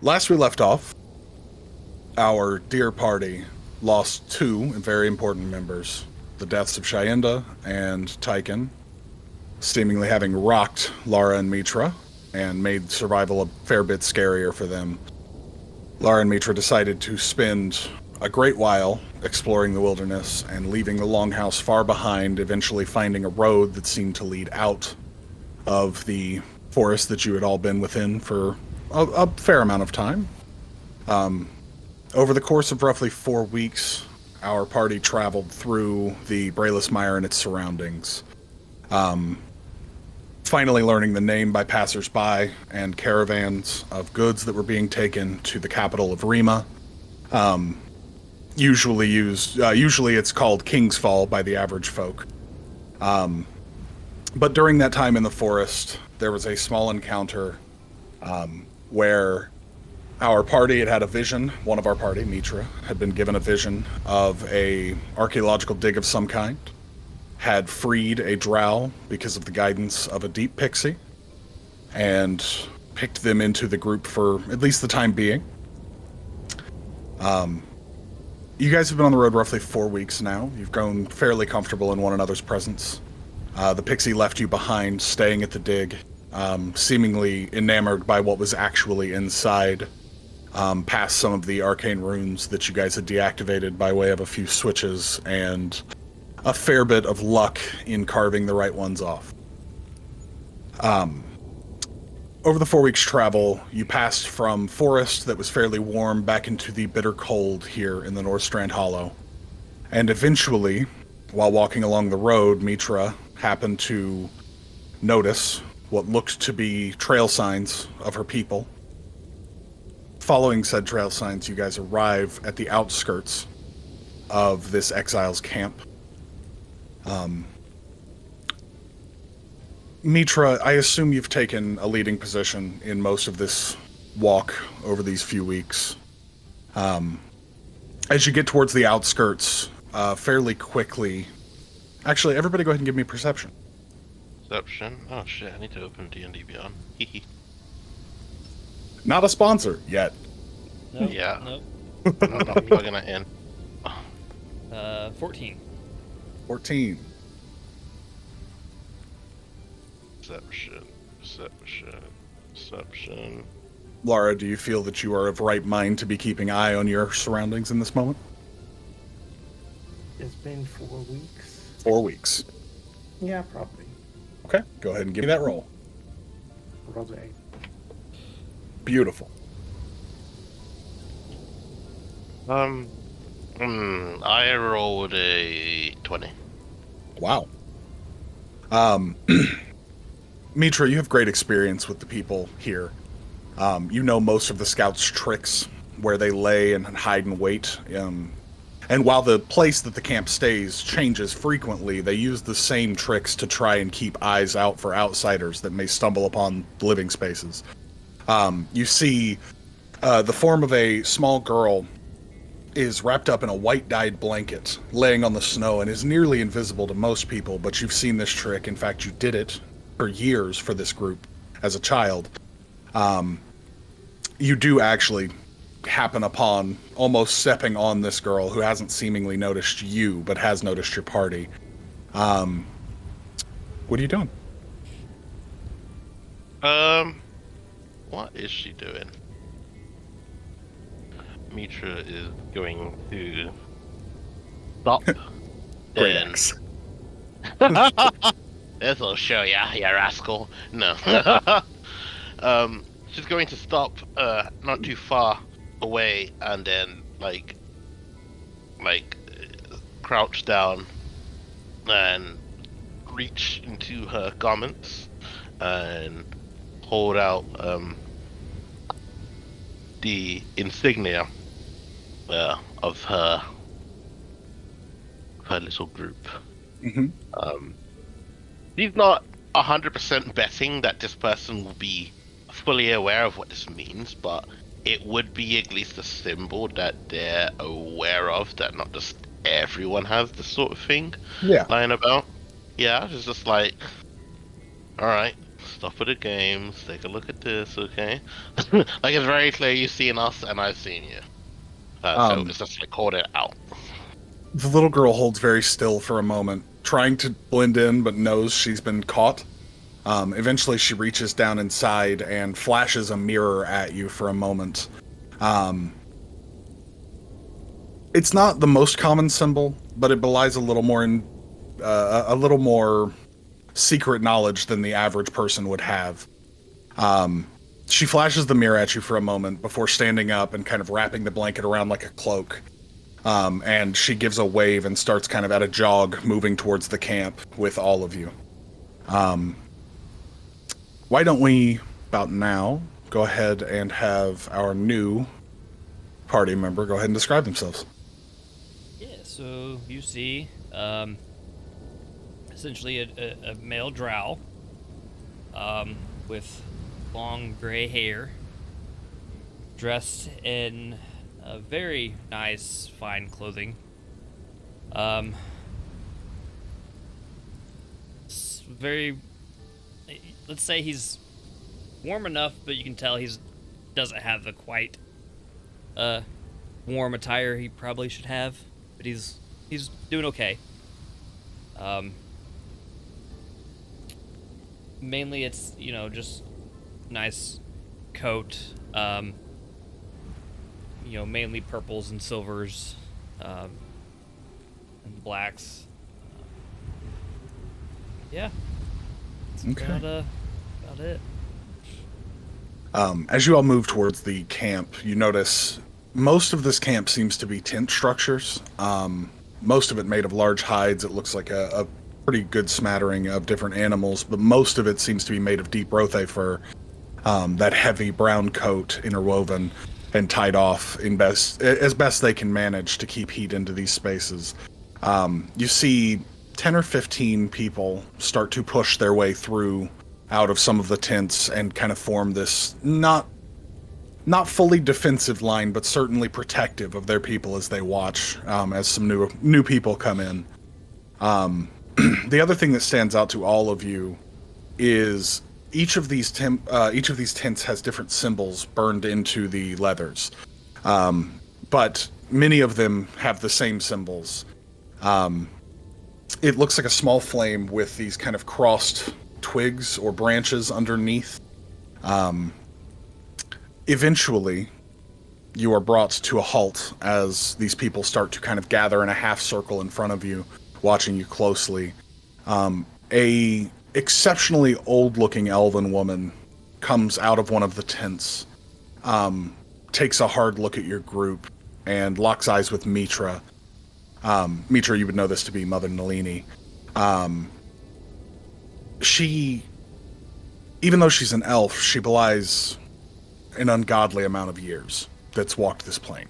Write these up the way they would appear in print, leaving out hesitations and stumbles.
Last we left off, our dear party lost two very important members. The deaths of Shyenda and Tyken, seemingly having rocked Lara and Mitra and made survival a fair bit scarier for them. Lara and Mitra decided to spend a great while exploring the wilderness and leaving the longhouse far behind, eventually finding a road that seemed to lead out of the forest that you had all been within for a fair amount of time. Over the course of roughly 4 weeks, our party traveled through the Brayless Mire and its surroundings, finally learning the name by passers-by and caravans of goods that were being taken to the capital of Rima. Usually it's called King's Fall by the average folk. But during that time in the forest, there was a small encounter where our party had a vision. One of our party, Mitra, had been given a vision of a archaeological dig of some kind, had freed a drow because of the guidance of a deep pixie, and picked them into the group for at least the time being. You guys have been on the road roughly 4 weeks now. You've grown fairly comfortable in one another's presence. The pixie left you behind, staying at the dig, seemingly enamored by what was actually inside, past some of the arcane runes that you guys had deactivated by way of a few switches and a fair bit of luck in carving the right ones off. Over the 4 weeks travel, you passed from forest that was fairly warm back into the bitter cold here in the Northstrand Hollow. And eventually, while walking along the road, Mitra happened to notice what looked to be trail signs of her people. Following said trail signs, you guys arrive at the outskirts of this exiles camp. Mitra, I assume you've taken a leading position in most of this walk over these few weeks. As you get towards the outskirts, fairly quickly... Actually, everybody go ahead and give me perception. Perception? Oh shit, I need to open D&D Beyond. Not a sponsor, yet. Nope, Yeah. Nope. I'm not plugging it in. 14. 14. Perception. Lara, do you feel that you are of right mind to be keeping eye on your surroundings in this moment? It's been 4 weeks. 4 weeks. Yeah, probably. Okay, go ahead and give me that roll. Rose. Beautiful. I rolled a 20. Wow. Mitra, you have great experience with the people here. You know most of the scouts' tricks, where they lay and hide and wait. And while the place that the camp stays changes frequently, they use the same tricks to try and keep eyes out for outsiders that may stumble upon living spaces. You see the form of a small girl is wrapped up in a white-dyed blanket, laying on the snow, and is nearly invisible to most people, but you've seen this trick. In fact, you did it for years for this group as a child. You do actually happen upon almost stepping on this girl who hasn't seemingly noticed you, but has noticed your party. What are you doing? What is she doing? Mitra is going to stop. Great and... axe. This'll show ya, you rascal. No. She's going to stop not too far away and then crouch down and reach into her garments and hold out the insignia of her little group. Mm-hmm. He's not 100% betting that this person will be fully aware of what this means, but it would be at least a symbol that they're aware of, that not just everyone has this sort of thing lying about. Yeah, it's just like, alright, Stop with the games. Take a look at this, okay? Like it's very clear you've seen us and I've seen you. So it's just like called it out. The little girl holds very still for a moment, trying to blend in, but knows she's been caught. Eventually, she reaches down inside and flashes a mirror at you for a moment. It's not the most common symbol, but it belies a little more secret knowledge than the average person would have. She flashes the mirror at you for a moment before standing up and kind of wrapping the blanket around like a cloak. And she gives a wave and starts kind of at a jog moving towards the camp with all of you. Why don't we, about now, go ahead and have our new party member go ahead and describe themselves. Yeah, so you see, essentially a male drow, with long gray hair, dressed in very nice, fine clothing. Very, let's say he's warm enough, but you can tell he's doesn't have the quite warm attire he probably should have, but he's doing okay. Mainly it's, just nice coat, mainly purples and silvers, and blacks. Yeah. That's Okay. about it. As you all move towards the camp, you notice most of this camp seems to be tent structures. Most of it made of large hides. It looks like a pretty good smattering of different animals, but most of it seems to be made of deep rothe fur. That heavy brown coat interwoven and tied off as best they can manage to keep heat into these spaces. You see 10 or 15 people start to push their way through out of some of the tents and kind of form this not fully defensive line, but certainly protective of their people as they watch as some new people come in. The other thing that stands out to all of you is each of these tents has different symbols burned into the leathers, but many of them have the same symbols. It looks like a small flame with these kind of crossed twigs or branches underneath. Eventually, you are brought to a halt as these people start to kind of gather in a half circle in front of you, watching you closely. A exceptionally old-looking elven woman comes out of one of the tents, takes a hard look at your group, and locks eyes with Mitra. Mitra, you would know this to be Mother Nalini. She, even though she's an elf, she belies an ungodly amount of years that's walked this plane.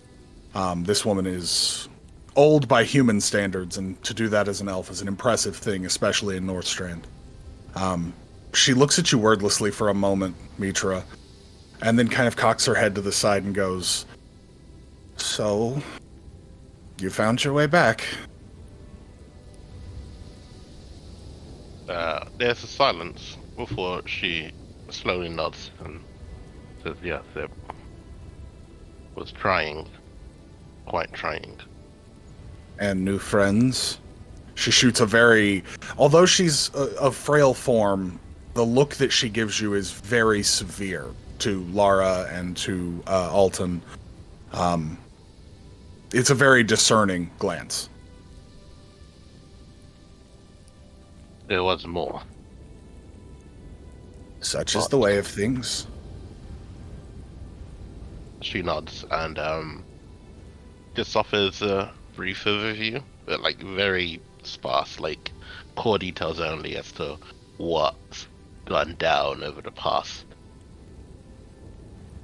This woman is old by human standards, and to do that as an elf is an impressive thing, especially in Northstrand. She looks at you wordlessly for a moment, Mitra, and then kind of cocks her head to the side and goes, "So, you found your way back." There's a silence before she slowly nods and says, "Yes, it was trying, quite trying." And new friends? She shoots although she's of frail form, the look that she gives you is very severe to Lara and to Alton. It's a very discerning glance. There was more. Such is the way of things. She nods and just offers a brief overview, but like very sparse, like core details only as to what's gone down over the past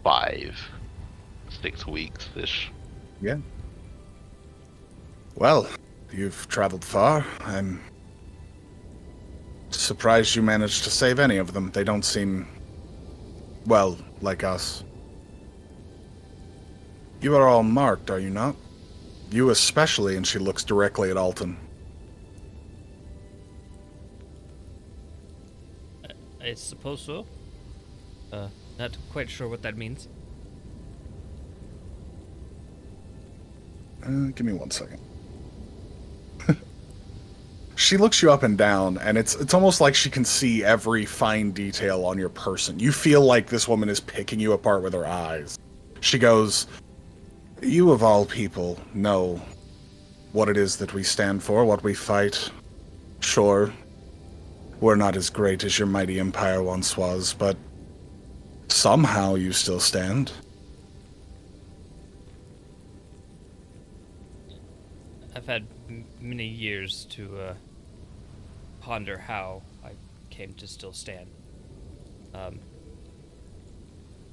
5-6 weeks-ish. Yeah. Well, you've traveled far. I'm surprised you managed to save any of them. They don't seem, well, like us. You are all marked, are you not? You especially, and she looks directly at Alton. I suppose so. Not quite sure what that means. Give me 1 second. She looks you up and down, and it's almost like she can see every fine detail on your person. You feel like this woman is picking you apart with her eyes. She goes, "You of all people know what it is that we stand for, what we fight. Sure, we're not as great as your mighty empire once was, but somehow you still stand." I've had many years to ponder how I came to still stand. And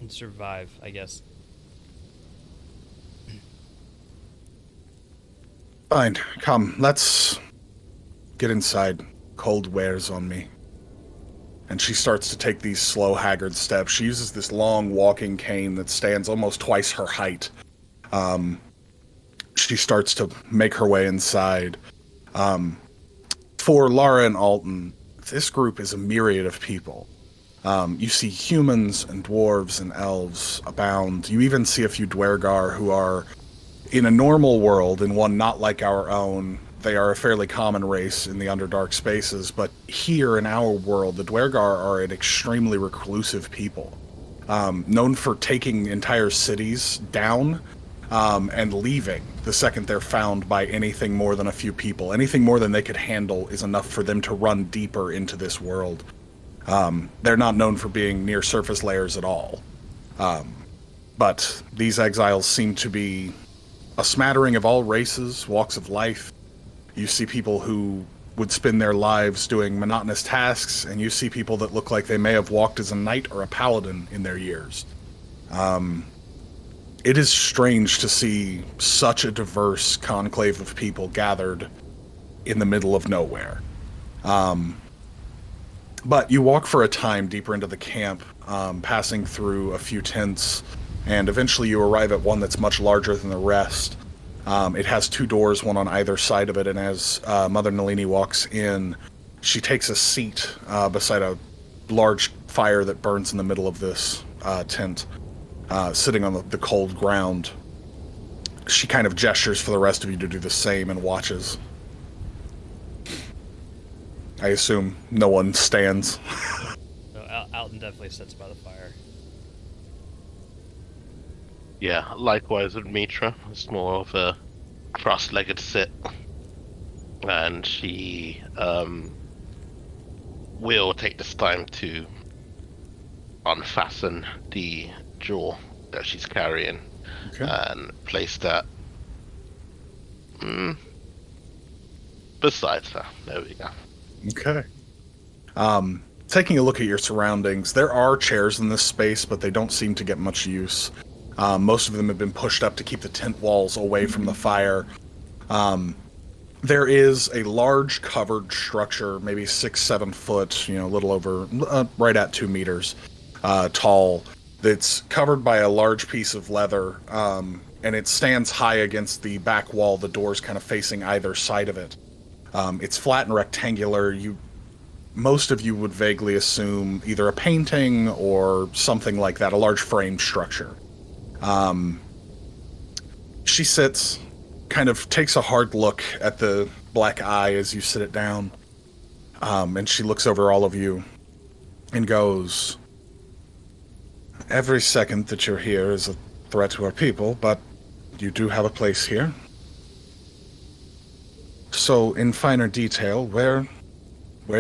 survive, I guess. Fine, come, let's get inside. Cold wears on me. And she starts to take these slow, haggard steps. She uses this long walking cane that stands almost twice her height. She starts to make her way inside. For Lara and Alton, this group is a myriad of people. You see humans and dwarves and elves abound. You even see a few Dwergar who are, in a normal world, in one not like our own, they are a fairly common race in the Underdark spaces, but here in our world, the Dwergar are an extremely reclusive people, known for taking entire cities down and leaving the second they're found by anything more than a few people. Anything more than they could handle is enough for them to run deeper into this world. They're not known for being near surface layers at all. But these exiles seem to be a smattering of all races, walks of life. You see people who would spend their lives doing monotonous tasks, and you see people that look like they may have walked as a knight or a paladin in their years. It is strange to see such a diverse conclave of people gathered in the middle of nowhere. But you walk for a time deeper into the camp, passing through a few tents, and eventually you arrive at one that's much larger than the rest. It has two doors, one on either side of it, and as Mother Nalini walks in, she takes a seat beside a large fire that burns in the middle of this tent, sitting on the cold ground. She kind of gestures for the rest of you to do the same and watches. I assume no one stands. So Alton definitely sits by the fire. Yeah, likewise with Mitra. It's more of a cross-legged sit. And she will take this time to unfasten the jewel that she's carrying and place that besides her. There we go. Okay. Taking a look at your surroundings, there are chairs in this space, but they don't seem to get much use. Most of them have been pushed up to keep the tent walls away from the fire. There is a large covered structure, maybe 6-7 foot, a little over, right at 2 meters tall, that's covered by a large piece of leather, and it stands high against the back wall, the doors kind of facing either side of it. It's flat and rectangular. Most of you would vaguely assume either a painting or something like that, a large frame structure. She sits, kind of takes a hard look at the black eye as you sit it down, and she looks over all of you and goes, "Every second that you're here is a threat to our people, but you do have a place here. So, in finer detail, where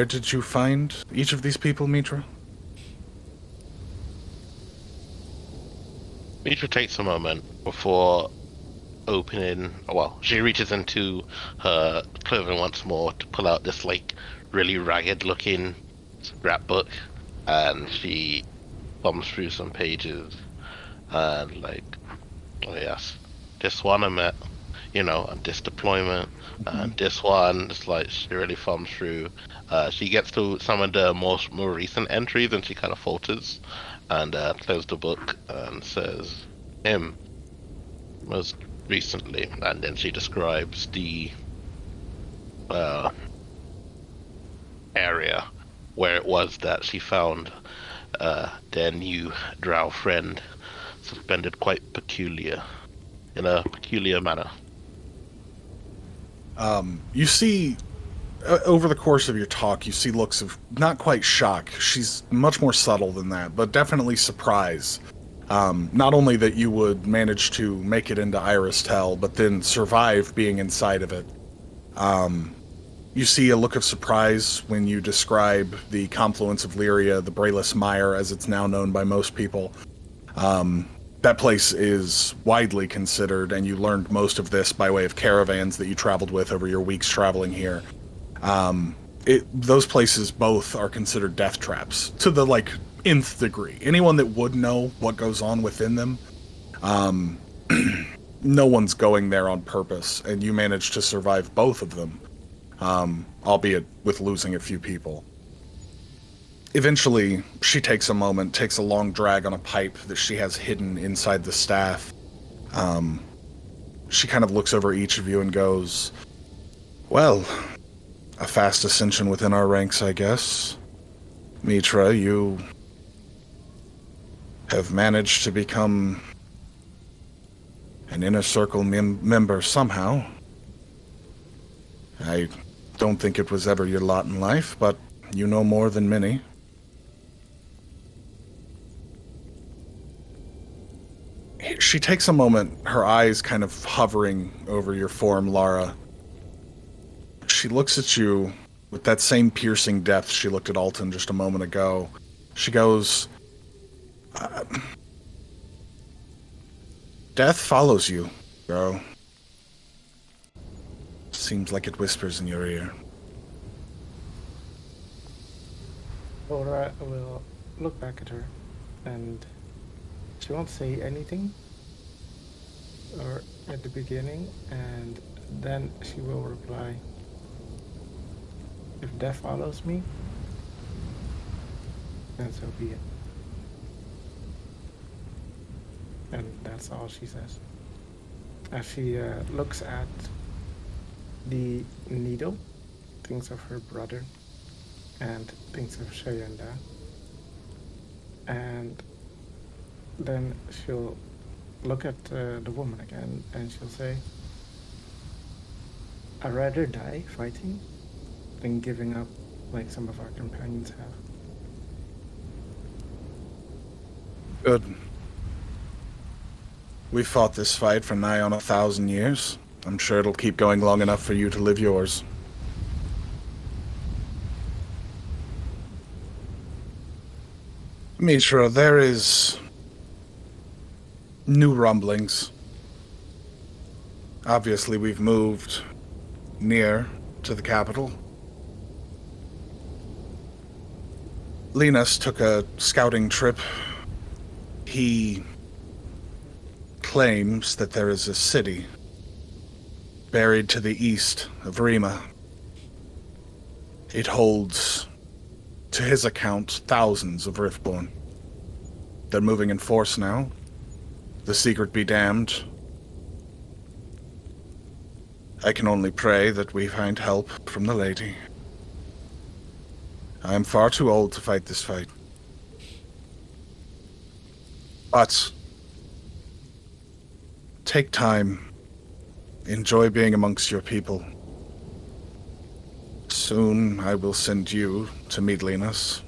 did you find each of these people, Mitra?" Mitra takes a moment before opening. Well, she reaches into her clothing once more to pull out this really ragged-looking scrapbook, and she thumbs through some pages, and oh yes, this one I met, on this deployment, and this one. It's she really thumbs through. She gets to some of the more recent entries, and she kind of falters and closes the book and says, "Him, most recently," and then she describes the area where it was that she found their new drow friend suspended in a peculiar manner. You see, over the course of your talk, you see looks of not quite shock. She's much more subtle than that, but definitely surprise. Not only that you would manage to make it into Iris Tell, but then survive being inside of it. You see a look of surprise when you describe the confluence of Lyria, the Brayless Mire, as it's now known by most people. That place is widely considered, and you learned most of this by way of caravans that you traveled with over your weeks traveling here. Those places both are considered death traps to the nth degree. Anyone that would know what goes on within them, no one's going there on purpose, and you managed to survive both of them, albeit with losing a few people. Eventually, she takes a moment, takes a long drag on a pipe that she has hidden inside the staff. She kind of looks over each of you and goes, "Well, a fast ascension within our ranks, I guess. Mitra, you have managed to become an Inner Circle member somehow. I don't think it was ever your lot in life, but you know more than many." She takes a moment, her eyes kind of hovering over your form, Lara. She looks at you with that same piercing depth she looked at Alton just a moment ago. She goes, "Death follows you, bro. Seems like it whispers in your ear." Laura will look back at her, and she won't say anything or at the beginning, and then she will reply, "If death follows me, then so be it." And that's all she says. As she looks at the needle, thinks of her brother, and thinks of Shayanda, and then she'll look at the woman again, and she'll say, "I'd rather die fighting than giving up like some of our companions have." Good. We fought this fight for nigh on 1,000 years. I'm sure it'll keep going long enough for you to live yours. Mitra, there is new rumblings. Obviously, we've moved near to the capital. Linus took a scouting trip. He claims that there is a city buried to the east of Rima. It holds, to his account, thousands of Riftborn. They're moving in force now. The secret be damned. I can only pray that we find help from the lady. I am far too old to fight this fight. But take time. Enjoy being amongst your people. Soon I will send you to meet Linus.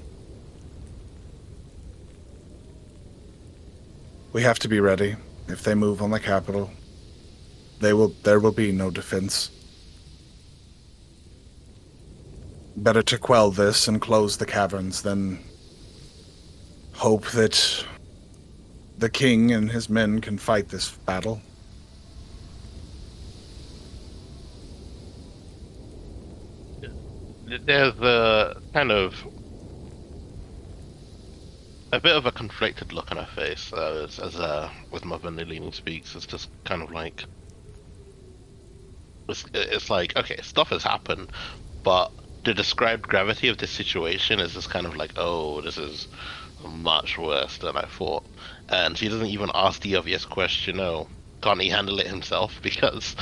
We have to be ready. If they move on the capital, there will be no defense. Better to quell this and close the caverns than hope that the king and his men can fight this battle. There's a kind of a bit of a conflicted look on her face as with Mother Nilini speaks. It's just kind of like it's like, okay, stuff has happened, but the described gravity of this situation is just kind of like, oh, this is much worse than I thought. And she doesn't even ask the obvious question, oh, can't he handle it himself? Because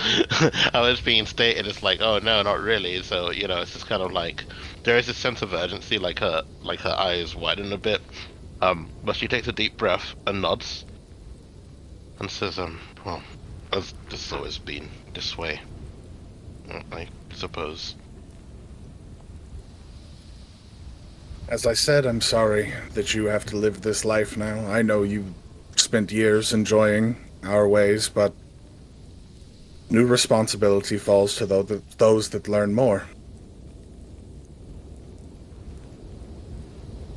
how it's being stated, it's like, oh no, not really. So it's just kind of like there is a sense of urgency, like her eyes widen a bit. But she takes a deep breath and nods and says, well, this has always been this way, I suppose. As I said, I'm sorry that you have to live this life now. I know you spent years enjoying our ways, but new responsibility falls to those that learn more.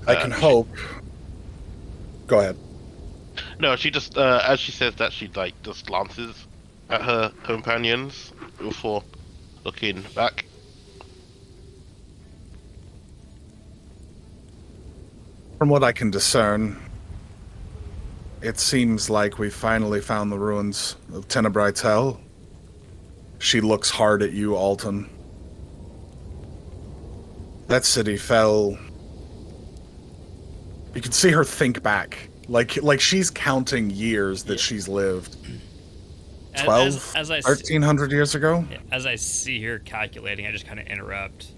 I can hope. Go ahead. No, she just, as she says that, she just glances at her companions before looking back. From what I can discern, it seems like we finally found the ruins of Tenebrite's Hell. She looks hard at you, Alton. That city fell. You can see her think back. Like she's counting years that she's lived. 12, as I 1,300 years ago? As I see her calculating, I just kind of interrupt.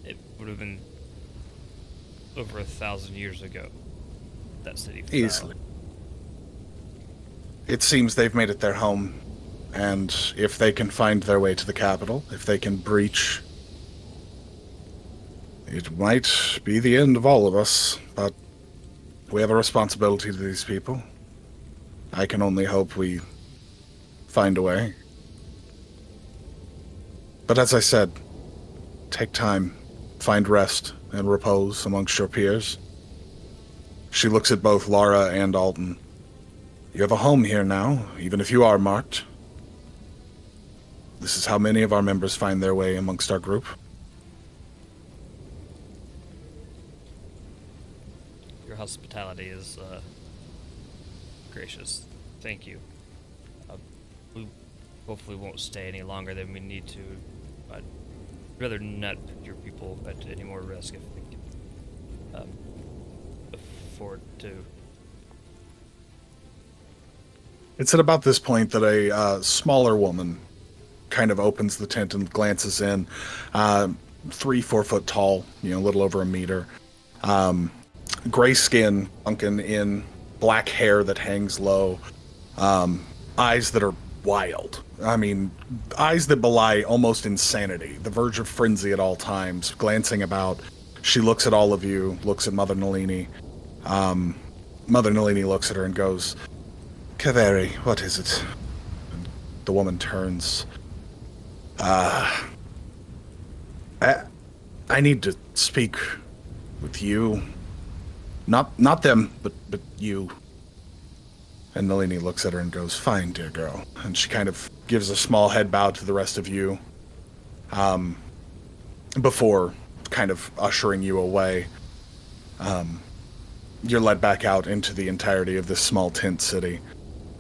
It would have been over 1,000 years ago that city fell. Easily. It seems they've made it their home, and if they can find their way to the capital, if they can breach, it might be the end of all of us, but we have a responsibility to these people. I can only hope we find a way. But as I said, take time, find rest and repose amongst your peers. She looks at both Lara and Alton. You have a home here now, even if you are marked. This is how many of our members find their way amongst our group. Your hospitality is gracious. Thank you. We hopefully won't stay any longer than we need to. I'd rather not put your people at any more risk if we can afford to. It's at about this point that a smaller woman kind of opens the tent and glances in. 3-4 foot tall, a little over a meter. Gray skin, sunken in, black hair that hangs low. Eyes that are wild. I mean, eyes that belie almost insanity, the verge of frenzy at all times, glancing about. She looks at all of you, looks at Mother Nalini. Mother Nalini looks at her and goes, Kaveri, what is it? And the woman turns. I need to speak with you. Not them, but you. And Nalini looks at her and goes, fine, dear girl. And she kind of gives a small head bow to the rest of you, before kind of ushering you away. You're led back out into the entirety of this small tent city.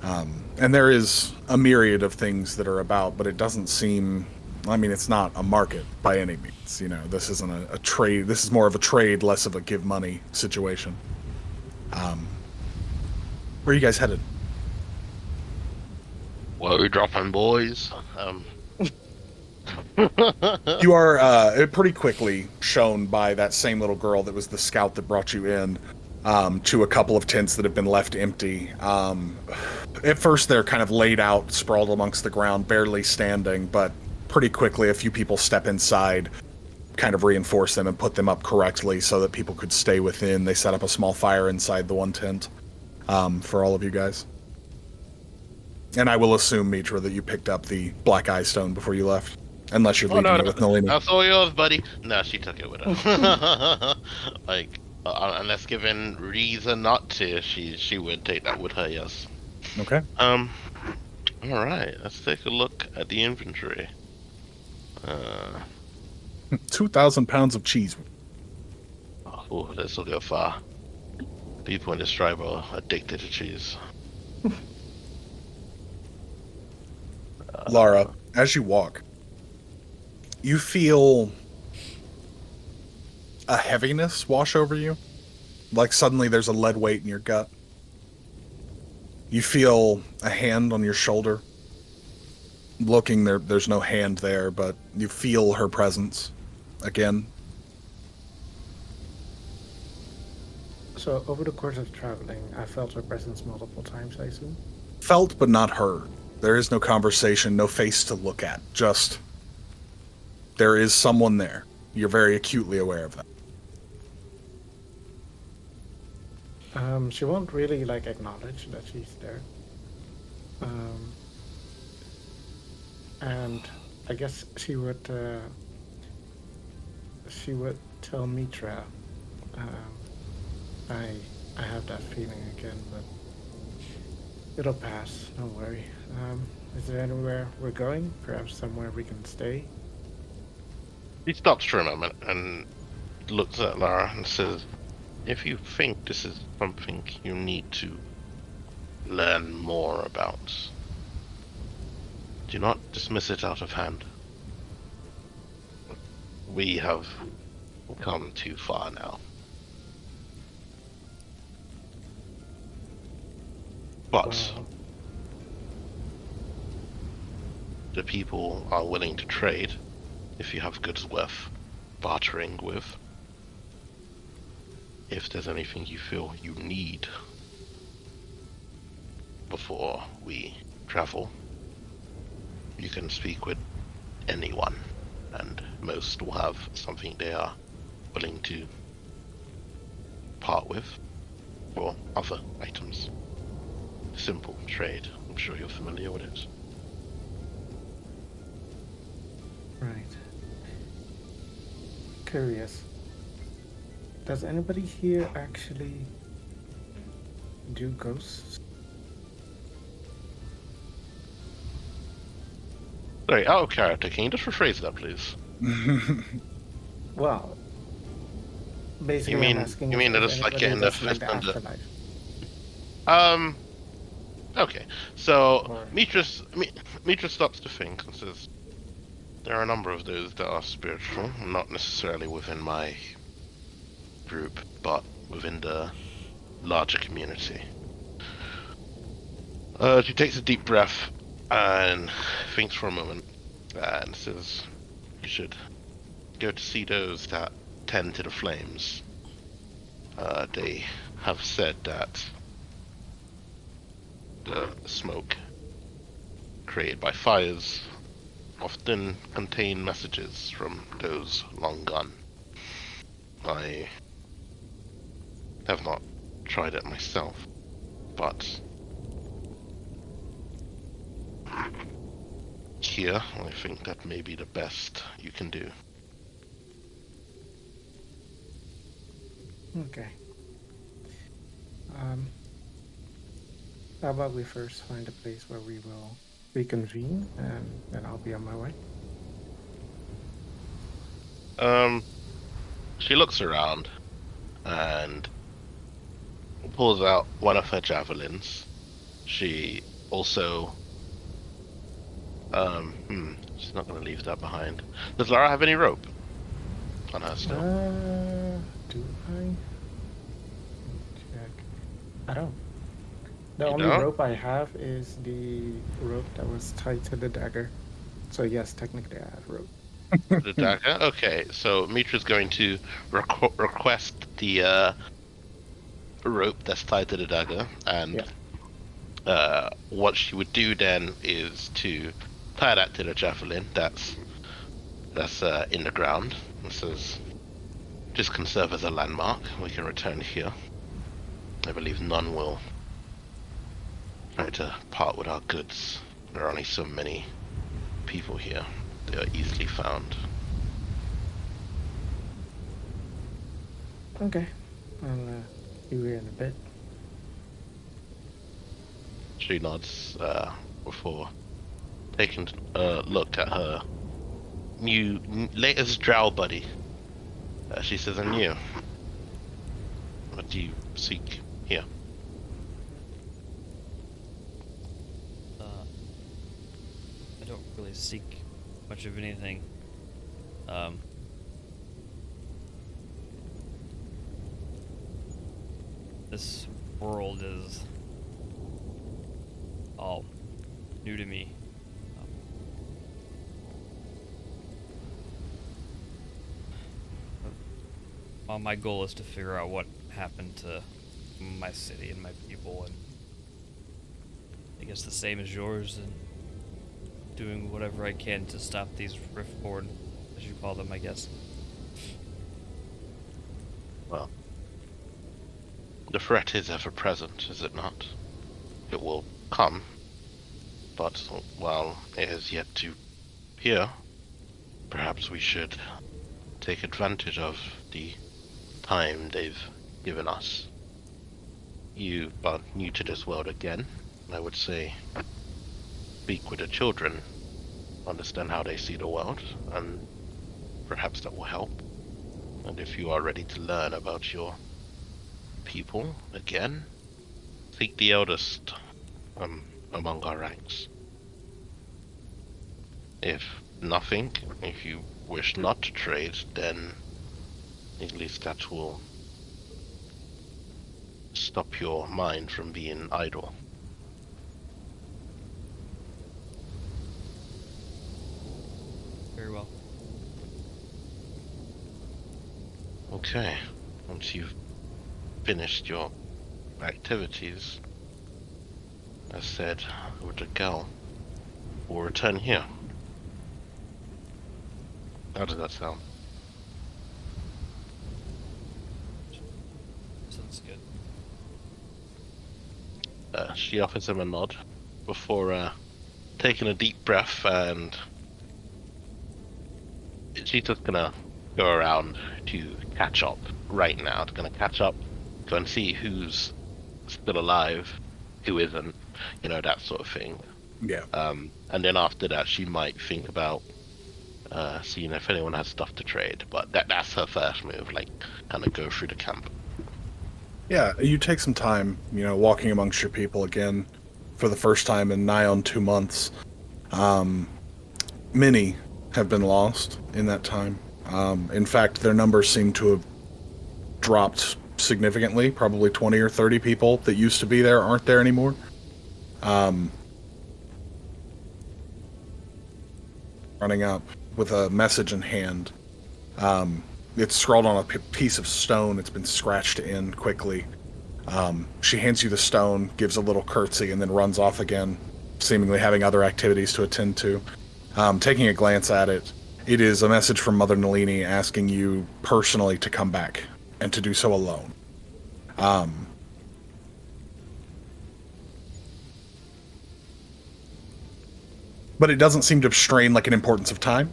And there is a myriad of things that are about, but it doesn't seem... I mean, it's not a market by any means. This isn't a trade. This is more of a trade, less of a give money situation. Where are you guys headed? Where are we dropping, boys? You are pretty quickly shown by that same little girl that was the scout that brought you in, to a couple of tents that have been left empty. At first, they're kind of laid out, sprawled amongst the ground, barely standing, but pretty quickly a few people step inside, kind of reinforce them and put them up correctly so that people could stay within. They set up a small fire inside the one tent, for all of you guys. And I will assume, Mitra, that you picked up the Black Eye Stone before you left. Unless you're leaving it with Nalini. That's all yours, buddy. No, she took it with her. Unless given reason not to, she would take that with her, yes. Okay. Alright, let's take a look at the inventory. 2,000 pounds of cheese. Oh, this will go far. People in this tribe are addicted to cheese. Lara, as you walk, you feel a heaviness wash over you. Like suddenly there's a lead weight in your gut. You feel a hand on your shoulder. Looking there, there's no hand there, but you feel her presence again. So over the course of traveling, I felt her presence multiple times, I assume. Felt but not heard. There is no conversation, no face to look at. Just there is someone there. You're very acutely aware of that. She won't really like acknowledge that she's there. And I guess she would tell Mitra, um, I have that feeling again, but it'll pass. Don't worry. Is there anywhere we're going? Perhaps somewhere we can stay? He stops for a moment and looks at Lara and says, if you think this is something you need to learn more about, do not dismiss it out of hand. We have come too far now. But Well, the people are willing to trade if you have goods worth bartering with. If there's anything you feel you need before we travel, you can speak with anyone, and most will have something they are willing to part with for other items. Simple trade. I'm sure you're familiar with it. right. Curious. Does anybody here actually do ghosts? Sorry, out of character, can you just rephrase that, please? Well, basically, You mean- I'm asking you if mean there's that it's like anybody getting their that's like the fist under- afterlife. Okay. So Or- Mitra stops to think and says, there are a number of those that are spiritual, not necessarily within my group, but within the larger community. She takes a deep breath and thinks for a moment and says, you should go to see those that tend to the flames. They have said that the smoke created by fires often contain messages from those long gone. I have not tried it myself, but here I think that may be the best you can do. Okay. How about we first find a place where we will reconvene, and then I'll be on my way. She looks around and pulls out one of her javelins. She also, she's not going to leave that behind. Does Lara have any rope on her still? Do I? Check. I don't. The You only don't? rope I have is the rope that was tied to the dagger. So yes, technically I have rope. The dagger? Okay, so Mitra's going to request the rope that's tied to the dagger, and what she would do then is to tie that to the javelin that's in the ground. It says, just can serve as a landmark. We can return here. I believe none will try to part with our goods. There are only so many people here. They are easily found. Okay. I'll see you here in a bit. She nods before taking a look at her latest drow buddy. She says, and you? What do you seek here? I don't really seek much of anything. This world is all new to me. Well, my goal is to figure out what happened to my city and my people, and I guess the same as yours, and doing whatever I can to stop these Riftborn, as you call them, I guess. Well, the threat is ever present, is it not? It will come, but while it is yet to appear, perhaps we should take advantage of the time they've given us. You are new to this world again. I would say speak with the children, understand how they see the world, and perhaps that will help. And if you are ready to learn about your people again, seek the eldest among our ranks. If nothing, if you wish not to trade, then at least that will stop your mind from being idle. Very well. Okay, once you've finished your activities, as said, with the gal, we'll return here. How does that sound? Sounds good. She offers him a nod before taking a deep breath, and she's just gonna go around to catch up right now. It's gonna catch up, go and see who's still alive, who isn't, you know, that sort of thing. Yeah. And then after that, she might think about seeing if anyone has stuff to trade. But that's her first move, like kind of go through the camp. Yeah, you take some time, you know, walking amongst your people again for the first time in nigh on 2 months. Many have been lost in that time. In fact, their numbers seem to have dropped significantly. Probably 20 or 30 people that used to be there aren't there anymore. Running up with a message in hand. It's scrawled on a piece of stone. It's been scratched in quickly. She hands you the stone, gives a little curtsy, and then runs off again, seemingly having other activities to attend to. Taking a glance at it, it is a message from Mother Nalini asking you personally to come back, and to do so alone. But it doesn't seem to strain like an importance of time.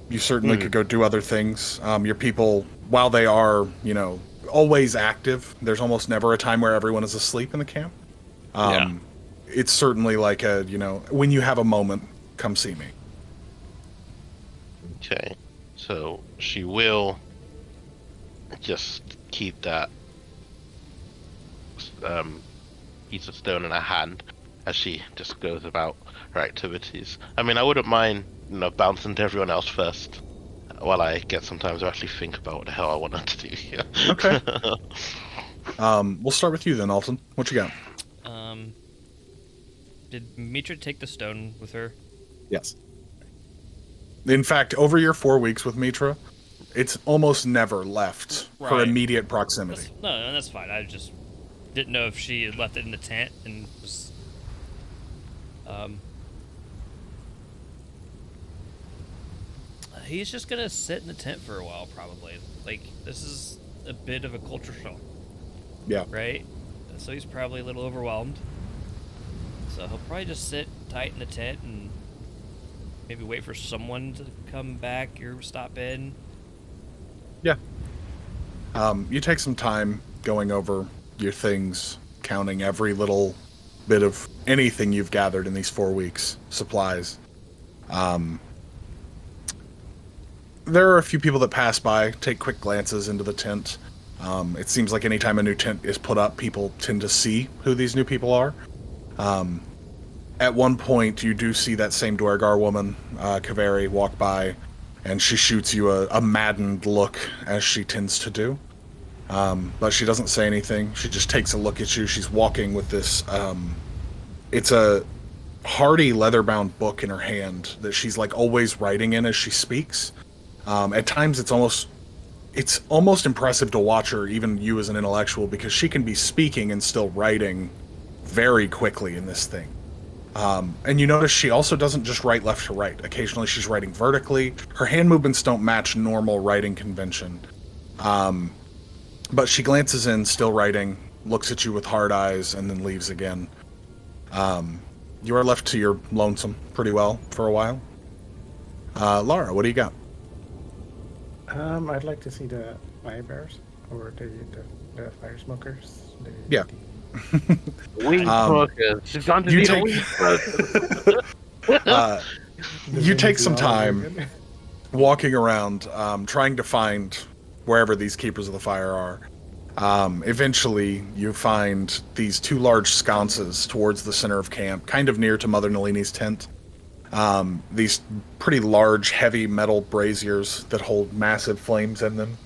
You certainly could go do other things. Your people, while they are, you know, always active, there's almost never a time where everyone is asleep in the camp. It's certainly like a, you know, when you have a moment, come see me. Okay, so she will just keep that piece of stone in her hand as she just goes about her activities. I mean, I wouldn't mind, you know, bouncing to everyone else first while I get some time to actually think about what the hell I wanted to do here. Okay. We'll start with you then, Alton. What you got? Did Mitra take the stone with her? Yes. In fact, over your 4 weeks with Mitra, it's almost never left her Right. immediate proximity. No, that's fine. I just didn't know if she had left it in the tent and was. He's just gonna sit in the tent for a while, probably. Like, this is a bit of a culture shock, Yeah. right? So he's probably a little overwhelmed. So he'll probably just sit tight in the tent and maybe wait for someone to come back or stop in. Yeah. You take some time going over your things, counting every little bit of anything you've gathered in these 4 weeks, supplies. There are a few people that pass by, take quick glances into the tent. It seems like anytime a new tent is put up, people tend to see who these new people are. At one point, you do see that same Dwargar woman, Kaveri, walk by, and she shoots you a maddened look, as she tends to do. But she doesn't say anything. She just takes a look at you. She's walking with this, it's a hardy leather-bound book in her hand that she's like always writing in as she speaks. At times it's almost impressive to watch her, even you as an intellectual, because she can be speaking and still writing very quickly in this thing. And you notice she also doesn't just write left to right. Occasionally she's writing vertically. Her hand movements don't match normal writing convention. But she glances in, still writing, looks at you with hard eyes, and then leaves again. You are left to your lonesome pretty well for a while. Lara, what do you got? I'd like to see the fire bears or the fire smokers. Yeah. Weed smokers. She's gone to you need a take- weed smoker. You take some time walking around, trying to find wherever these keepers of the fire are. Eventually, you find these two large sconces towards the center of camp, kind of near to Mother Nalini's tent. These pretty large, heavy metal braziers that hold massive flames in them.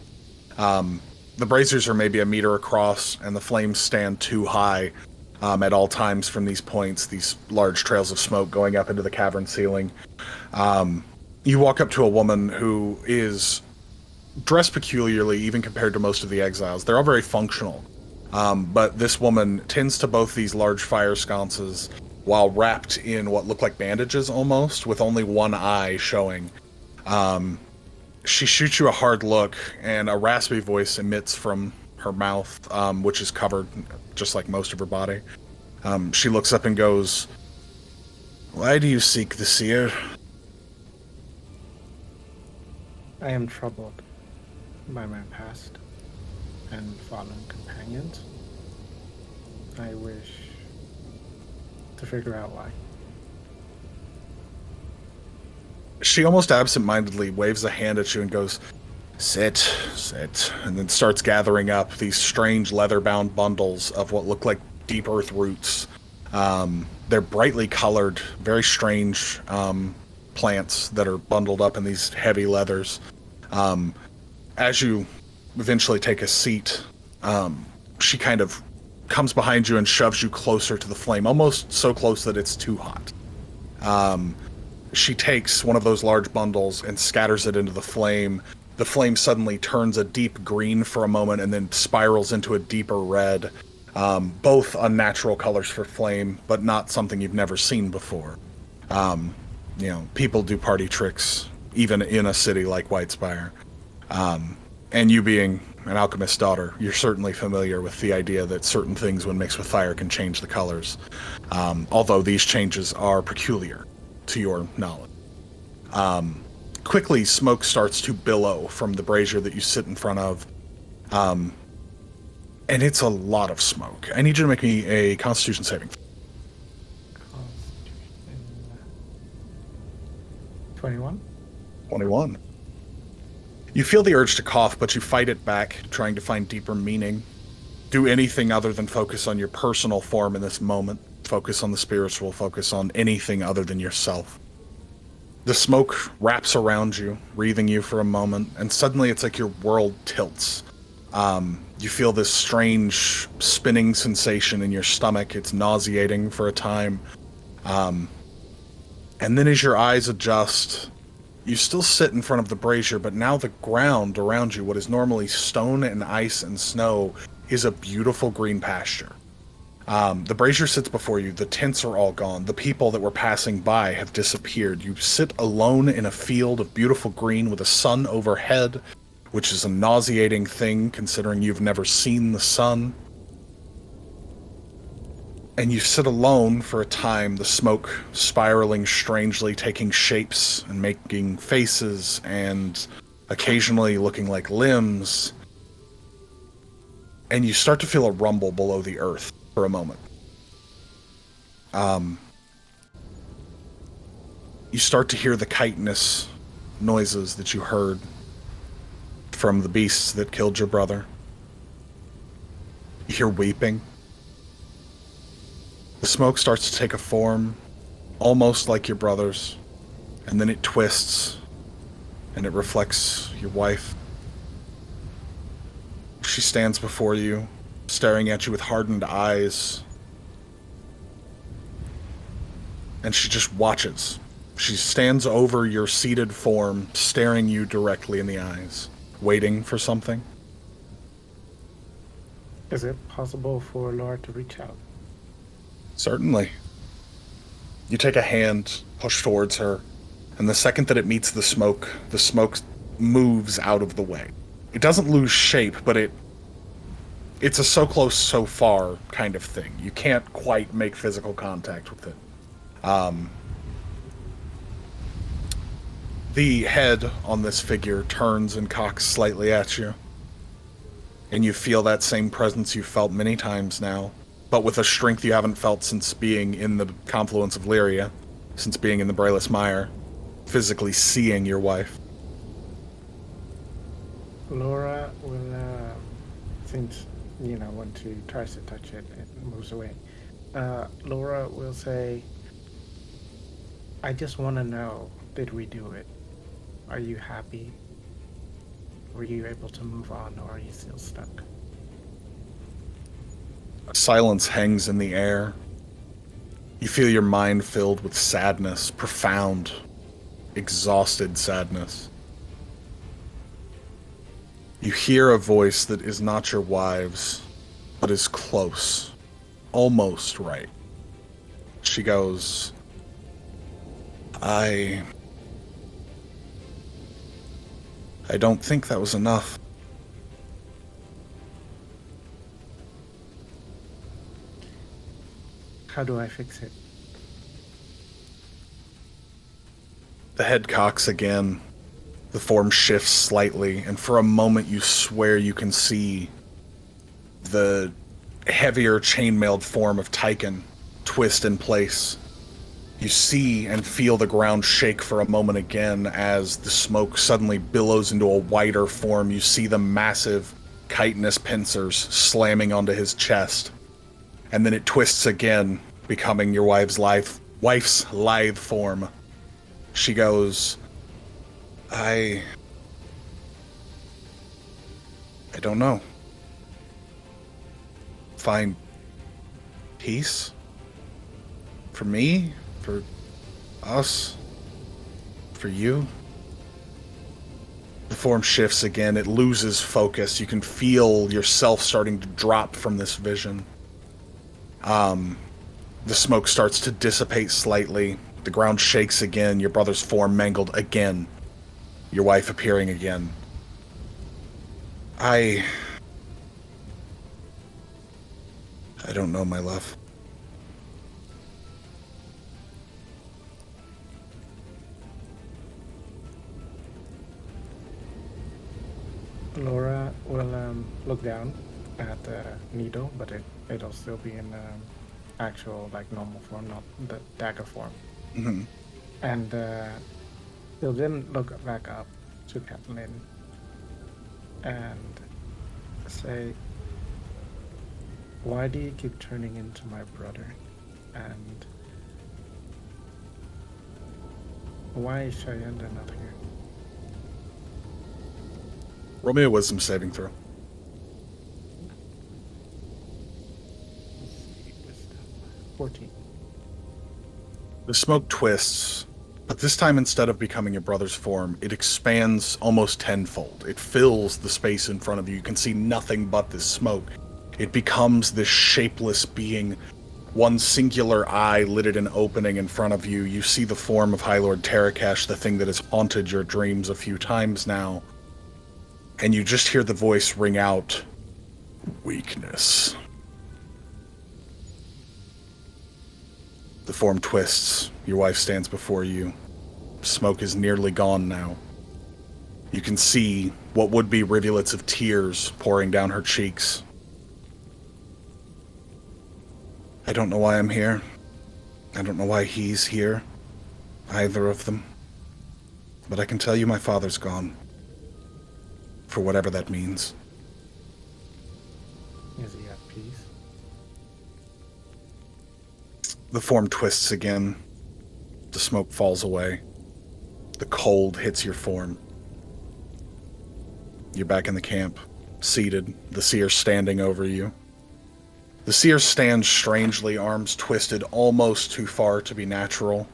The braziers are maybe a meter across, and the flames stand too high at all times from these points, these large trails of smoke going up into the cavern ceiling. You walk up to a woman who is dressed peculiarly, even compared to most of the exiles. They're all very functional, but this woman tends to both these large fire sconces while wrapped in what look like bandages almost, with only one eye showing. She shoots you a hard look, and a raspy voice emits from her mouth, which is covered just like most of her body. She looks up and goes, "Why do you seek the seer?" I am troubled by my past and fallen companions. I wish to figure out why. She almost absent-mindedly waves a hand at you and goes, sit, and then starts gathering up these strange leather-bound bundles of what look like deep earth roots. They're brightly colored, very strange plants that are bundled up in these heavy leathers. As you eventually take a seat, she kind of comes behind you and shoves you closer to the flame, almost so close that it's too hot. She takes one of those large bundles and scatters it into the flame. The flame suddenly turns a deep green for a moment and then spirals into a deeper red. Both unnatural colors for flame, but not something you've never seen before. People do party tricks, even in a city like Whitespire. And you being an alchemist's daughter, you're certainly familiar with the idea that certain things, when mixed with fire, can change the colors. Although these changes are peculiar to your knowledge. Quickly, smoke starts to billow from the brazier that you sit in front of. And it's a lot of smoke. I need you to make me a Constitution saving. 21? 21. You feel the urge to cough, but you fight it back, trying to find deeper meaning. Do anything other than focus on your personal form in this moment. Focus on the spiritual, focus on anything other than yourself. The smoke wraps around you, wreathing you for a moment, and suddenly it's like your world tilts. You feel this strange spinning sensation in your stomach. It's nauseating for a time. And then as your eyes adjust, you still sit in front of the brazier, but now the ground around you, what is normally stone and ice and snow, is a beautiful green pasture. The brazier sits before you. The tents are all gone. The people that were passing by have disappeared. You sit alone in a field of beautiful green with a sun overhead, which is a nauseating thing considering you've never seen the sun. And you sit alone for a time, the smoke spiraling strangely, taking shapes and making faces and occasionally looking like limbs. And you start to feel a rumble below the earth for a moment. You start to hear the chitinous noises that you heard from the beasts that killed your brother. You hear weeping. The smoke starts to take a form, almost like your brother's, and then it twists, and it reflects your wife. She stands before you, staring at you with hardened eyes. and she just watches. She stands over your seated form, staring you directly in the eyes, waiting for something. Is it possible for Laura to reach out? Certainly. You take a hand, push towards her, and the second that it meets the smoke moves out of the way. It doesn't lose shape, but it's a so close, so far kind of thing. You can't quite make physical contact with it. The head on this figure turns and cocks slightly at you, and you feel that same presence you've felt many times now, but with a strength you haven't felt since being in the confluence of Lyria, since being in the Brayless Mire, physically seeing your wife. Laura will, since, when she tries to touch it, it moves away. Laura will say, I just want to know, did we do it? Are you happy? Were you able to move on, or are you still stuck? Silence hangs in the air. You feel your mind filled with sadness, profound, exhausted sadness. You hear a voice that is not your wife's, but is close, almost right. She goes, I don't think that was enough. How do I fix it? The head cocks again. The form shifts slightly, and for a moment you swear you can see the heavier chainmailed form of Tyken twist in place. You see and feel the ground shake for a moment again as the smoke suddenly billows into a wider form. You see the massive chitinous pincers slamming onto his chest. And then it twists again, becoming your wife's lithe form. She goes, I don't know. Find peace? For me? For us? For you? The form shifts again. It loses focus. You can feel yourself starting to drop from this vision. The smoke starts to dissipate slightly. The ground shakes again. Your brother's form mangled again. Your wife appearing again. I don't know, my love. Laura will look down at the needle, but it'll still be in actual, normal form, not the dagger form. Mm-hmm. And he'll then look back up to Kathleen and say, why do you keep turning into my brother? And why is Shayenda not here? Roll me a wisdom saving throw. Let's see, wisdom. 14. The smoke twists, but this time instead of becoming your brother's form, it expands almost tenfold. It fills the space in front of you. You can see nothing but this smoke. It becomes this shapeless being. One singular eye lit at an opening in front of you. You see the form of High Lord Terrakash, the thing that has haunted your dreams a few times now. And you just hear the voice ring out, weakness. The form twists. Your wife stands before you. Smoke is nearly gone now. You can see what would be rivulets of tears pouring down her cheeks. I don't know why I'm here. I don't know why he's here. Either of them. But I can tell you my father's gone. For whatever that means. Is he at peace? The form twists again. The smoke falls away. The cold hits your form. You're back in the camp, seated, the seer standing over you. The seer stands strangely, arms twisted almost too far to be natural.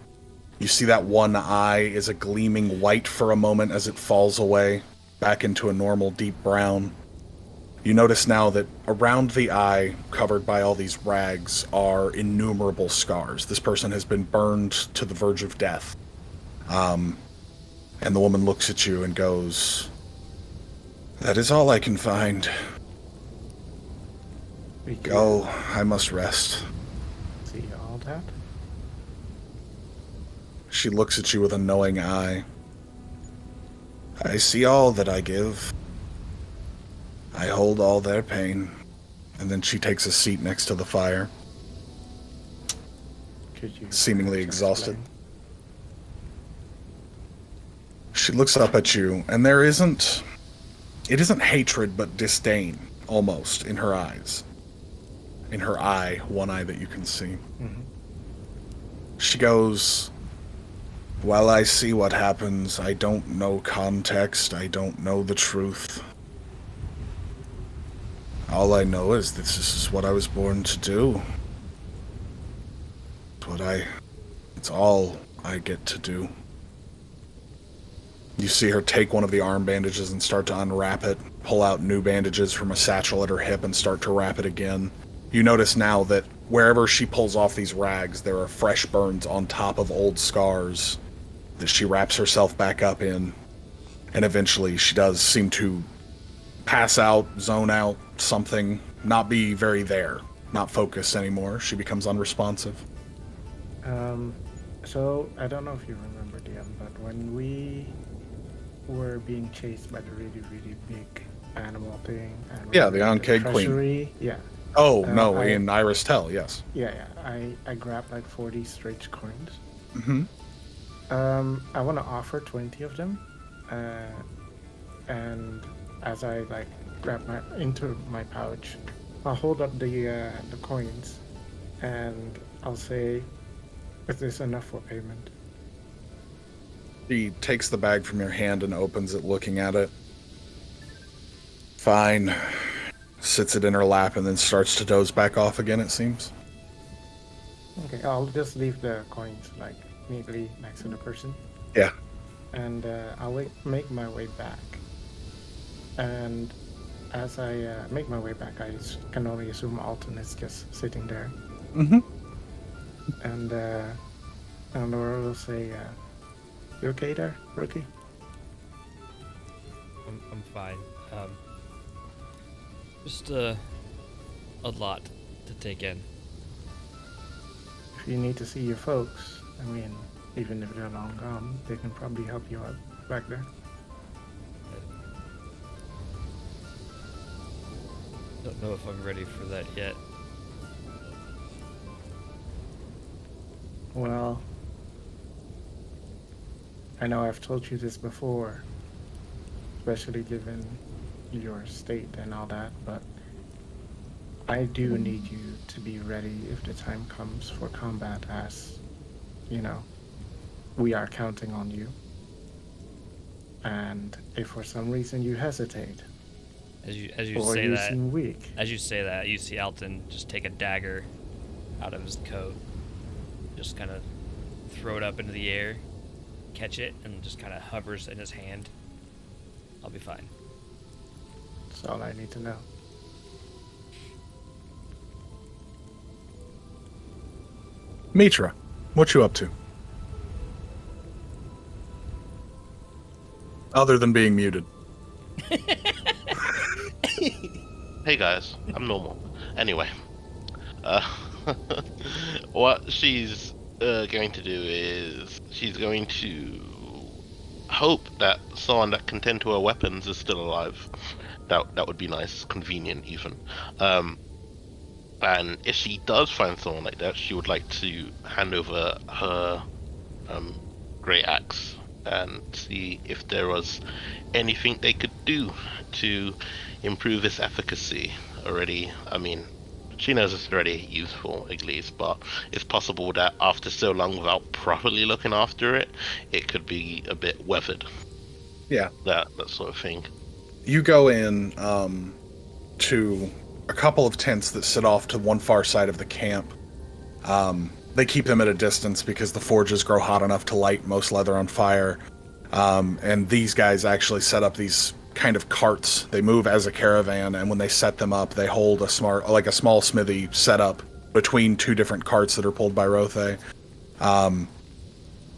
You see that one eye is a gleaming white for a moment as it falls away, back into a normal deep brown. You notice now that around the eye, covered by all these rags, are innumerable scars. This person has been burned to the verge of death. And the woman looks at you and goes, "That is all I can find. We can Go, I must rest." see all that. She looks at you with a knowing eye. "I see all that I give. I hold all their pain." And then she takes a seat next to the fire, Could you seemingly perhaps exhausted. explain? She looks up at you, and it isn't hatred, but disdain, almost, in her eyes. In her eye, one eye that you can see. Mhm. She goes, "While I see what happens, I don't know context, I don't know the truth. All I know is this is what I was born to do. It's all I get to do." You see her take one of the arm bandages and start to unwrap it, pull out new bandages from a satchel at her hip and start to wrap it again. You notice now that wherever she pulls off these rags, there are fresh burns on top of old scars that she wraps herself back up in. And eventually she does seem to pass out, zone out, something, not be very there, not focused anymore. She becomes unresponsive. So I don't know if you remember, DM, but when we were being chased by the really, really big animal thing, and we Yeah, were the in Ankh Queen. treasury, yeah, Oh, no, in Iris Tell, yes. yeah. I grabbed like 40 strange coins. Mm-hmm. I want to offer 20 of them, and as I like grab into my pouch, I'll hold up the coins, and I'll say, "Is this enough for payment?" She takes the bag from your hand and opens it, looking at it. Fine. Sits it in her lap and then starts to doze back off again, it seems. Okay, I'll just leave the coins like neatly next to the person, Yeah. and I'll make my way back. And as I make my way back, can only assume Alton is just sitting there. Mm-hmm. And Laura will say, "You okay there, rookie?" I'm fine. Just a lot to take in. If you need to see your folks, I mean, even if they're long gone, they can probably help you out back there. Don't know if I'm ready for that yet. Well, I know I've told you this before, especially given your state and all that, but I do need you to be ready if the time comes for combat, as, you know, we are counting on you. And if for some reason you hesitate, As you or say you that, seem weak, you see Alton just take a dagger out of his coat, just kind of throw it up into the air, catch it, and just kind of hovers in his hand. I'll be fine. that's all I need to know. Mitra, what you up to? Other than being muted. Hey guys, I'm normal. Anyway, what she's going to do is she's going to hope that someone that can tend to her weapons is still alive. That would be nice, convenient even. And if she does find someone like that, she would like to hand over her great axe and see if there was anything they could do to improve its efficacy already. I mean, she knows it's already useful, at least, but it's possible that after so long without properly looking after it, it could be a bit weathered. Yeah. That sort of thing. You go in to a couple of tents that sit off to one far side of the camp. They keep them at a distance because the forges grow hot enough to light most leather on fire. And these guys actually set up these kind of carts. They move as a caravan, and when they set them up, they hold a small smithy set up between two different carts that are pulled by Rothe.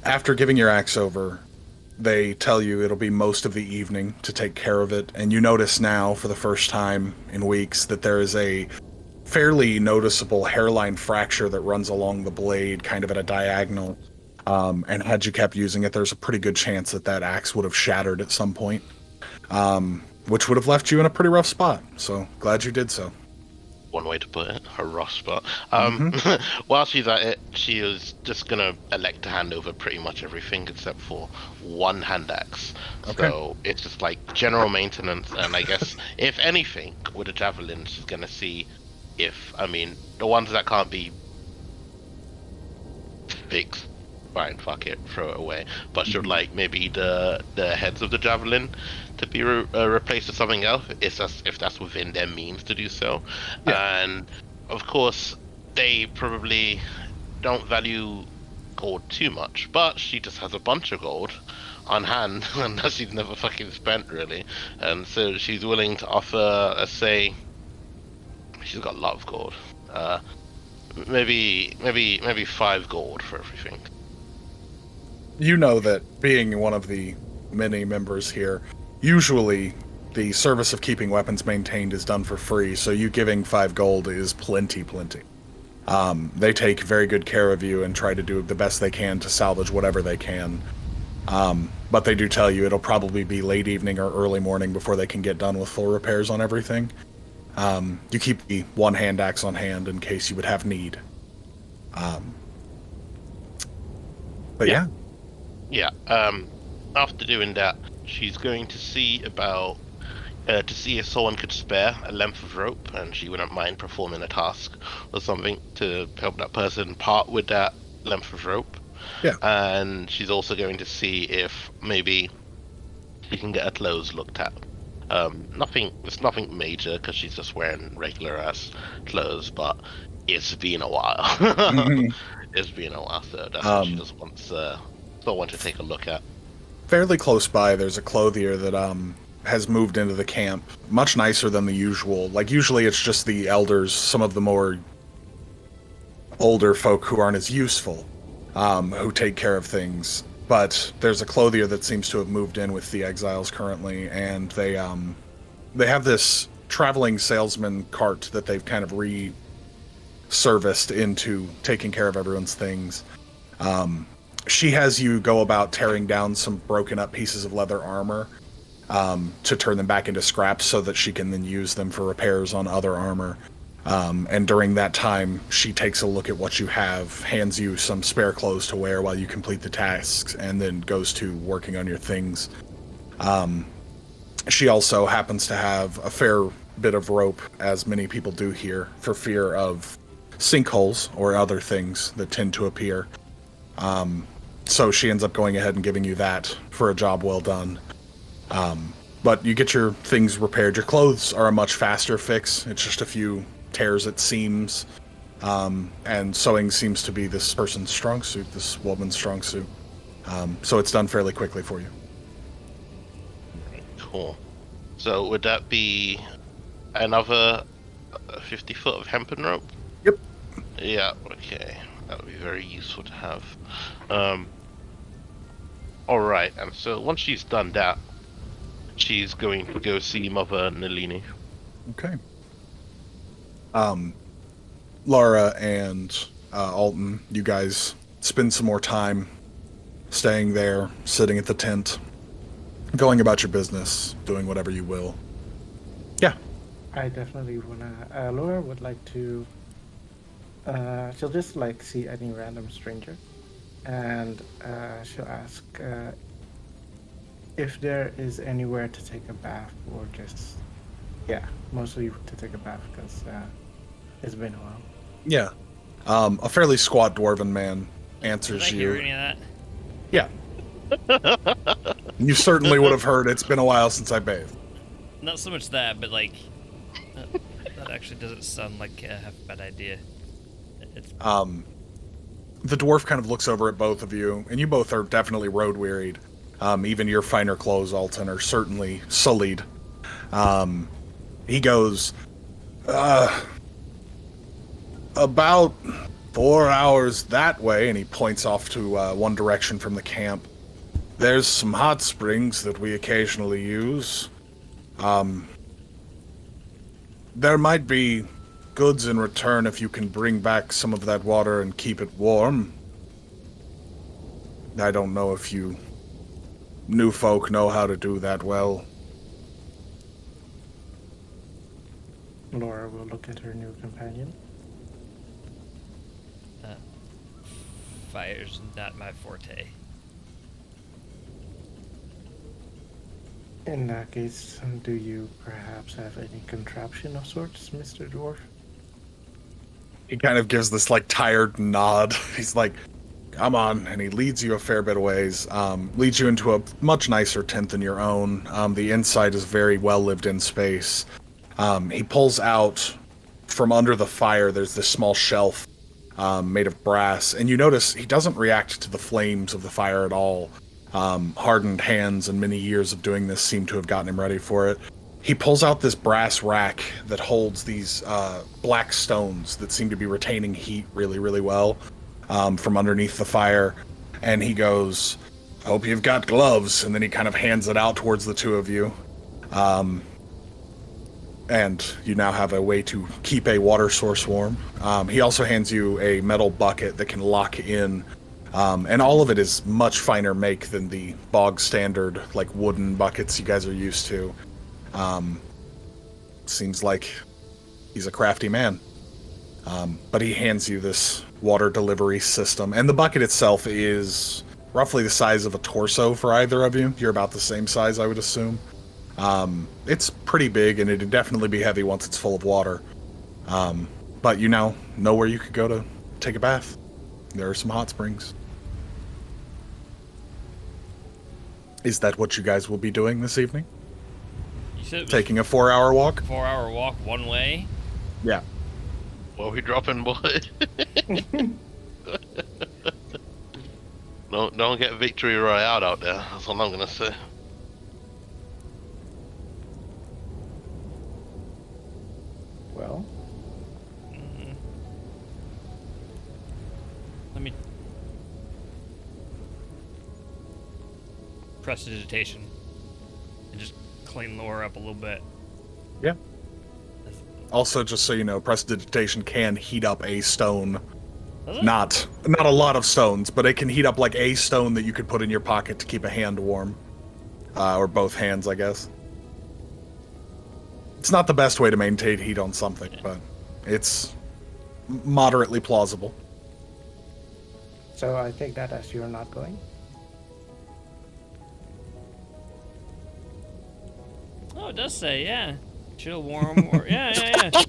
After giving your axe over, they tell you it'll be most of the evening to take care of it, and you notice now, for the first time in weeks, that there is a fairly noticeable hairline fracture that runs along the blade, kind of at a diagonal. And had you kept using it, there's a pretty good chance that that axe would have shattered at some point, which would have left you in a pretty rough spot. So glad you did so. One way to put it, a rough spot. While she's at it, she is just gonna elect to hand over pretty much everything except for one hand axe. Okay. So it's just like general maintenance, and I guess if anything, with a javelin, she's gonna see if, I mean, the ones that can't be fixed, fine, fuck it, throw it away. But should like maybe the heads of the javelin to be replaced with something else, if that's within their means to do so. Yeah. And of course, they probably don't value gold too much, but she just has a bunch of gold on hand, and that she's never fucking spent really, and so she's willing to offer, let's say, she's got a lot of gold. Maybe 5 gold for everything. You know that, being one of the many members here, usually the service of keeping weapons maintained is done for free, so you giving 5 gold is plenty. They take very good care of you and try to do the best they can to salvage whatever they can. But they do tell you it'll probably be late evening or early morning before they can get done with full repairs on everything. You keep the one hand axe on hand in case you would have need. But yeah. Yeah. After doing that, she's going to see about to see if someone could spare a length of rope, and she wouldn't mind performing a task or something to help that person part with that length of rope. Yeah. And she's also going to see if maybe she can get her clothes looked at. It's nothing major because she's just wearing regular ass clothes, but it's been a while. It's been a while, so that's what she just wants someone to take a look at. Fairly close by, there's a clothier that has moved into the camp, much nicer than the usual. Like, usually it's just the elders, some of the more older folk who aren't as useful, who take care of things. But there's a clothier that seems to have moved in with the exiles currently, and they have this traveling salesman cart that they've kind of re-serviced into taking care of everyone's things. She has you go about tearing down some broken up pieces of leather armor to turn them back into scraps so that she can then use them for repairs on other armor. And during that time, she takes a look at what you have, hands you some spare clothes to wear while you complete the tasks, and then goes to working on your things. She also happens to have a fair bit of rope, as many people do here, for fear of sinkholes or other things that tend to appear. So she ends up going ahead and giving you that for a job well done. But you get your things repaired. Your clothes are a much faster fix. It's just a few tears at seams. And sewing seems to be this person's strong suit, this woman's strong suit. So it's done fairly quickly for you. Cool. So would that be another 50 foot of hempen rope? Yep. Yeah, okay. That would be very useful to have. Alright, and so once she's done that, she's going to go see Mother Nalini. Okay. Lara and Alton, you guys spend some more time staying there, sitting at the tent, going about your business, doing whatever you will. Yeah. I definitely wanna. Laura would like to. She'll just like see any random stranger, and she'll ask if there is anywhere to take a bath, or just, yeah, mostly to take a bath because it's been a while. Yeah. A fairly squat dwarven man Did answers I you. hear any of that? Yeah. You certainly would have heard it's been a while since I bathed. Not so much that, but like, That actually doesn't sound like half a bad idea. It's The dwarf kind of looks over at both of you, and you both are definitely road wearied. Even your finer clothes, Alton, are certainly sullied. He goes, about 4 hours that way, and he points off to one direction from the camp. There's some hot springs that we occasionally use. There might be goods in return if you can bring back some of that water and keep it warm. I don't know if you new folk know how to do that well. Laura will look at her new companion. fire's not my forte. In that case, do you perhaps have any contraption of sorts, Mr. Dwarf? He kind of gives this, like, tired nod. He's like, come on, and he leads you a fair bit of ways. Leads you into a much nicer tent than your own. The inside is very well lived in space. He pulls out from under the fire, there's this small shelf made of brass, and you notice he doesn't react to the flames of the fire at all. Hardened hands and many years of doing this seem to have gotten him ready for it. He pulls out this brass rack that holds these black stones that seem to be retaining heat really, really well from underneath the fire. And he goes, hope you've got gloves. And then he kind of hands it out towards the two of you. And you now have a way to keep a water source warm. He also hands you a metal bucket that can lock in. And all of it is much finer make than the bog standard, like, wooden buckets you guys are used to. Seems like he's a crafty man. But he hands you this water delivery system. And the bucket itself is roughly the size of a torso for either of you. You're about the same size, I would assume. It's pretty big, and it'd definitely be heavy once it's full of water. But you now know where you could go to take a bath. There are some hot springs. Is that what you guys will be doing this evening? You said it was Taking a 4-hour walk? 4-hour walk one way? Yeah. What are we dropping, boy? Don't get victory royale out there. That's all I'm gonna say. Well, Let me prestidigitation and just clean Laura up a little bit. Yeah. Also, just so you know, prestidigitation can heat up a stone. Does it? Not a lot of stones, but it can heat up like a stone that you could put in your pocket to keep a hand warm. Or both hands, I guess. It's not the best way to maintain heat on something, but it's moderately plausible. so I take that as you're not going? Oh, it does say, yeah. Chill, warm, or yeah. Guess I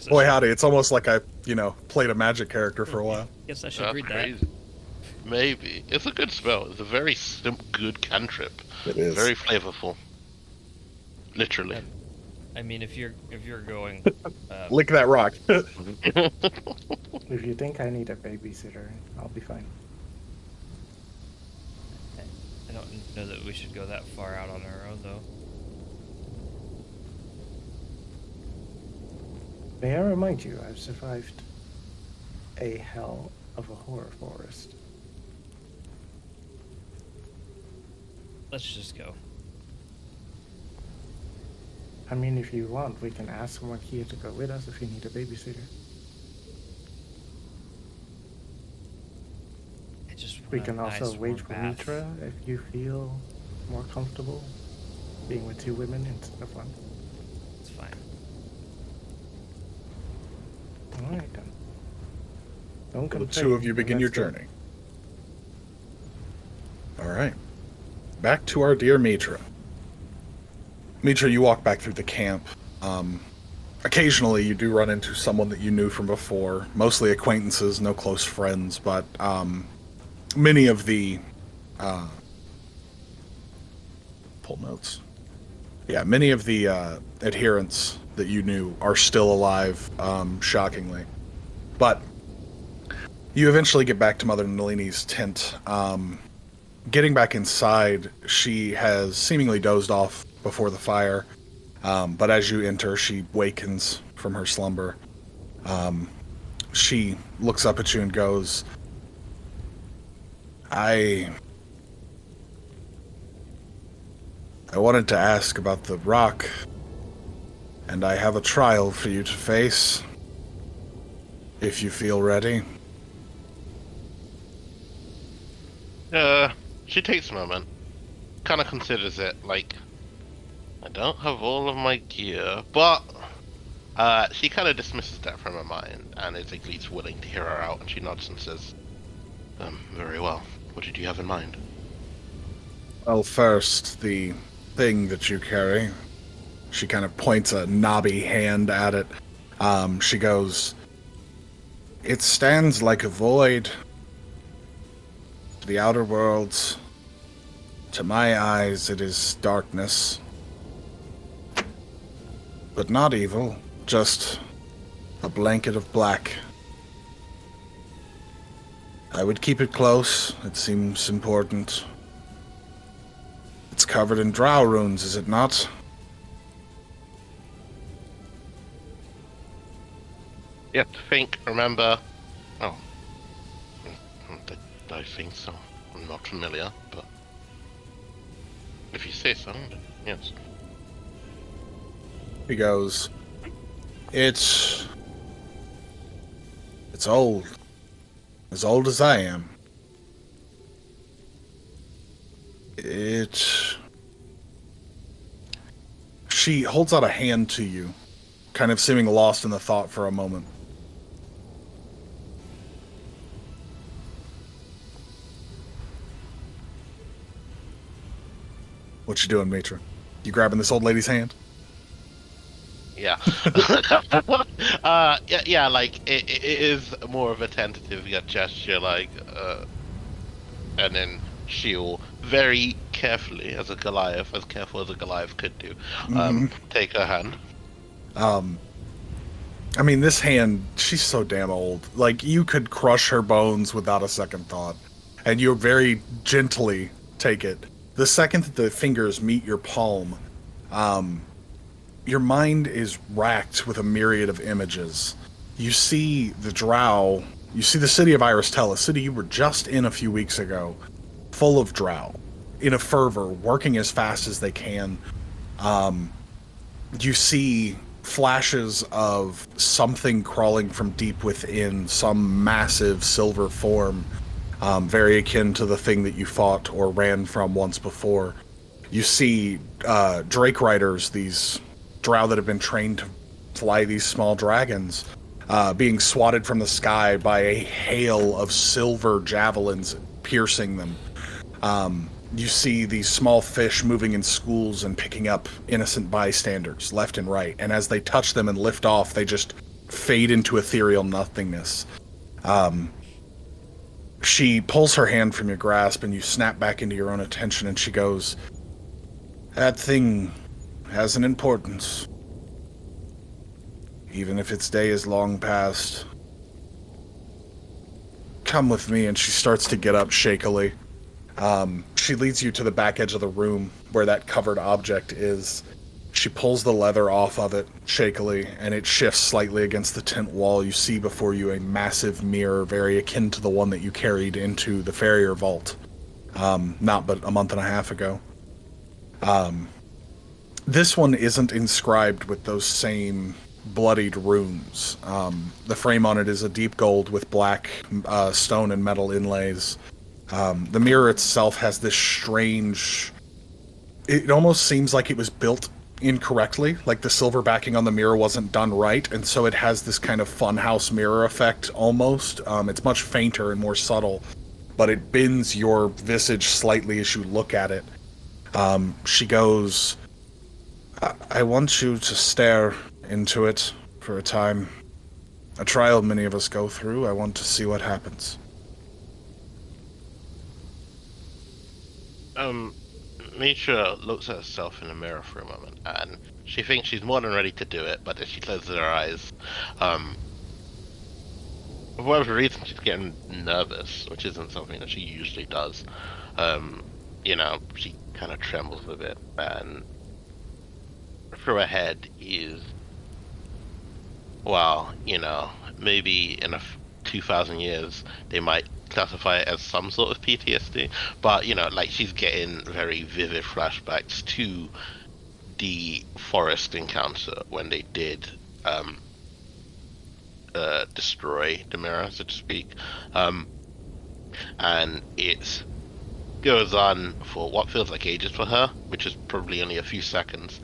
Boy should- howdy, it's almost like I, played a magic character for a while. Guess I should That's read crazy. Maybe. It's a good spell. It's a very good cantrip. It is. Very flavorful. Literally. that. I mean, if you're going, Lick that rock. If you think I need a babysitter, I'll be fine. I don't know that we should go that far out on our own, though. May I remind you, I've survived a hell of a horror forest. Let's just go. I mean, if you want, we can ask someone here to go with us if you need a babysitter. I just want We a can also nice, wait warm for bath. Mitra if you feel more comfortable being with two women instead of one. It's fine. Alright then. Don't The complain. two of you begin your Let's go. journey. Alright. Back to our dear Mitra. Mitra, you walk back through the camp. Occasionally you do run into someone that you knew from before. Mostly acquaintances, no close friends, but many of the pull notes. Yeah, many of the adherents that you knew are still alive, shockingly. But you eventually get back to Mother Nalini's tent. Getting back inside, she has seemingly dozed off before the fire. But as you enter, she wakens from her slumber. She looks up at you and goes, I wanted to ask about the rock, and I have a trial for you to face, if you feel ready. She takes a moment, kind of considers it, like, I don't have all of my gear, but she kind of dismisses that from her mind, and is at least willing to hear her out, and she nods and says, very well. What did you have in mind? Well, first, the thing that you carry. She kind of points a knobby hand at it. She goes, it stands like a void to the outer worlds. To my eyes, it is darkness. But not evil, just a blanket of black. I would keep it close. It seems important. It's covered in drow runes, is it not? You have to think, remember... Oh. I think so. I'm not familiar, but... If you say so, then yes. He goes, It's old. As old as I am. She holds out a hand to you, kind of seeming lost in the thought for a moment. What you doing, Matra? You grabbing this old lady's hand? Yeah. Yeah, like, it is more of a tentative gesture, like, and then she'll very carefully, as careful as a Goliath could do, take her hand. I mean, this hand, she's so damn old. Like, you could crush her bones without a second thought. And you very gently take it. The second that the fingers meet your palm, your mind is racked with a myriad of images. You see the drow, you see the city of Iristel, a city you were just in a few weeks ago, full of drow, in a fervor, working as fast as they can. You see flashes of something crawling from deep within, some massive silver form, very akin to the thing that you fought or ran from once before. You see Drake Riders, these drow that have been trained to fly these small dragons, being swatted from the sky by a hail of silver javelins piercing them. You see these small fish moving in schools and picking up innocent bystanders left and right, and as they touch them and lift off, they just fade into ethereal nothingness. She pulls her hand from your grasp, and you snap back into your own attention, and she goes, that thing has an importance. Even if its day is long past. Come with me, and she starts to get up shakily. She leads you to the back edge of the room where that covered object is. She pulls the leather off of it shakily, and it shifts slightly against the tent wall. You see before you a massive mirror, very akin to the one that you carried into the farrier vault, not but a month and a half ago. This one isn't inscribed with those same bloodied runes. The frame on it is a deep gold with black stone and metal inlays. The mirror itself has this strange... It almost seems like it was built incorrectly, like the silver backing on the mirror wasn't done right, and so it has this kind of funhouse mirror effect almost. It's much fainter and more subtle, but it bends your visage slightly as you look at it. She goes, I want you to stare into it for a time. A trial many of us go through. I want to see what happens. Mitra looks at herself in the mirror for a moment, and she thinks she's more than ready to do it, but then she closes her eyes. For whatever reason, she's getting nervous, which isn't something that she usually does. She kind of trembles a bit, and through her head is, well, maybe in 2,000 years they might classify it as some sort of PTSD, but like she's getting very vivid flashbacks to the forest encounter when they did destroy the mirror, so to speak, and it goes on for what feels like ages for her, which is probably only a few seconds.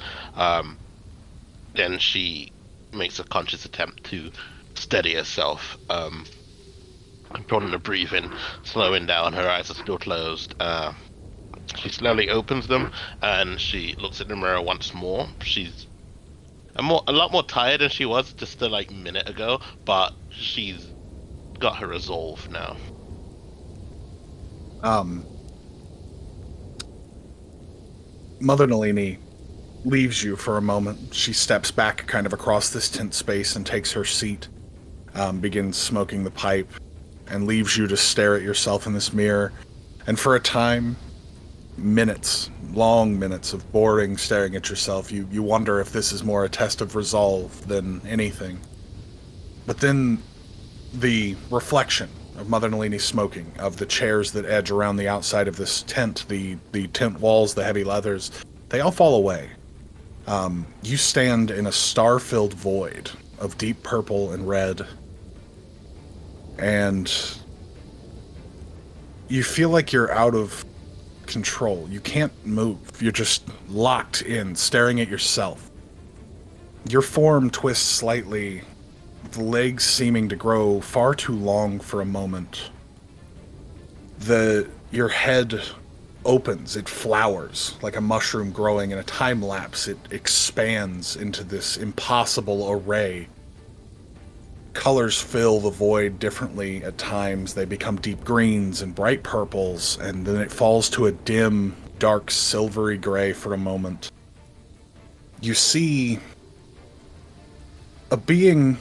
Then she makes a conscious attempt to steady herself, controlling the breathing, slowing down. Her eyes are still closed. She slowly opens them, and she looks at the mirror once more. She's a lot more tired than she was just a minute ago, but she's got her resolve now. Mother Nalini leaves you for a moment. She steps back kind of across this tent space and takes her seat, begins smoking the pipe, and leaves you to stare at yourself in this mirror. And for a time, long minutes of boring staring at yourself, you wonder if this is more a test of resolve than anything. But then the reflection of Mother Nalini smoking, of the chairs that edge around the outside of this tent, the tent walls, the heavy leathers, they all fall away. You stand in a star-filled void of deep purple and red, and you feel like you're out of control. You can't move. You're just locked in, staring at yourself. Your form twists slightly, the legs seeming to grow far too long for a moment. Your head opens, it flowers like a mushroom growing in a time lapse. It expands into this impossible array. Colors fill the void differently at times. They become deep greens and bright purples, and then it falls to a dim, dark, silvery gray for a moment. You see a being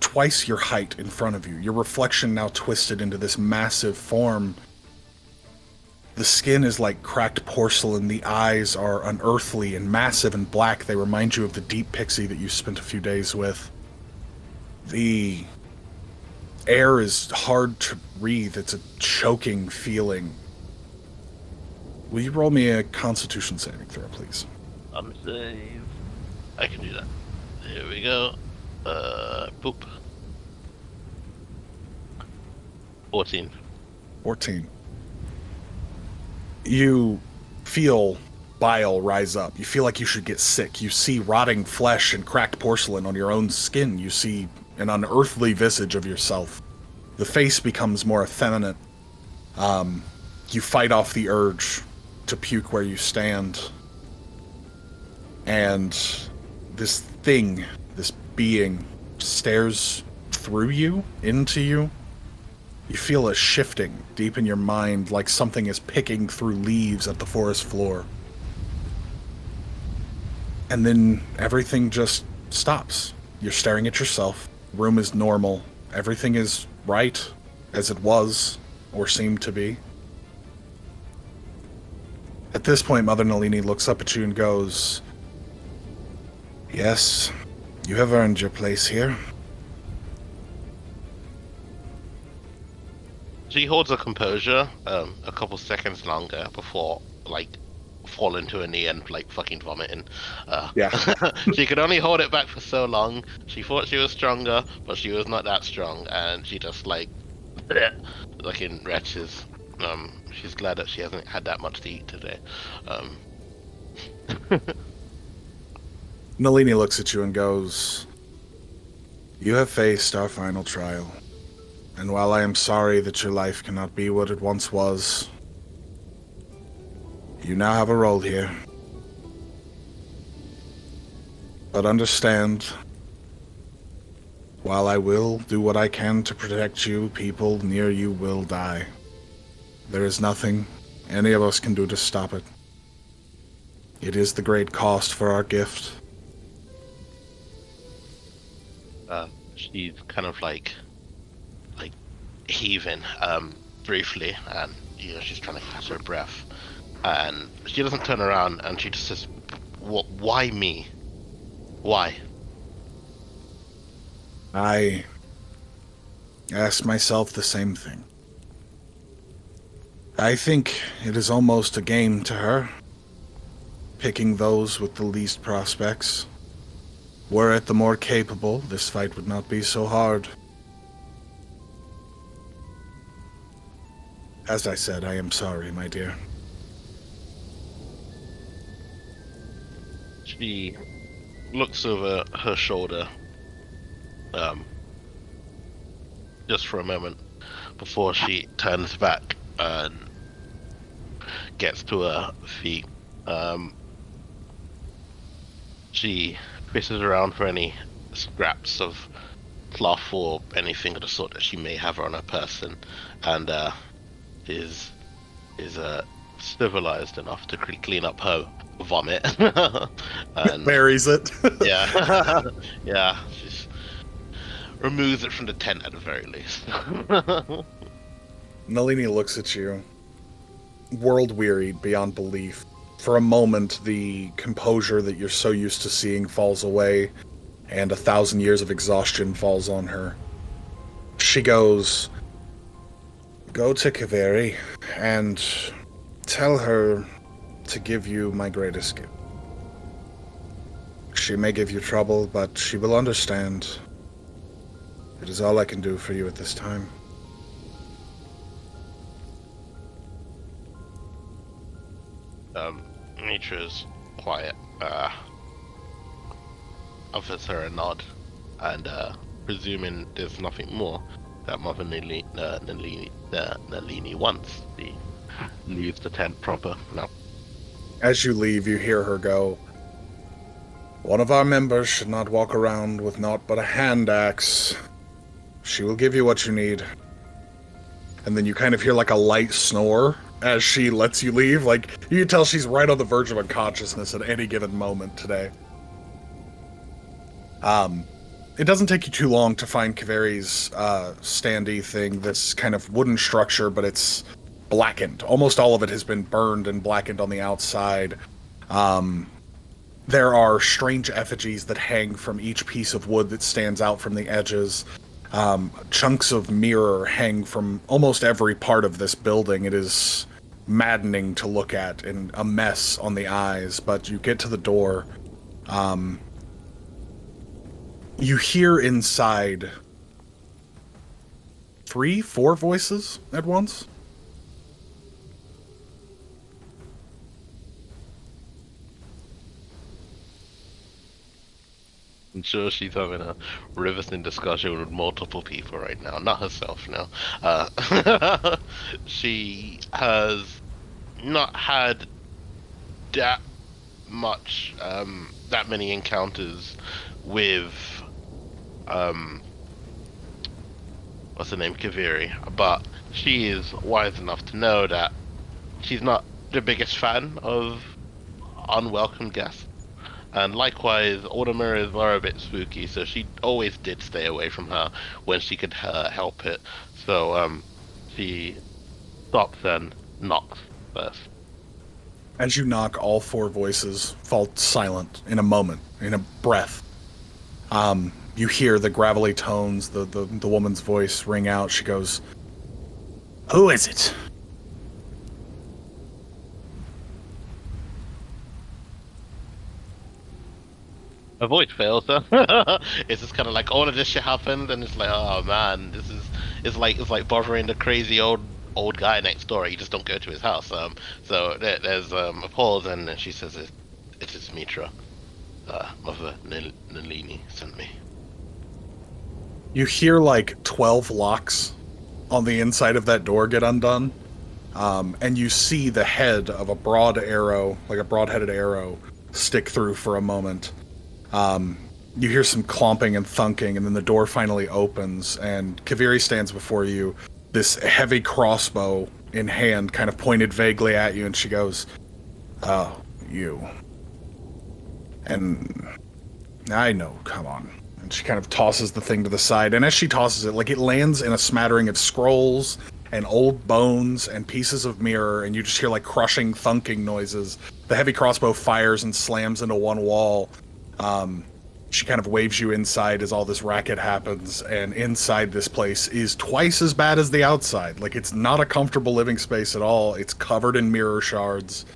twice your height in front of you, your reflection now twisted into this massive form. The skin is like cracked porcelain, the eyes are unearthly and massive and black. They remind you of the deep pixie that you spent a few days with. The air is hard to breathe, it's a choking feeling. Will you roll me a Constitution saving throw, please? I'm save. I can do that. Here we go. Boop. 14. 14. You feel bile rise up. You feel like you should get sick. You see rotting flesh and cracked porcelain on your own skin. You see an unearthly visage of yourself. The face becomes more effeminate. You fight off the urge to puke where you stand. And this thing, this being, stares through you, into you. You feel a shifting deep in your mind, like something is picking through leaves at the forest floor. And then everything just stops. You're staring at yourself. The room is normal. Everything is right, as it was, or seemed to be. At this point, Mother Nalini looks up at you and goes, "Yes, you have earned your place here." She holds her composure a couple seconds longer before, falling to her knee and, fucking vomiting. Yeah. She could only hold it back for so long. She thought she was stronger, but she was not that strong, and she just, looking wretches. She's glad that she hasn't had that much to eat today. Nalini looks at you and goes, "You have faced our final trial. And while I am sorry that your life cannot be what it once was, you now have a role here. But understand, while I will do what I can to protect you, people near you will die. There is nothing any of us can do to stop it. It is the great cost for our gift. She's kind of like heaving briefly, and she's trying to catch her breath, and she doesn't turn around, and she just says, Why me? Why?" I ask myself the same thing. I think it is almost a game to her, picking those with the least prospects. Were it the more capable, this fight would not be so hard. As I said, I am sorry, my dear. She looks over her shoulder, just for a moment before she turns back and gets to her feet. She fishes around for any scraps of cloth or anything of the sort that she may have on her person, and is civilized enough to clean up her vomit. And Buries it. yeah, yeah, she removes it from the tent at the very least. Nalini looks at you, world-wearied beyond belief. For a moment, the composure that you're so used to seeing falls away, and 1,000 years of exhaustion falls on her. She goes, "Go to Kaveri, and tell her to give you my greatest gift. She may give you trouble, but she will understand. It is all I can do for you at this time." Mitra's quiet, offers her a nod, and presuming there's nothing more that Mother Nalini wants, she leaves the tent proper. No. As you leave, you hear her go, "One of our members should not walk around with naught but a hand axe. She will give you what you need." And then you kind of hear like a light snore as she lets you leave. Like, you can tell she's right on the verge of unconsciousness at any given moment today. It doesn't take you too long to find Kaveri's standee thing, this kind of wooden structure, but it's blackened. Almost all of it has been burned and blackened on the outside. There are strange effigies that hang from each piece of wood that stands out from the edges. Chunks of mirror hang from almost every part of this building. It is maddening to look at and a mess on the eyes, but you get to the door. You hear inside 3, 4 voices at once. I'm sure she's having a riveting discussion with multiple people right now, not herself now. She has not had that much, that many encounters with, what's her name, Kaveri, but she is wise enough to know that she's not the biggest fan of unwelcome guests. And likewise, all the mirrors are a bit spooky, so she always did stay away from her when she could help it. So she stops and knocks first. As you knock, all 4 voices fall silent in a moment, in a breath. You hear the gravelly tones, the woman's voice ring out. She goes, "Who is it?" Her voice fails her. It's just kind of like all of this shit happened, and it's like, oh man, it's like bothering the crazy old guy next door. You just don't go to his house. So there's a pause, and she says, "It is Mitra. Mother Nalini sent me." You hear like 12 locks on the inside of that door get undone, and you see the head of a broad arrow, like a broad-headed arrow, stick through for a moment. You hear some clomping and thunking, and then the door finally opens, and Kaveri stands before you, this heavy crossbow in hand, kind of pointed vaguely at you, and she goes, "Oh, you. And I know, come on. And she kind of tosses the thing to the side, and as she tosses it, like, it lands in a smattering of scrolls and old bones and pieces of mirror, and you just hear like crushing, thunking noises. The heavy crossbow fires and slams into one wall. She kind of waves you inside as all this racket happens, and inside this place is twice as bad as the outside. Like, it's not a comfortable living space at all. It's covered in mirror shards.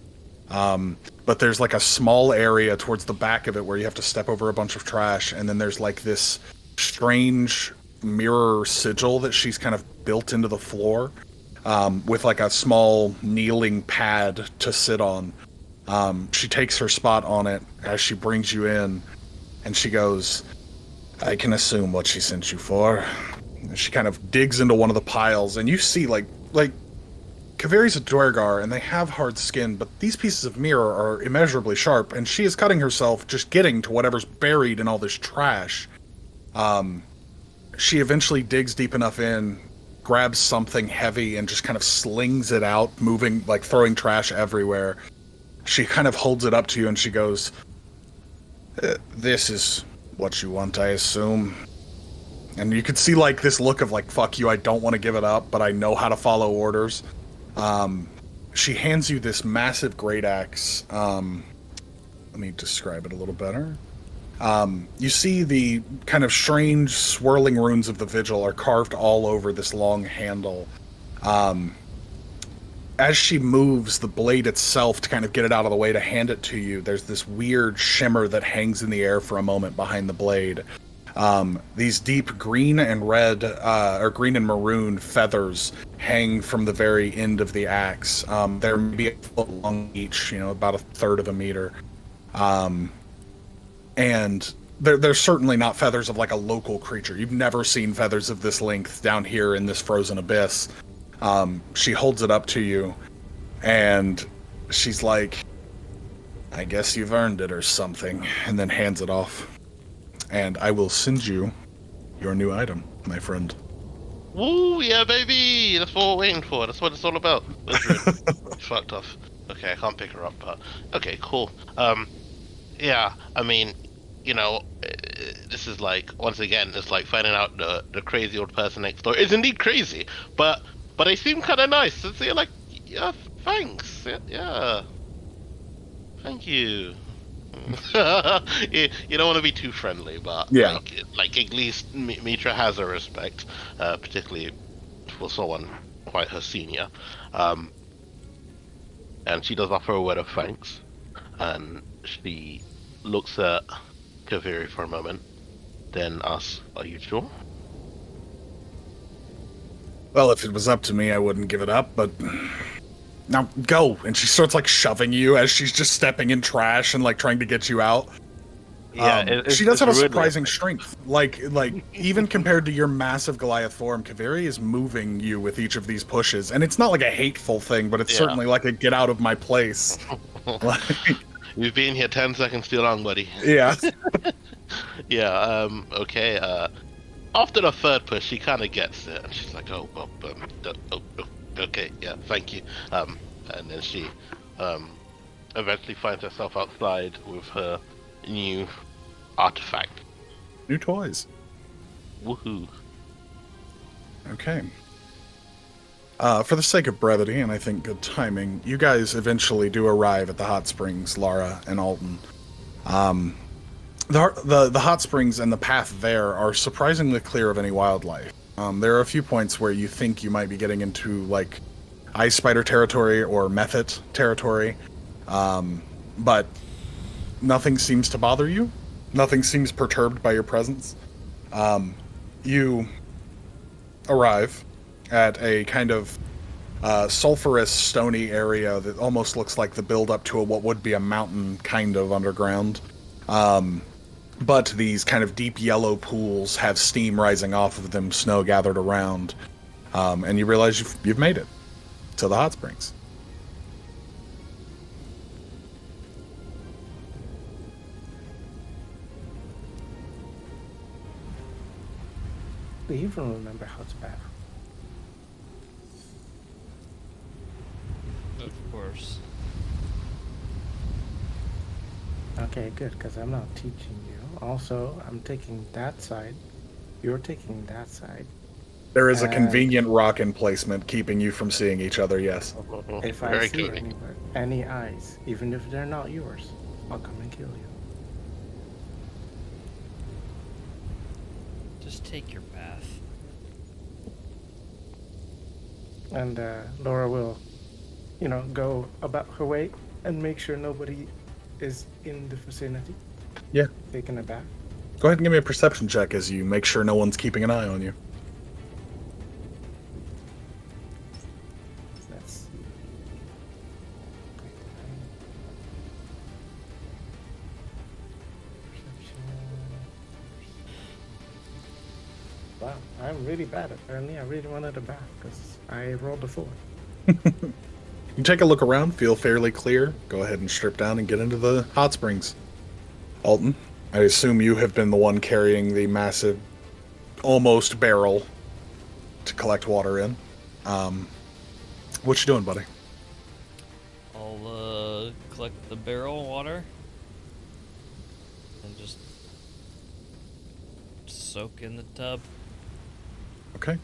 But there's like a small area towards the back of it where you have to step over a bunch of trash, and then there's like this strange mirror sigil that she's kind of built into the floor, with like a small kneeling pad to sit on. She takes her spot on it as she brings you in, and she goes, I can assume what she sent you for. And she kind of digs into one of the piles, and you see like Kaveri's a Dwergar, and they have hard skin, but these pieces of mirror are immeasurably sharp, and she is cutting herself just getting to whatever's buried in all this trash. She eventually digs deep enough in, grabs something heavy, and just kind of slings it out, moving, like throwing trash everywhere. She kind of holds it up to you, and she goes, this is what you want, I assume. And you could see like this look of like, fuck you, I don't want to give it up, but I know how to follow orders. She hands you this massive great axe. Let me describe it a little better. You see the kind of strange swirling runes of the vigil are carved all over this long handle. As she moves the blade itself to kind of get it out of the way to hand it to you, there's this weird shimmer that hangs in the air for a moment behind the blade. These deep green and red, or green and maroon feathers hang from the very end of the axe. They're maybe a foot long each, about a third of a meter. And they're certainly not feathers of like a local creature. You've never seen feathers of this length down here in this frozen abyss. She holds it up to you, and she's like, I guess you've earned it or something, and then hands it off. And I will send you your new item, my friend. Woo, yeah, baby! That's what we're waiting for. That's what it's all about. Fucked off. Okay, I can't pick her up, but... Okay, cool. Yeah, I mean, this is like, once again, it's like finding out the crazy old person next door is indeed crazy, but they seem kind of nice. So you're like, yeah, thanks. Yeah. Thank you. You don't want to be too friendly, but yeah, like at least Mitra has a respect, particularly for someone quite her senior, and she does offer a word of thanks, and she looks at Kaveri for a moment, then asks, "Are you sure?" Well, if it was up to me, I wouldn't give it up, but now go. And she starts like shoving you as she's just stepping in trash and like trying to get you out. Yeah, she does have a surprising strength. Like even compared to your massive Goliath form, Kaveri is moving you with each of these pushes, and it's not like a hateful thing, but it's certainly like a get out of my place. You've been here 10 seconds too long, buddy. Yeah. Yeah. Okay. After the third push, she kind of gets it, and she's like, okay, yeah, thank you. And then she eventually finds herself outside with her new artifact. New toys. Woohoo. Okay. For the sake of brevity, and I think good timing, you guys eventually do arrive at the hot springs, Lara and Alton. The hot springs and the path there are surprisingly clear of any wildlife. There are a few points where you think you might be getting into like ice spider territory or method territory, but nothing seems to bother you. Nothing seems perturbed by your presence. You arrive at a kind of sulfurous, stony area that almost looks like the build-up to what would be a mountain kind of underground. But these kind of deep yellow pools have steam rising off of them, snow gathered around. And you realize you've made it to the hot springs. Do you even remember how to battle? Of course. Okay, good, because I'm not teaching you. Also, I'm taking that side. You're taking that side. There is a And convenient rock emplacement keeping you from seeing each other, yes. if I Very see convenient. any eyes, even if they're not yours, I'll come and kill you. Just take your bath. And Laura will, go about her way and make sure nobody is in the vicinity Yeah. taking a bath. Go ahead and give me a perception check as you make sure no one's keeping an eye on you. Let's see. Perception. Wow, I'm really bad. Apparently, I really wanted a bath because I rolled a 4. You take a look around, feel fairly clear. Go ahead and strip down and get into the hot springs. Alton, I assume you have been the one carrying the massive, almost barrel to collect water in. What you doing, buddy? I'll collect the barrel water and just soak in the tub. Okay.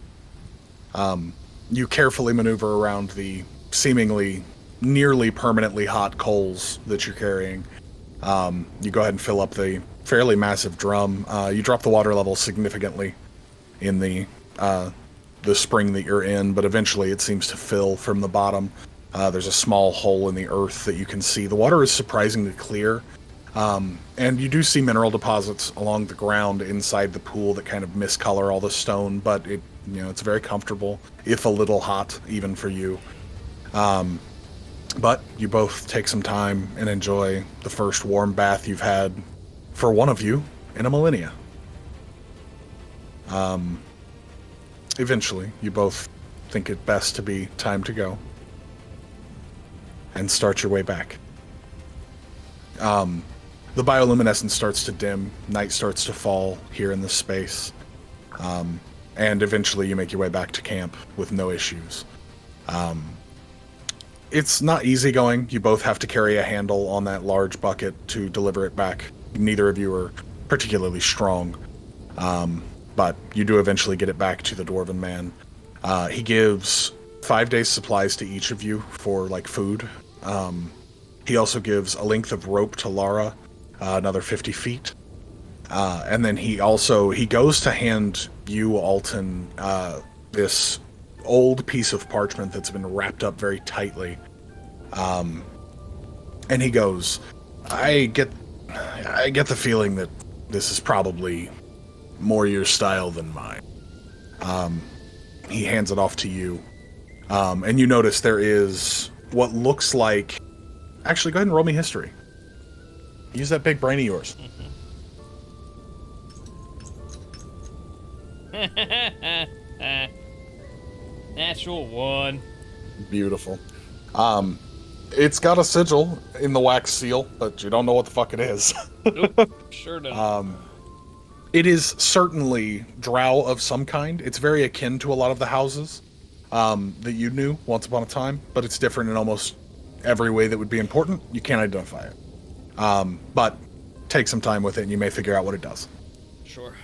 You carefully maneuver around the seemingly nearly permanently hot coals that you're carrying. You go ahead and fill up the fairly massive drum. You drop the water level significantly in the spring that you're in, but eventually it seems to fill from the bottom. There's a small hole in the earth that you can see. The water is surprisingly clear, and you do see mineral deposits along the ground inside the pool that kind of miscolor all the stone, but it's very comfortable, if a little hot, even for you. But you both take some time and enjoy the first warm bath you've had, for one of you, in a millennia. Eventually, you both think it best to be time to go and start your way back. The bioluminescence starts to dim, night starts to fall here in this space, and eventually you make your way back to camp with no issues. It's not easy going. You both have to carry a handle on that large bucket to deliver it back. Neither of you are particularly strong, but you do eventually get it back to the Dwarven man. He gives 5 days' supplies to each of you for, food. He also gives a length of rope to Lara, another 50 feet. And then he goes to hand you, Alton, this old piece of parchment that's been wrapped up very tightly. And he goes, I get the feeling that this is probably more your style than mine. He hands it off to you. And you notice there is what looks like... Actually, go ahead and roll me history. Use that big brain of yours. Natural 1. Beautiful. It's got a sigil in the wax seal, but you don't know what the fuck it is. Nope, sure doesn't. It is certainly drow of some kind. It's very akin to a lot of the houses that you knew once upon a time, but it's different in almost every way that would be important. You can't identify it. But take some time with it and you may figure out what it does. Sure.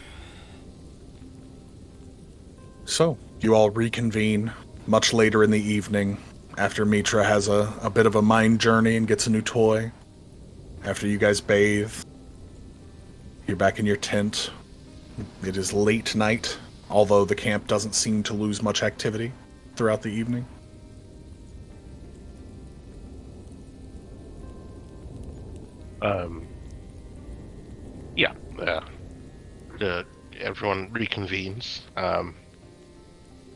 So, you all reconvene much later in the evening after Mitra has a bit of a mind journey and gets a new toy. After you guys bathe, you're back in your tent. It is late night, although the camp doesn't seem to lose much activity throughout the evening. Everyone reconvenes.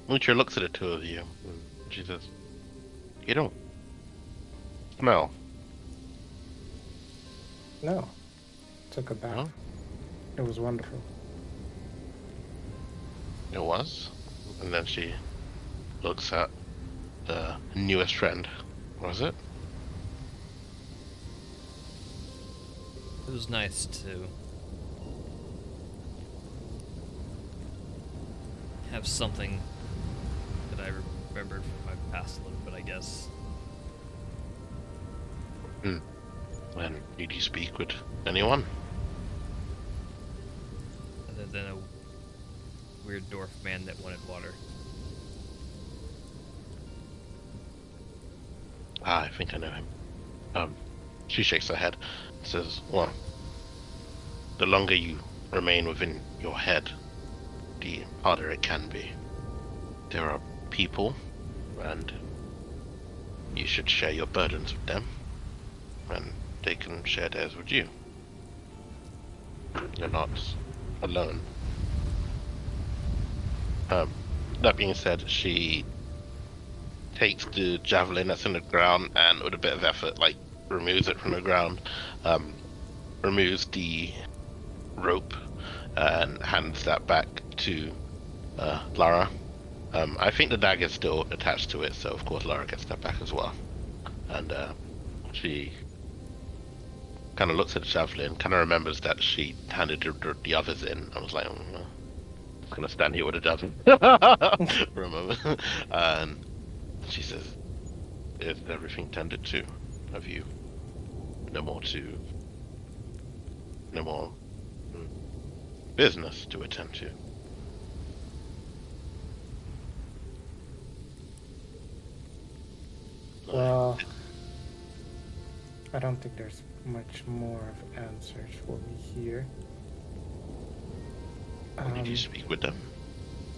Lucha looks at the two of you, and she says, "You don't smell." No. Took a bath. Huh? It was wonderful. It was? And then she looks at the newest friend. Was it? It was nice to have something that I remembered from my past a little bit, I guess. And did you speak with anyone? Other than a weird dwarf man that wanted water. Ah, I think I know him. She shakes her head and says, well, the longer you remain within your head, the harder it can be. There are people, and you should share your burdens with them, and they can share theirs with you. You're not alone. That being said, she takes the javelin that's in the ground and with a bit of effort, like, removes it from the ground, removes the rope, and hands that back to Lara. I think the dagger's still attached to it, so of course Lara gets that back as well. And she kind of looks at the javelin, kind of remembers that she handed the others in. I was like, I'm gonna stand here with a javelin for a moment. And she says, is everything tended to? Have you no more business to attend to? Well, I don't think there's much more of answers for me here. Did you speak with them?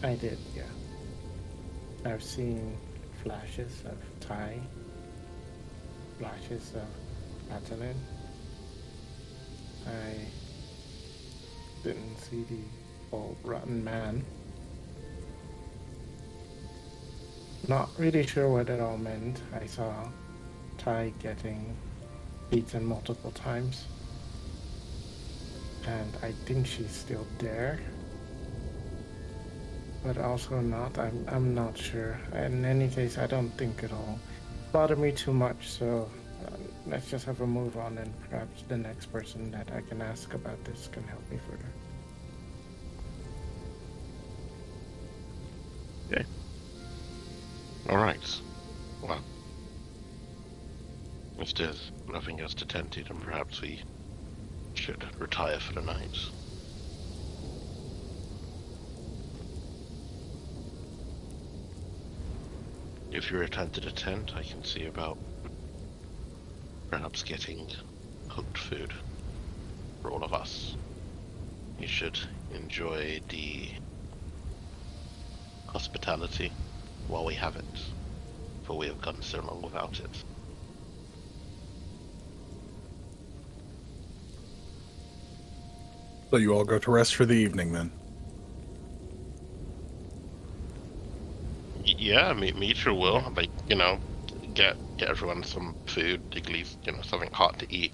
I did, yeah. I've seen flashes of Ty, flashes of Atalin. I didn't see the old rotten man. Not really sure what it all meant. I saw Ty getting beaten multiple times. And I think she's still there. But also not. I'm not sure. In any case, I don't think it'll bother me too much, so let's just have a move on, and perhaps the next person that I can ask about this can help me further. Okay. Alright. Well, if there's nothing else to tend to, then perhaps we should retire for the night. If you return to the tent, I can see about perhaps getting cooked food for all of us. You should enjoy the hospitality while we have it, for we have gone so long without it. So you all go to rest for the evening then? Yeah, Mitra will, like, get everyone some food, at least, something hot to eat,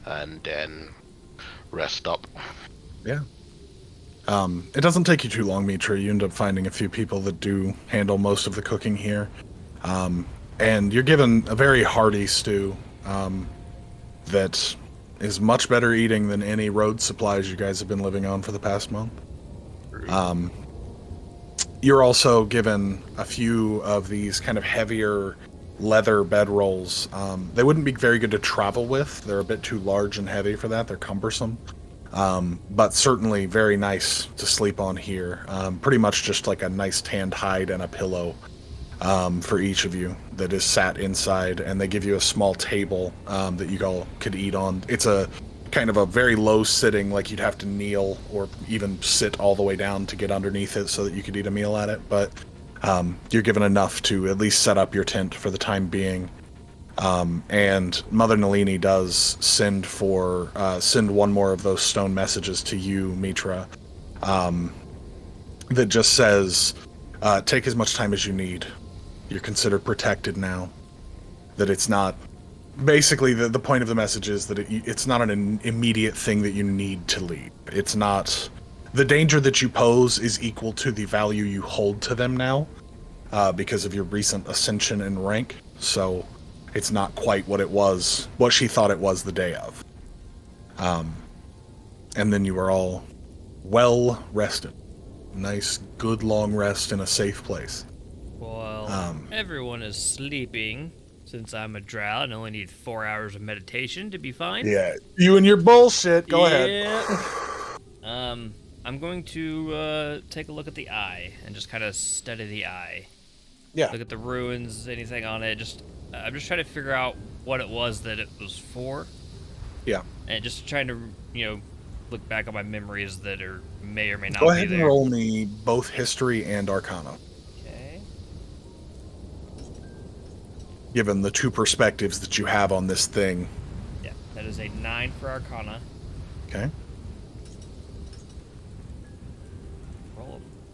and then rest up. Yeah. It doesn't take you too long, Mitra. You end up finding a few people that do handle most of the cooking here. And you're given a very hearty stew that is much better eating than any road supplies you guys have been living on for the past month. You're also given a few of these kind of heavier leather bedrolls. They wouldn't be very good to travel with. They're a bit too large and heavy for that. They're cumbersome. But certainly very nice to sleep on here. Pretty much just like a nice tanned hide and a pillow for each of you that is sat inside, and they give you a small table that you all could eat on. It's a kind of a very low sitting, like you'd have to kneel or even sit all the way down to get underneath it so that you could eat a meal at it, but you're given enough to at least set up your tent for the time being. And Mother Nalini does send one more of those stone messages to you, Mitra, that just says, take as much time as you need. You're considered protected now. That it's not... Basically, the point of the message is that it's not an immediate thing that you need to leave. It's not... The danger that you pose is equal to the value you hold to them now, because of your recent ascension in rank, so it's not quite what she thought it was the day of. And then you are all well rested. Nice, good long rest in a safe place. Well, everyone is sleeping, since I'm a drow and only need 4 hours of meditation to be fine. Yeah, you and your bullshit. Go ahead. I'm going to take a look at the eye and just kind of study the eye. Yeah. Look at the ruins, anything on it. I'm just trying to figure out what it was that it was for. Yeah. And just trying to, look back on my memories that may or may not Go be ahead and there. roll me both history and arcana, Okay. given the two perspectives that you have on this thing. Yeah, that is a 9 for arcana. Okay.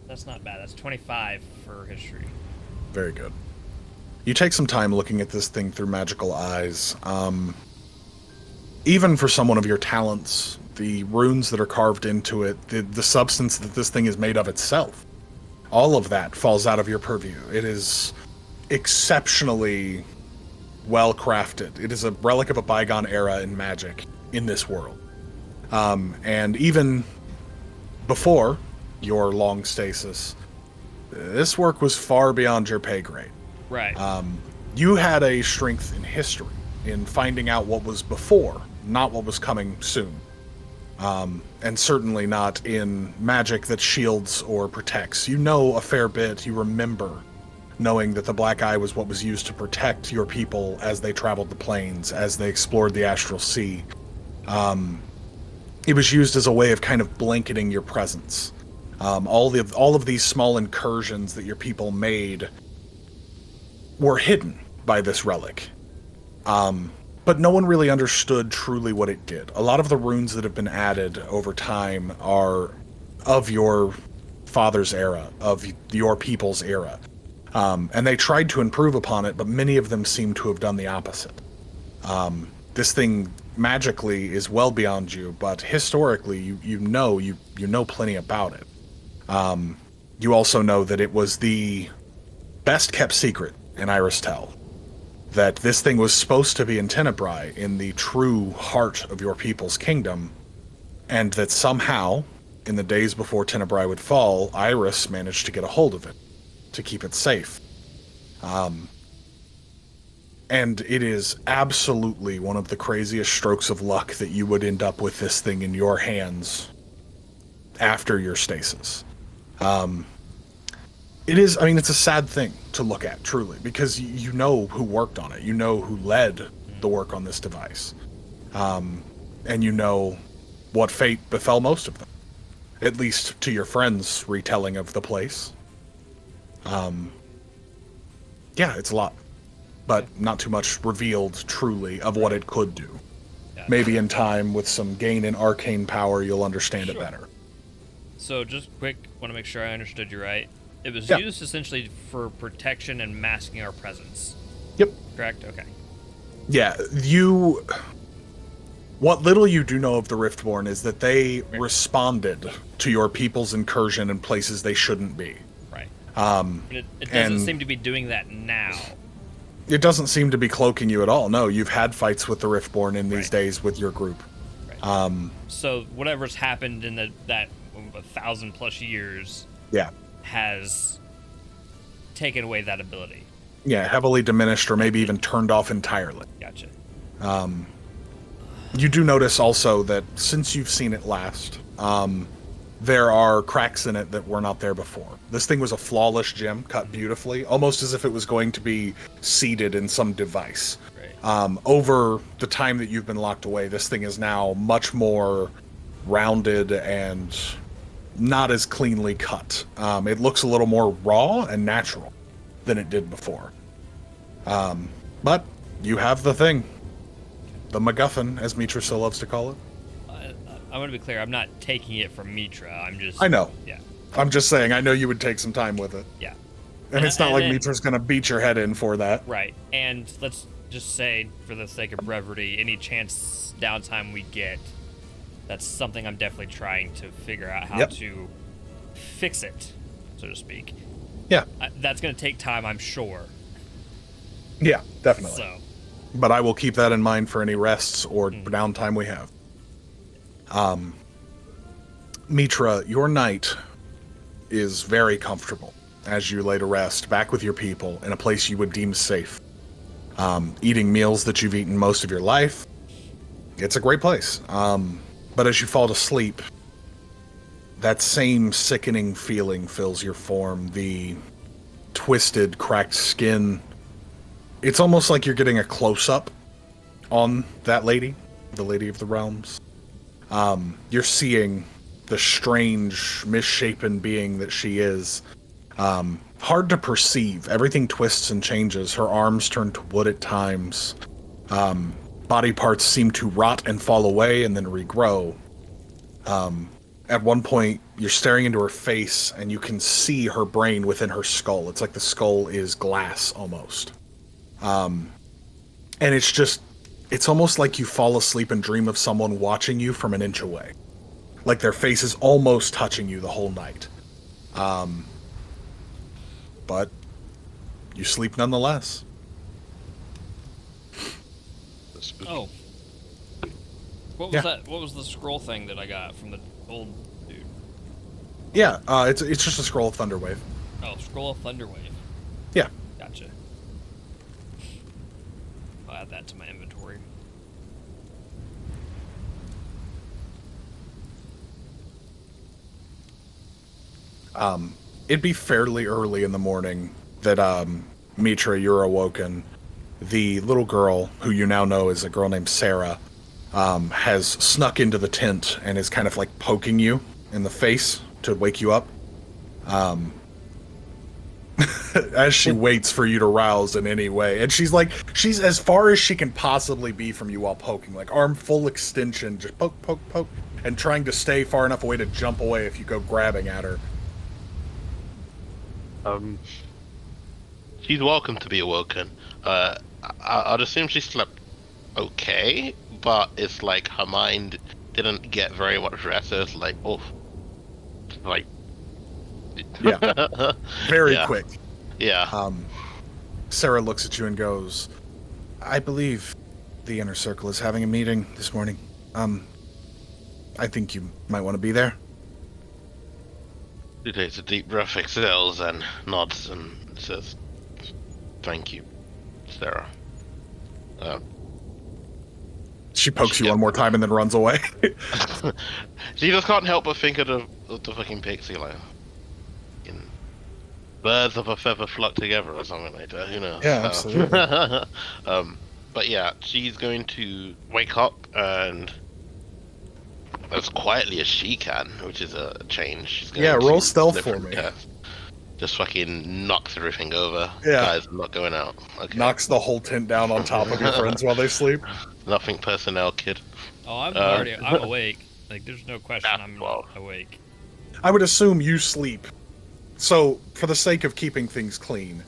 That's not bad. That's 25 for history. Very good. You take some time looking at this thing through magical eyes. Even for someone of your talents, the runes that are carved into it, the substance that this thing is made of itself, all of that falls out of your purview. It is exceptionally well crafted. It is a relic of a bygone era in magic in this world. And even before your long stasis, this work was far beyond your pay grade. Right. You had a strength in history, in finding out what was before, not what was coming soon. And certainly not in magic that shields or protects. You know a fair bit. You remember knowing that the Black Eye was what was used to protect your people as they traveled the plains, as they explored the Astral Sea. It was used as a way of kind of blanketing your presence. All of these small incursions that your people made were hidden by this relic. But no one really understood truly what it did. A lot of the runes that have been added over time are of your father's era, of your people's era. And they tried to improve upon it, but many of them seem to have done the opposite. This thing magically is well beyond you, but historically you know plenty about it. You also know that it was the best kept secret in Iris Tell. That this thing was supposed to be in Tenebrae, in the true heart of your people's kingdom, and that somehow, in the days before Tenebrae would fall, Iris managed to get a hold of it, to keep it safe. And it is absolutely one of the craziest strokes of luck that you would end up with this thing in your hands after your stasis. It's a sad thing to look at, truly, because you know who worked on it. You know who led the work on this device. And you know what fate befell most of them. At least to your friends' retelling of the place. Yeah, it's a lot. But not too much revealed, truly, of what it could do. Yeah. Maybe in time, with some gain in arcane power, you'll understand it Sure. better. So just quick, want to make sure I understood you right. It was Yeah. used essentially for protection and masking our presence. Yep. Correct? Okay. Yeah, what little you do know of the Riftborn is that they responded to your people's incursion in places they shouldn't be. Right. Um, But it doesn't and- seem to be doing that now. It doesn't seem to be cloaking you at all. No, you've had fights with the Riftborn in these Right. days with your group. Right. So whatever's happened in that 1,000+ years Yeah. has taken away that ability. Yeah, heavily diminished or maybe even turned off entirely. Gotcha. You do notice also that since you've seen it last, there are cracks in it that were not there before. This thing was a flawless gem, cut beautifully, almost as if it was going to be seated in some device. Right. Over the time that you've been locked away, this thing is now much more rounded and not as cleanly cut. It looks a little more raw and natural than it did before. But you have the thing. The MacGuffin, as Mitra so loves to call it. I want to be clear. I'm not taking it from Mitra. I'm just. I know. Yeah. I'm just saying, I know you would take some time with it. Yeah. And it's not like then- Mitra's gonna beat your head in for that. Right. And let's just say, for the sake of brevity, any chance downtime we get, that's something I'm definitely trying to figure out how Yep. to fix it, so to speak. Yeah. That's going to take time, I'm sure. Yeah, definitely. So, But I will keep that in mind for any rests or downtime we have. Mitra, your night is very comfortable as you lay to rest, back with your people, in a place you would deem safe. eating meals that you've eaten most of your life. It's a great place. But as you fall to sleep, that same sickening feeling fills your form. The twisted, cracked skin. It's almost like you're getting a close-up on that lady, the Lady of the Realms. You're seeing the strange, misshapen being that she is. Hard to perceive. Everything twists and changes. Her arms turn to wood at times. Body parts seem to rot and fall away and then regrow. At one point, you're staring into her face and you can see her brain within her skull. It's like the skull is glass almost. And it's almost like you fall asleep and dream of someone watching you from an inch away. Like their face is almost touching you the whole night. But you sleep nonetheless. Oh. What was Yeah. that? What was the scroll thing that I got from the old dude? Yeah, it's just a scroll of Thunderwave. Oh, scroll of Thunderwave. Yeah. Gotcha. I'll add that to my inventory. It'd be fairly early in the morning that Mitra, you're awoken. The little girl, who you now know is a girl named Sarah, has snuck into the tent and is kind of like poking you in the face to wake you up. As she waits for you to rouse in any way. And she's as far as she can possibly be from you while poking, like arm full extension, just poke, poke, poke, and trying to stay far enough away to jump away if you go grabbing at her. She's welcome to be awoken. I'd assume she slept okay, but it's like her mind didn't get very much rest. So it's like, oh, like, Yeah. Very Yeah. quick. yeah. Sarah looks at you and goes, I believe the inner circle is having a meeting this morning. I think you might want to be there. She takes a deep breath, exhales, and nods and says, "Thank you, Sarah." She pokes you one more time and then runs away. She just can't help but think of the fucking pixie, like, fucking birds of a feather flock together or something like that. Who knows? Yeah, absolutely. But yeah, she's going to wake up and as quietly as she can, which is a change. She's going Yeah, to roll stealth lift for from me. death. Just fucking knocks everything over. Yeah. Guys, I'm not going out. Okay. Knocks the whole tent down on top of your friends while they sleep. Nothing personnel, kid. Oh, I'm awake. Like, there's no question That's I'm 12. awake. I would assume you sleep. So, for the sake of keeping things clean,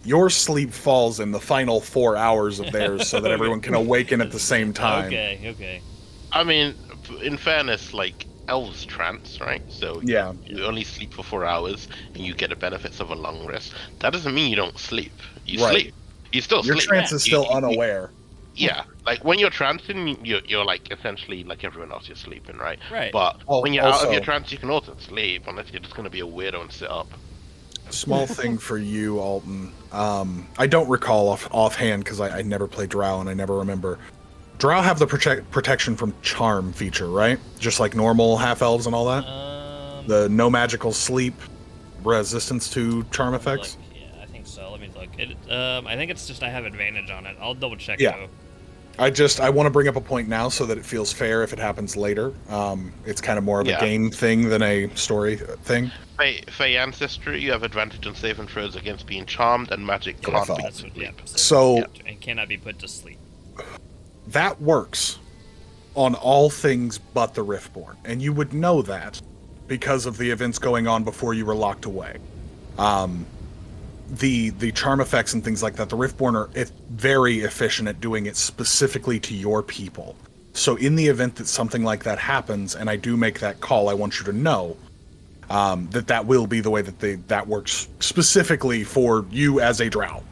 your sleep falls in the final 4 hours of theirs so that everyone can awaken at the same time. Okay. I mean, in fairness, like, elves trance, right? So Yeah. you only sleep for 4 hours and you get the benefits of a long rest. That doesn't mean you don't sleep. You Right. sleep. You still Your sleep. trance is still You- unaware. Yeah, like when you're trancing, you're like essentially like everyone else. You're sleeping, right? Right. But Oh, when you're out of also- your trance, you can also sleep unless you're just gonna be a weirdo and sit up. Small thing for you, Alton. I don't recall offhand because I never played Drow and I never remember. Drow have the protection from charm feature, right? Just like normal half-elves and all that? The no magical sleep, resistance to charm effects? Look, yeah, I think so. Let me look. I think it's just I have advantage on it. I'll double check Yeah. though. I want to bring up a point now so that it feels fair if it happens later. It's kind of more of a Yeah. game thing than a story thing. Fey ancestry, you have advantage on saving throws against being charmed, and magic That's what I can't thought. be. That's what. Yeah. So and cannot be put to sleep. that works on all things but the Riftborn, and you would know that because of the events going on before you were locked away. The charm effects and things like that, the Riftborn are very efficient at doing it specifically to your people. So in the event that something like that happens, and I do make that call, I want you to know that will be the way that works specifically for you as a Drow.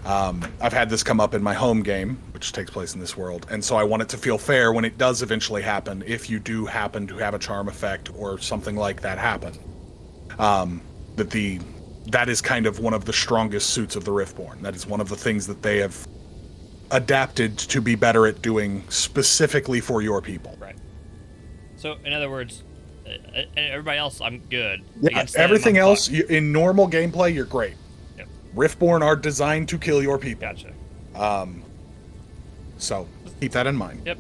I've had this come up in my home game, which takes place in this world, and so I want it to feel fair when it does eventually happen, if you do happen to have a charm effect or something like that happen. That is kind of one of the strongest suits of the Riftborn. That is one of the things that they have adapted to be better at doing specifically for your people. Right. So, in other words, everybody else, I'm good. Yeah, Against them, everything I'm else, fucked. in normal gameplay, you're great. Yep. Riftborn are designed to kill your people. Gotcha. So keep that in mind. Yep.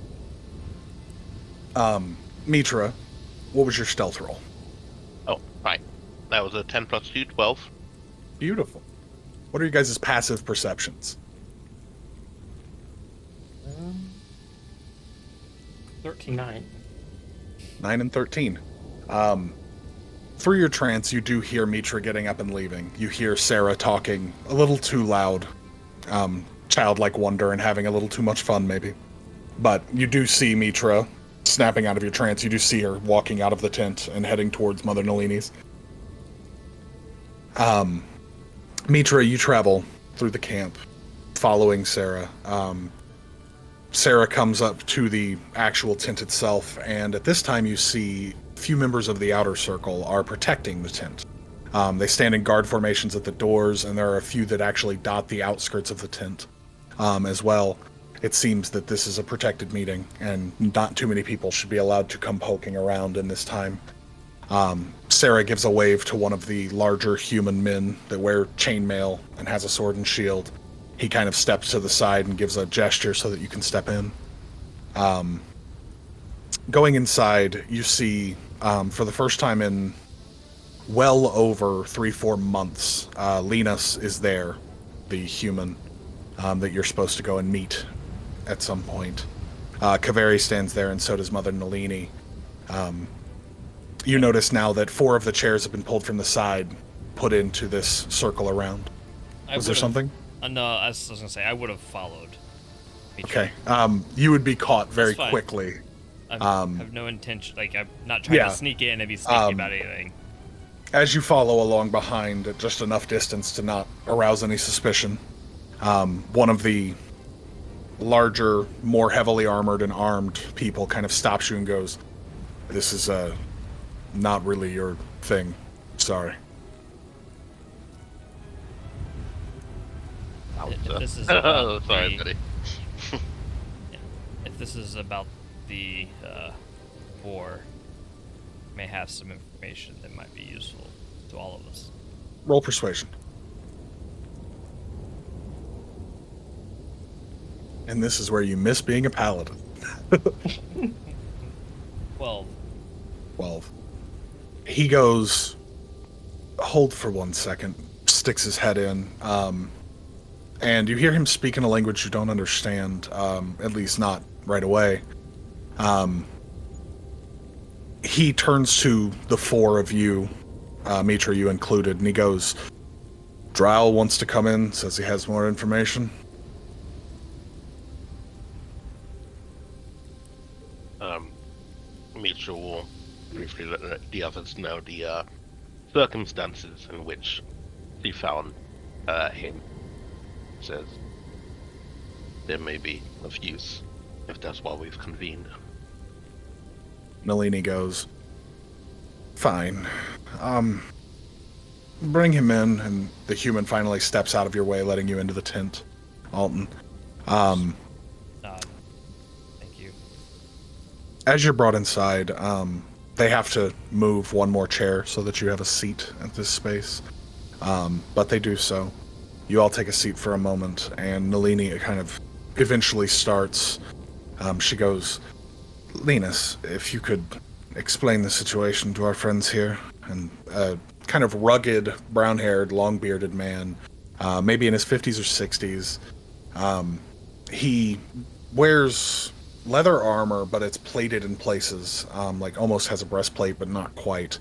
Mitra, what was your stealth roll? Oh, right. That was a 10 plus 2, 12. Beautiful. What are you guys' passive perceptions? 13. 9. 9 and 13. Through your trance, you do hear Mitra getting up and leaving. You hear Sarah talking a little too loud. Childlike wonder and having a little too much fun, maybe. But you do see Mitra snapping out of your trance. You do see her walking out of the tent and heading towards Mother Nalini's. Mitra, you travel through the camp, following Sarah. Sarah comes up to the actual tent itself, and at this time you see a few members of the outer circle are protecting the tent. They stand in guard formations at the doors, and there are a few that actually dot the outskirts of the tent as well. It seems that this is a protected meeting, and not too many people should be allowed to come poking around in this time. Sarah gives a wave to one of the larger human men that wear chainmail and has a sword and shield. He kind of steps to the side and gives a gesture so that you can step in. Going inside, you see, for the first time in well over 3-4 months, Linus is there, the human that you're supposed to go and meet at some point. Kaveri stands there, and so does Mother Nalini. You notice now that 4 of the chairs have been pulled from the side, put into this circle around. Was there something? No, I was going to say, I would have followed. Okay. You would be caught very fine. quickly. I have no intention, like, I'm not trying to sneak in and be sneaky about anything. As you follow along behind at just enough distance to not arouse any suspicion, one of the larger, more heavily armored and armed people kind of stops you and goes, "This is not really your thing. Sorry." If this is about Sorry, buddy. if this is about the war, may have some information that might be useful to all of us. Roll persuasion. And this is where you miss being a paladin. 12. 12. He goes, "Hold for 1 second," sticks his head in, and you hear him speak in a language you don't understand, at least not right away. He turns to the 4 of you, Mitra, you included, and he goes, "Drow wants to come in, says he has more information." Mitra will briefly let the others know the circumstances in which she found him. Says there may be of use if that's why we've convened. Nalini goes, "Fine. Bring him in," and the human finally steps out of your way, letting you into the tent, Alton. Thank you. As you're brought inside, they have to move 1 more chair so that you have a seat at this space. But they do so. You all take a seat for a moment, and Nalini kind of eventually starts. She goes, "Linus, if you could explain the situation to our friends here." And a kind of rugged, brown-haired, long-bearded man, maybe in his 50s or 60s. He wears leather armor, but it's plated in places, like almost has a breastplate, but not quite.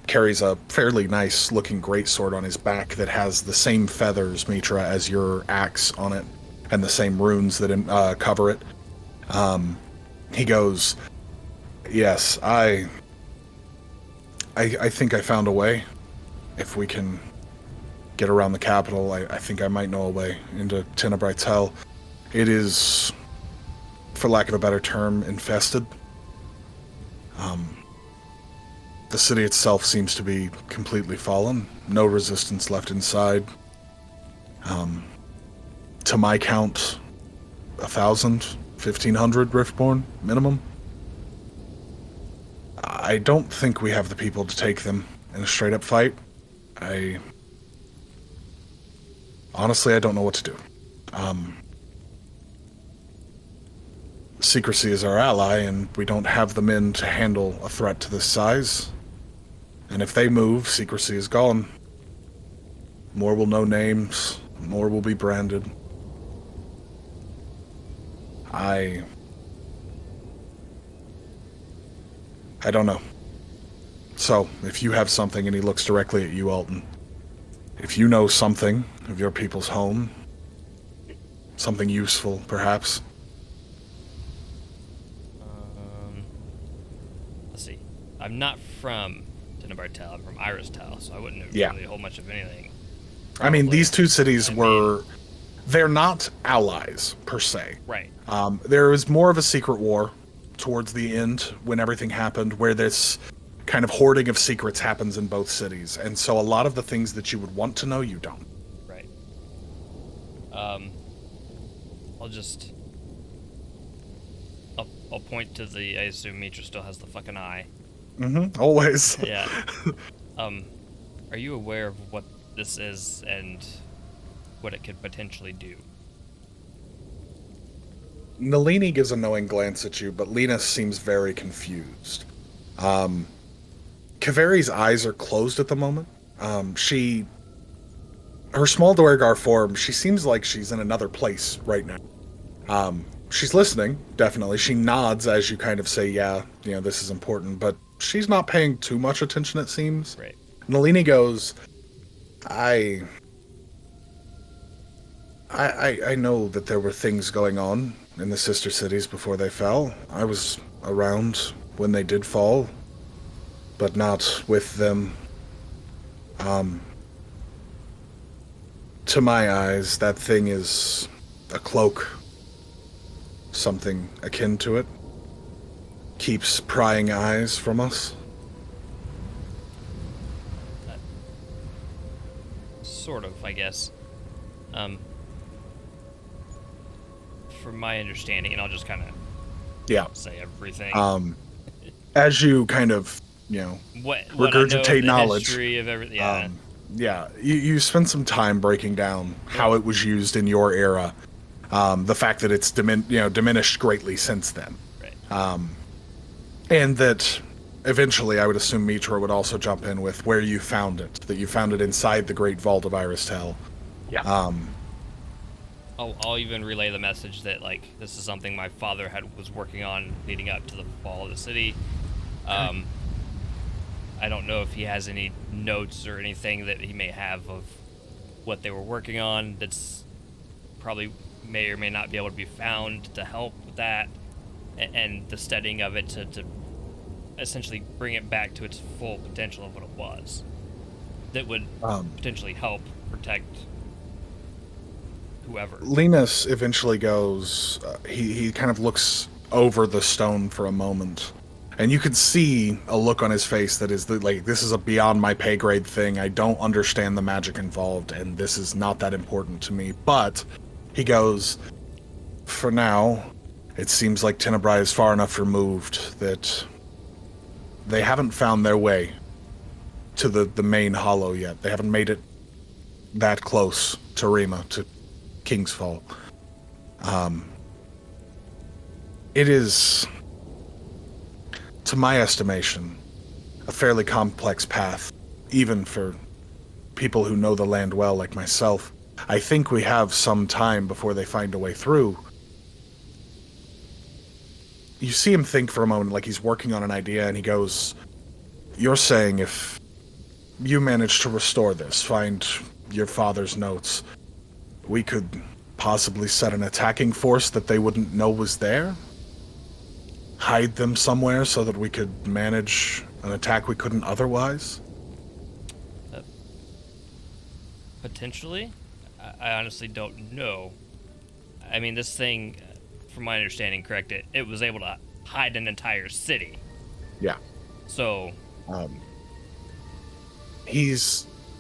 Carries a fairly nice looking greatsword on his back that has the same feathers, Mitra, as your axe on it, and the same runes that cover it. He goes, "Yes, I think I found a way. If we can get around the capital, I think I might know a way into Tenebrite's Hell. It is, for lack of a better term, infested. The city itself seems to be completely fallen. No resistance left inside. To my count, 1,000, 1,500 Riftborn minimum. I don't think we have the people to take them in a straight-up fight. Honestly, I don't know what to do. Secrecy is our ally, and we don't have the men to handle a threat to this size. And if they move, secrecy is gone. More will know names, more will be branded. I don't know. So, if you have something, and he looks directly at you, Alton, if you know something of your people's home, something useful, perhaps. Let's see. I'm not from Tenebartel, I'm from Iristal, so I wouldn't know Yeah. really a whole much of anything. I mean, Probably. these two cities I were... they're not allies, per se. Right. There was more of a secret war towards the end when everything happened, where this kind of hoarding of secrets happens in both cities. And so a lot of the things that you would want to know, you don't. Right. I'll point to the, I assume Mitra still has the fucking eye. Mm-hmm. Always. Yeah. Are you aware of what this is and what it could potentially do? Nalini gives a knowing glance at you, but Lena seems very confused. Kaveri's eyes are closed at the moment. Her small Dwergar form, she seems like she's in another place right now. She's listening, definitely. She nods as you kind of say, yeah, this is important, but she's not paying too much attention, it seems. Right. Nalini goes, I know that there were things going on in the sister cities before they fell. I was around when they did fall, but not with them. To my eyes, that thing is a cloak. Something akin to it. Keeps prying eyes from us. Sort of, I guess. From my understanding, and I'll just kind of say everything. As you kind of, what regurgitate I know of the knowledge. History of everything. Yeah. You spend some time breaking down how it was used in your era. The fact that it's diminished greatly since then. Right. And that eventually I would assume Mitra would also jump in with where you found it. That you found it inside the Great Vault of Iristel. Yeah. I'll even relay the message that this is something my father was working on leading up to the fall of the city. I don't know if he has any notes or anything that he may have of what they were working on that's probably may or may not be able to be found to help with that, and the studying of it to essentially bring it back to its full potential of what it was. That would potentially help protect whoever. Linus eventually goes, he kind of looks over the stone for a moment, and you could see a look on his face that is this is a beyond my pay grade thing. I don't understand the magic involved, and this is not that important to me. But he goes, for now, it seems like Tenebrae is far enough removed that they haven't found their way to the main hollow yet. They haven't made it that close to Rima, to King's Fall. It is, to my estimation, a fairly complex path, even for people who know the land well like myself. I think we have some time before they find a way through. You see him think for a moment, like he's working on an idea, and he goes, you're saying if you manage to restore this, find your father's notes, we could possibly set an attacking force that they wouldn't know was there? Hide them somewhere so that we could manage an attack we couldn't otherwise? Potentially? I honestly don't know. I mean, this thing, from my understanding, correct, it was able to hide an entire city. Yeah. So...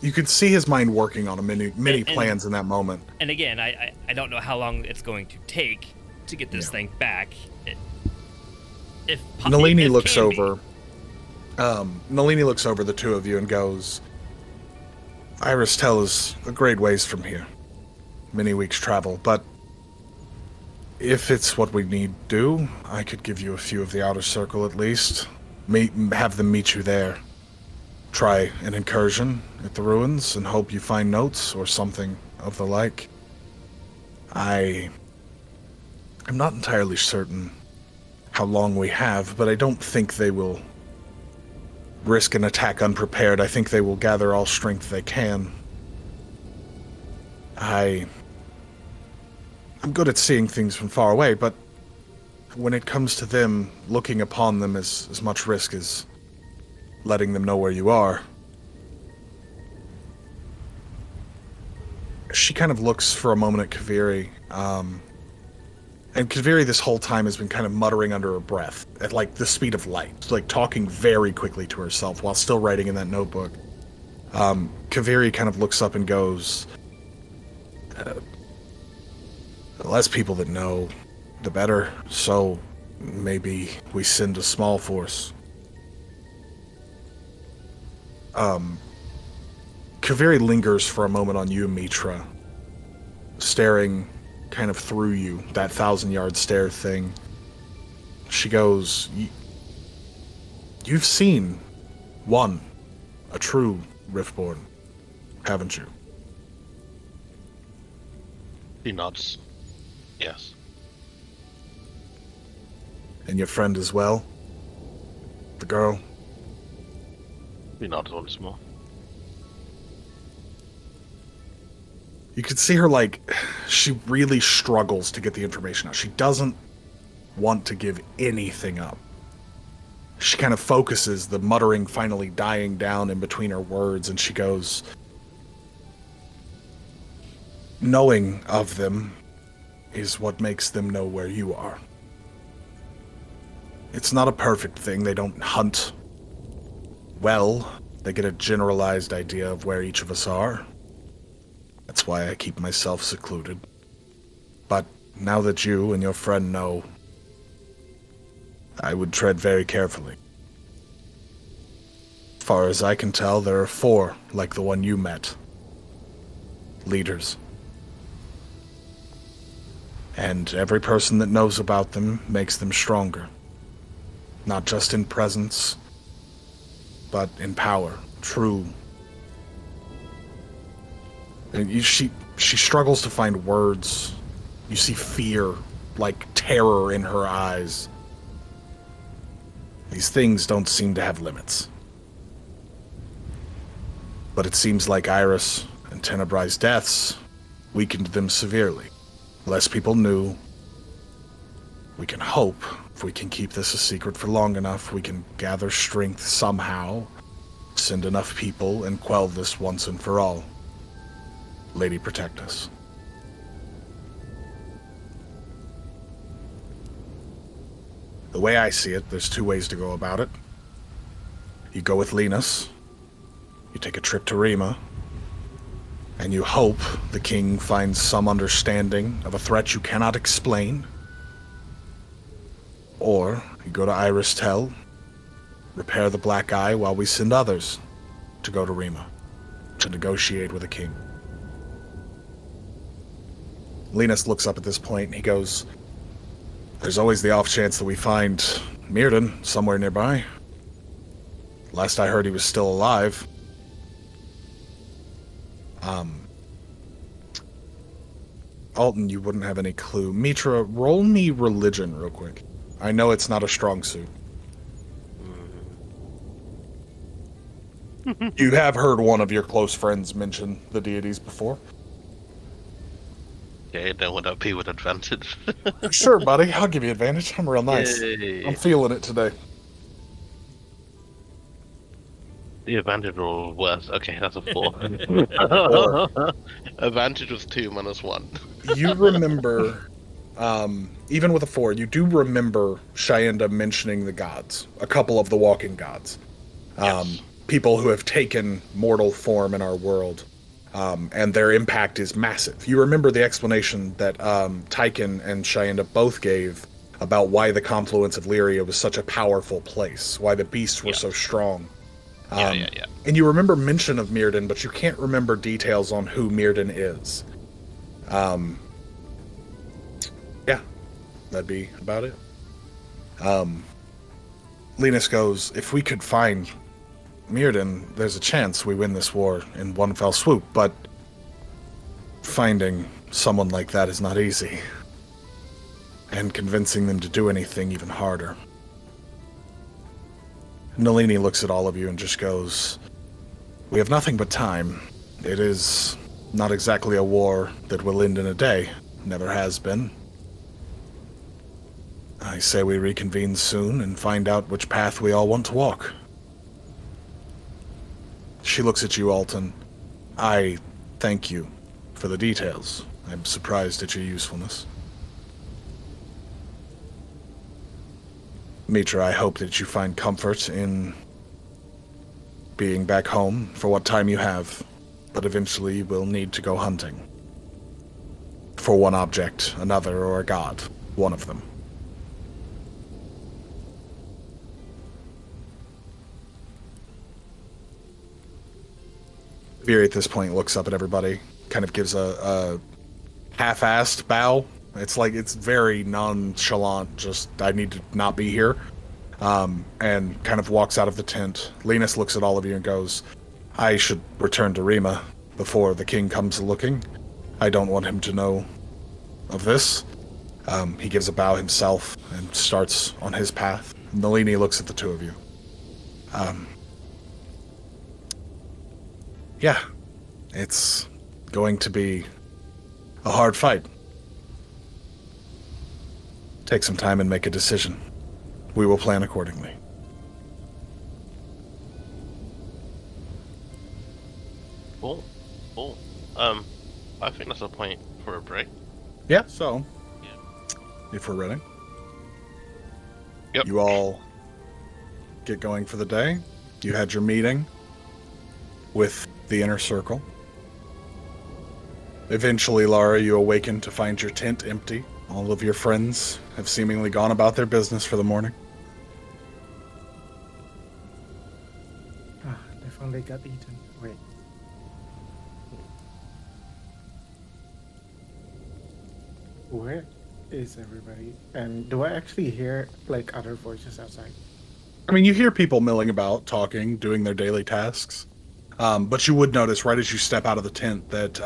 you could see his mind working on many plans in that moment. And again, I don't know how long it's going to take, to get this Yeah. thing back. Nalini if looks can be. over. Nalini looks over the two of you and goes, Iris Tell is a great ways from here. Many weeks' travel, but if it's what we need to do, I could give you a few of the outer circle at least. Have them meet you there. Try an incursion at the ruins and hope you find notes or something of the like. I'm not entirely certain how long we have, but I don't think they will risk an attack unprepared. I think they will gather all strength they can. I'm good at seeing things from far away, but when it comes to them, looking upon them as much risk as letting them know where you are. She kind of looks for a moment at Kaviri, and Kaviri this whole time has been kind of muttering under her breath at like the speed of light, like talking very quickly to herself while still writing in that notebook. Kaviri kind of looks up and goes, the less people that know, the better, so maybe we send a small force. Kaviri lingers for a moment on you, Mitra, staring kind of through you, that 1,000-yard stare thing. She goes, you've seen one, a true Riftborn, haven't you? He nods. Yes. And your friend as well? The girl? He nods once more. You could see her, like, she really struggles to get the information out. She doesn't want to give anything up. She kind of focuses, the muttering finally dying down in between her words, and she goes, knowing of them is what makes them know where you are. It's not a perfect thing. They don't hunt well. They get a generalized idea of where each of us are. That's why I keep myself secluded. But now that you and your friend know, I would tread very carefully. As far as I can tell, there are 4 like the one you met. Leaders. And every person that knows about them makes them stronger. Not just in presence, but in power. True. And she struggles to find words. You see fear, like terror in her eyes. These things don't seem to have limits. But it seems like Iris and Tenebrai's deaths weakened them severely. Less people knew. We can hope, if we can keep this a secret for long enough, we can gather strength somehow, send enough people, and quell this once and for all. Lady, protect us. The way I see it, there's 2 ways to go about it. You go with Linus, you take a trip to Rima, and you hope the king finds some understanding of a threat you cannot explain. Or you go to Iris Tell, repair the Black Eye while we send others to go to Rima, to negotiate with the king. Linus looks up at this point and he goes, there's always the off chance that we find Mirden somewhere nearby. Last I heard he was still alive. Alton, you wouldn't have any clue. Mitra, roll me religion real quick. I know it's not a strong suit. You have heard one of your close friends mention the deities before. Okay, then would that be with advantage? Sure, buddy. I'll give you advantage. I'm real nice. Yay. I'm feeling it today. The advantage roll was okay. That's a 4. 4. Advantage was 2 minus 1. You remember, even with a 4, you do remember Shyenda mentioning the gods, a couple of the walking gods, Yes. people who have taken mortal form in our world. and their impact is massive. You remember the explanation that Tyken and Cheyenne both gave about why the confluence of Lyria was such a powerful place, why the beasts were so strong. Yeah. And you remember mention of Mirrodin, but you can't remember details on who Mirrodin is. Yeah, that'd be about it. Linus goes, if we could find Mirrodin, there's a chance we win this war in one fell swoop, but finding someone like that is not easy. And convincing them to do anything even harder. Nalini looks at all of you and just goes, we have nothing but time. It is not exactly a war that will end in a day. Never has been. I say we reconvene soon and find out which path we all want to walk. She looks at you, Alton. I thank you for the details. I'm surprised at your usefulness. Mitra, I hope that you find comfort in being back home for what time you have, but eventually you will need to go hunting. For one object, another, or a god. One of them. Veer at this point looks up at everybody, kind of gives a half-assed bow. It's like, it's very nonchalant, just, I need to not be here. And kind of walks out of the tent. Linus looks at all of you and goes, I should return to Rima before the king comes looking. I don't want him to know of this. He gives a bow himself and starts on his path. Nalini looks at the two of you. Yeah, it's going to be a hard fight. Take some time and make a decision. We will plan accordingly. Cool. I think that's a point for a break. Yeah, so, Yeah. if we're ready. Yep. You all get going for the day. You had your meeting with the inner circle. Eventually, Lara, you awaken to find your tent empty. All of your friends have seemingly gone about their business for the morning. They finally got eaten. Wait. Where is everybody? And do I actually hear, like, other voices outside? I mean, you hear people milling about, talking, doing their daily tasks. But you would notice right as you step out of the tent that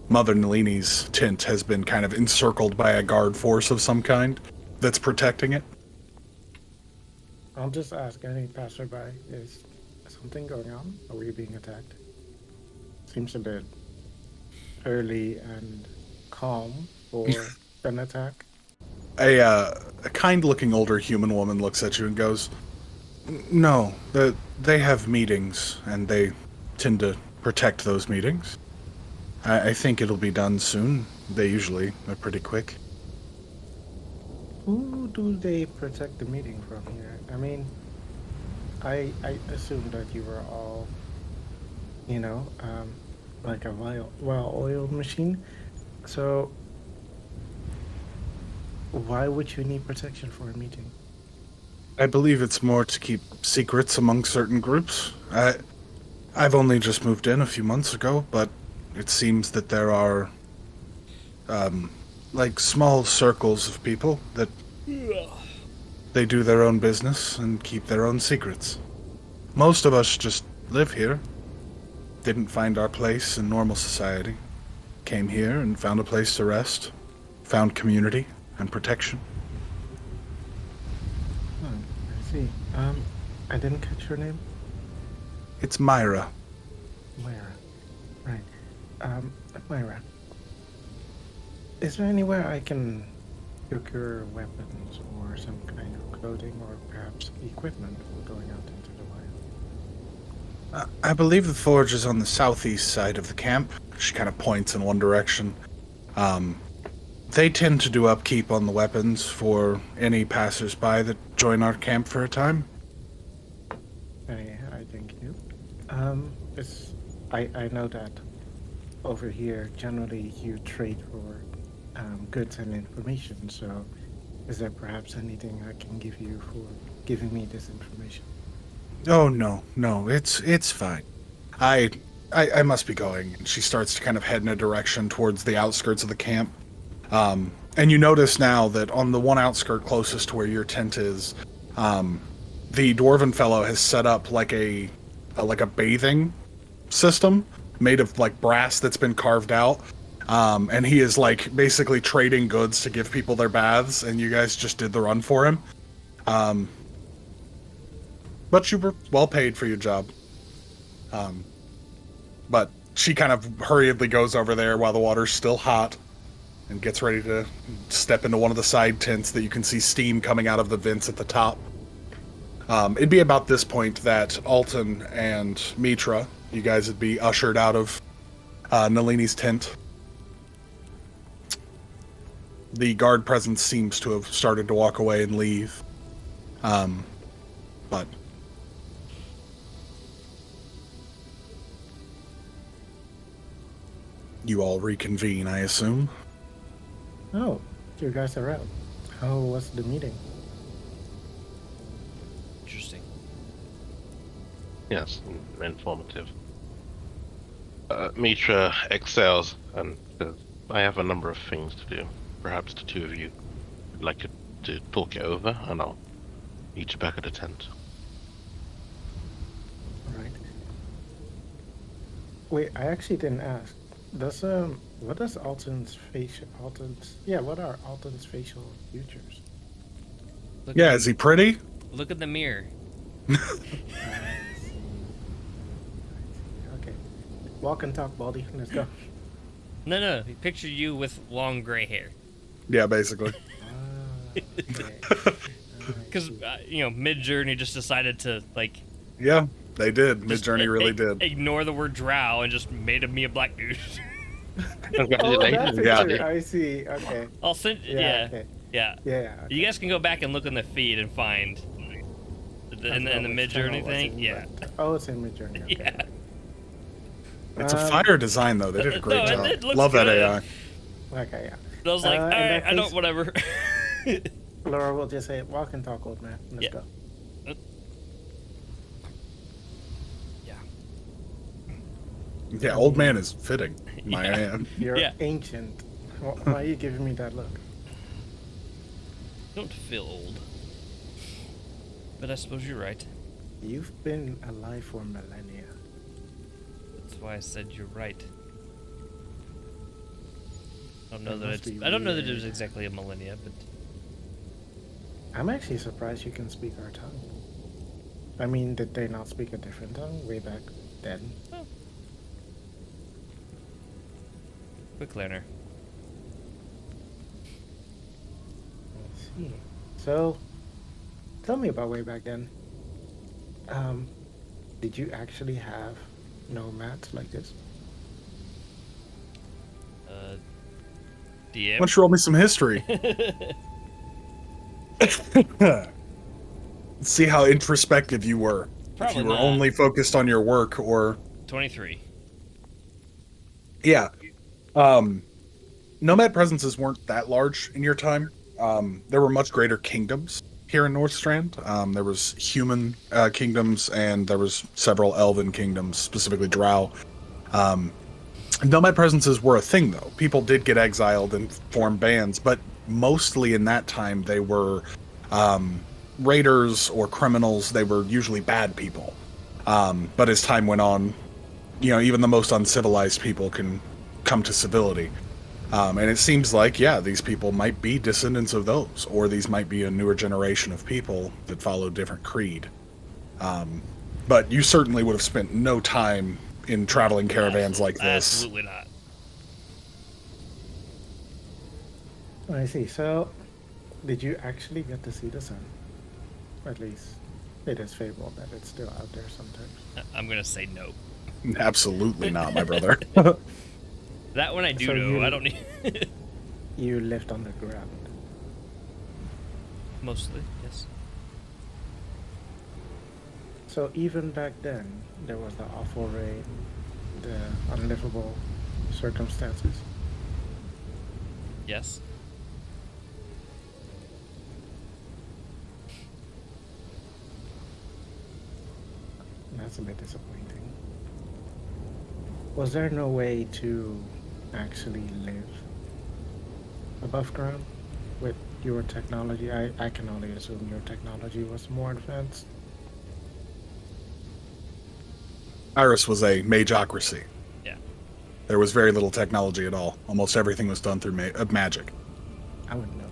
Mother Nalini's tent has been kind of encircled by a guard force of some kind that's protecting it. I'll just ask any passerby, is something going on? Are we being attacked? Seems a bit early and calm for an attack. A kind-looking older human woman looks at you and goes, no, they have meetings, and they tend to protect those meetings. I think it'll be done soon. They usually are pretty quick. Who do they protect the meeting from here? I mean, I assumed that you were all, like a well-oiled machine. So, why would you need protection for a meeting? I believe it's more to keep secrets among certain groups. I've only just moved in a few months ago, but it seems that there are, like, small circles of people that they do their own business and keep their own secrets. Most of us just live here. Didn't find our place in normal society. Came here and found a place to rest. Found community and protection. I see. I didn't catch your name. It's Myra. Myra. Right. Myra. Is there anywhere I can procure weapons or some kind of clothing or perhaps equipment for going out into the wild? I believe the forge is on the southeast side of the camp. She kind of points in one direction. They tend to do upkeep on the weapons for any passers-by that join our camp for a time. I thank you. I know that over here, generally you trade for goods and information. So, is there perhaps anything I can give you for giving me this information? Oh no, it's fine. I I must be going. And she starts to kind of head in a direction towards the outskirts of the camp. And you notice now that on the one outskirt closest to where your tent is, the dwarven fellow has set up like a bathing system made of like brass that's been carved out. And he is like basically trading goods to give people their baths, and you guys just did the run for him. Um, but you were well paid for your job. But she kind of hurriedly goes over there while the water's still hot and gets ready to step into one of the side tents that you can see steam coming out of the vents at the top. It'd be about this point that Alton and Mitra, you guys would be ushered out of Nalini's tent. The guard presence seems to have started to walk away and leave. But you all reconvene, I assume. Oh, you guys are out. How was the meeting? Interesting. Yes, informative. Mitra excels, and I have a number of things to do. Perhaps the two of you would like to talk it over, and I'll meet you back at the tent. All right. Wait, I actually didn't ask. Does what does Alton's what are Alton's facial features? Look Yeah, at is he pretty? Look at the mirror. I see. Okay. Walk and talk, Baldy. Let's go. No. Picture you with long gray hair. Yeah, basically. Okay. Because, mid-journey just decided to, Yeah, they did. just Midjourney really did. ignore the word drow and just made of me a black dude. Oh, Congratulations. that Yeah. picture. I see. Okay. I'll send, Okay. yeah. Yeah. Okay. You guys can go back and look in the feed and find in the mid-journey thing. Yeah. Oh, it's in Midjourney. Okay. Yeah. It's a Um, fire design, though. They did a great No, job. it looks Love that good. AI. Okay, yeah. I was like, in all that right, I don't, case- whatever. Laura will just say, walk and talk, old man. Let's Yeah. go. Yeah. Yeah, old man is fitting. My Yeah. man. You're Yeah. ancient. Why are you giving me that look? Don't feel old. But I suppose you're right. You've been alive for millennia. That's why I said you're right. I don't know It that must it's. be I don't know that it weird. was exactly a millennia, but I'm actually surprised you can speak our tongue. I mean, did they not speak a different tongue way back then? quick learner. Let's see. So, tell me about way back then. Did you actually have nomads like this? DM. Why don't you roll me some history? Let's see how introspective you were. If Probably you were not. only focused on your work or... 23. Yeah. Nomad presences weren't that large in your time. There were much greater kingdoms here in Northstrand. There was human kingdoms, and there was several elven kingdoms, specifically Drow. Nomad presences were a thing, though. People did get exiled and form bands, but mostly in that time they were raiders or criminals. They were usually bad people. But as time went on, even the most uncivilized people can come to civility. And it seems like, these people might be descendants of those, or these might be a newer generation of people that follow different creed. But you certainly would have spent no time in traveling caravans like this. Absolutely not. I see. So, did you actually get to see the sun? At least, it is fabled that it's still out there sometimes. I'm gonna say no. Absolutely not, my brother. That one I do So know. you- I don't need. You lived underground. Mostly, yes. So even back then, there was the awful rain, the unlivable circumstances? Yes. That's a bit disappointing. Was there no way to actually live above ground with your technology? I can only assume your technology was more advanced. Iris was a magocracy. Yeah. There was very little technology at all. Almost everything was done through magic. I wouldn't know.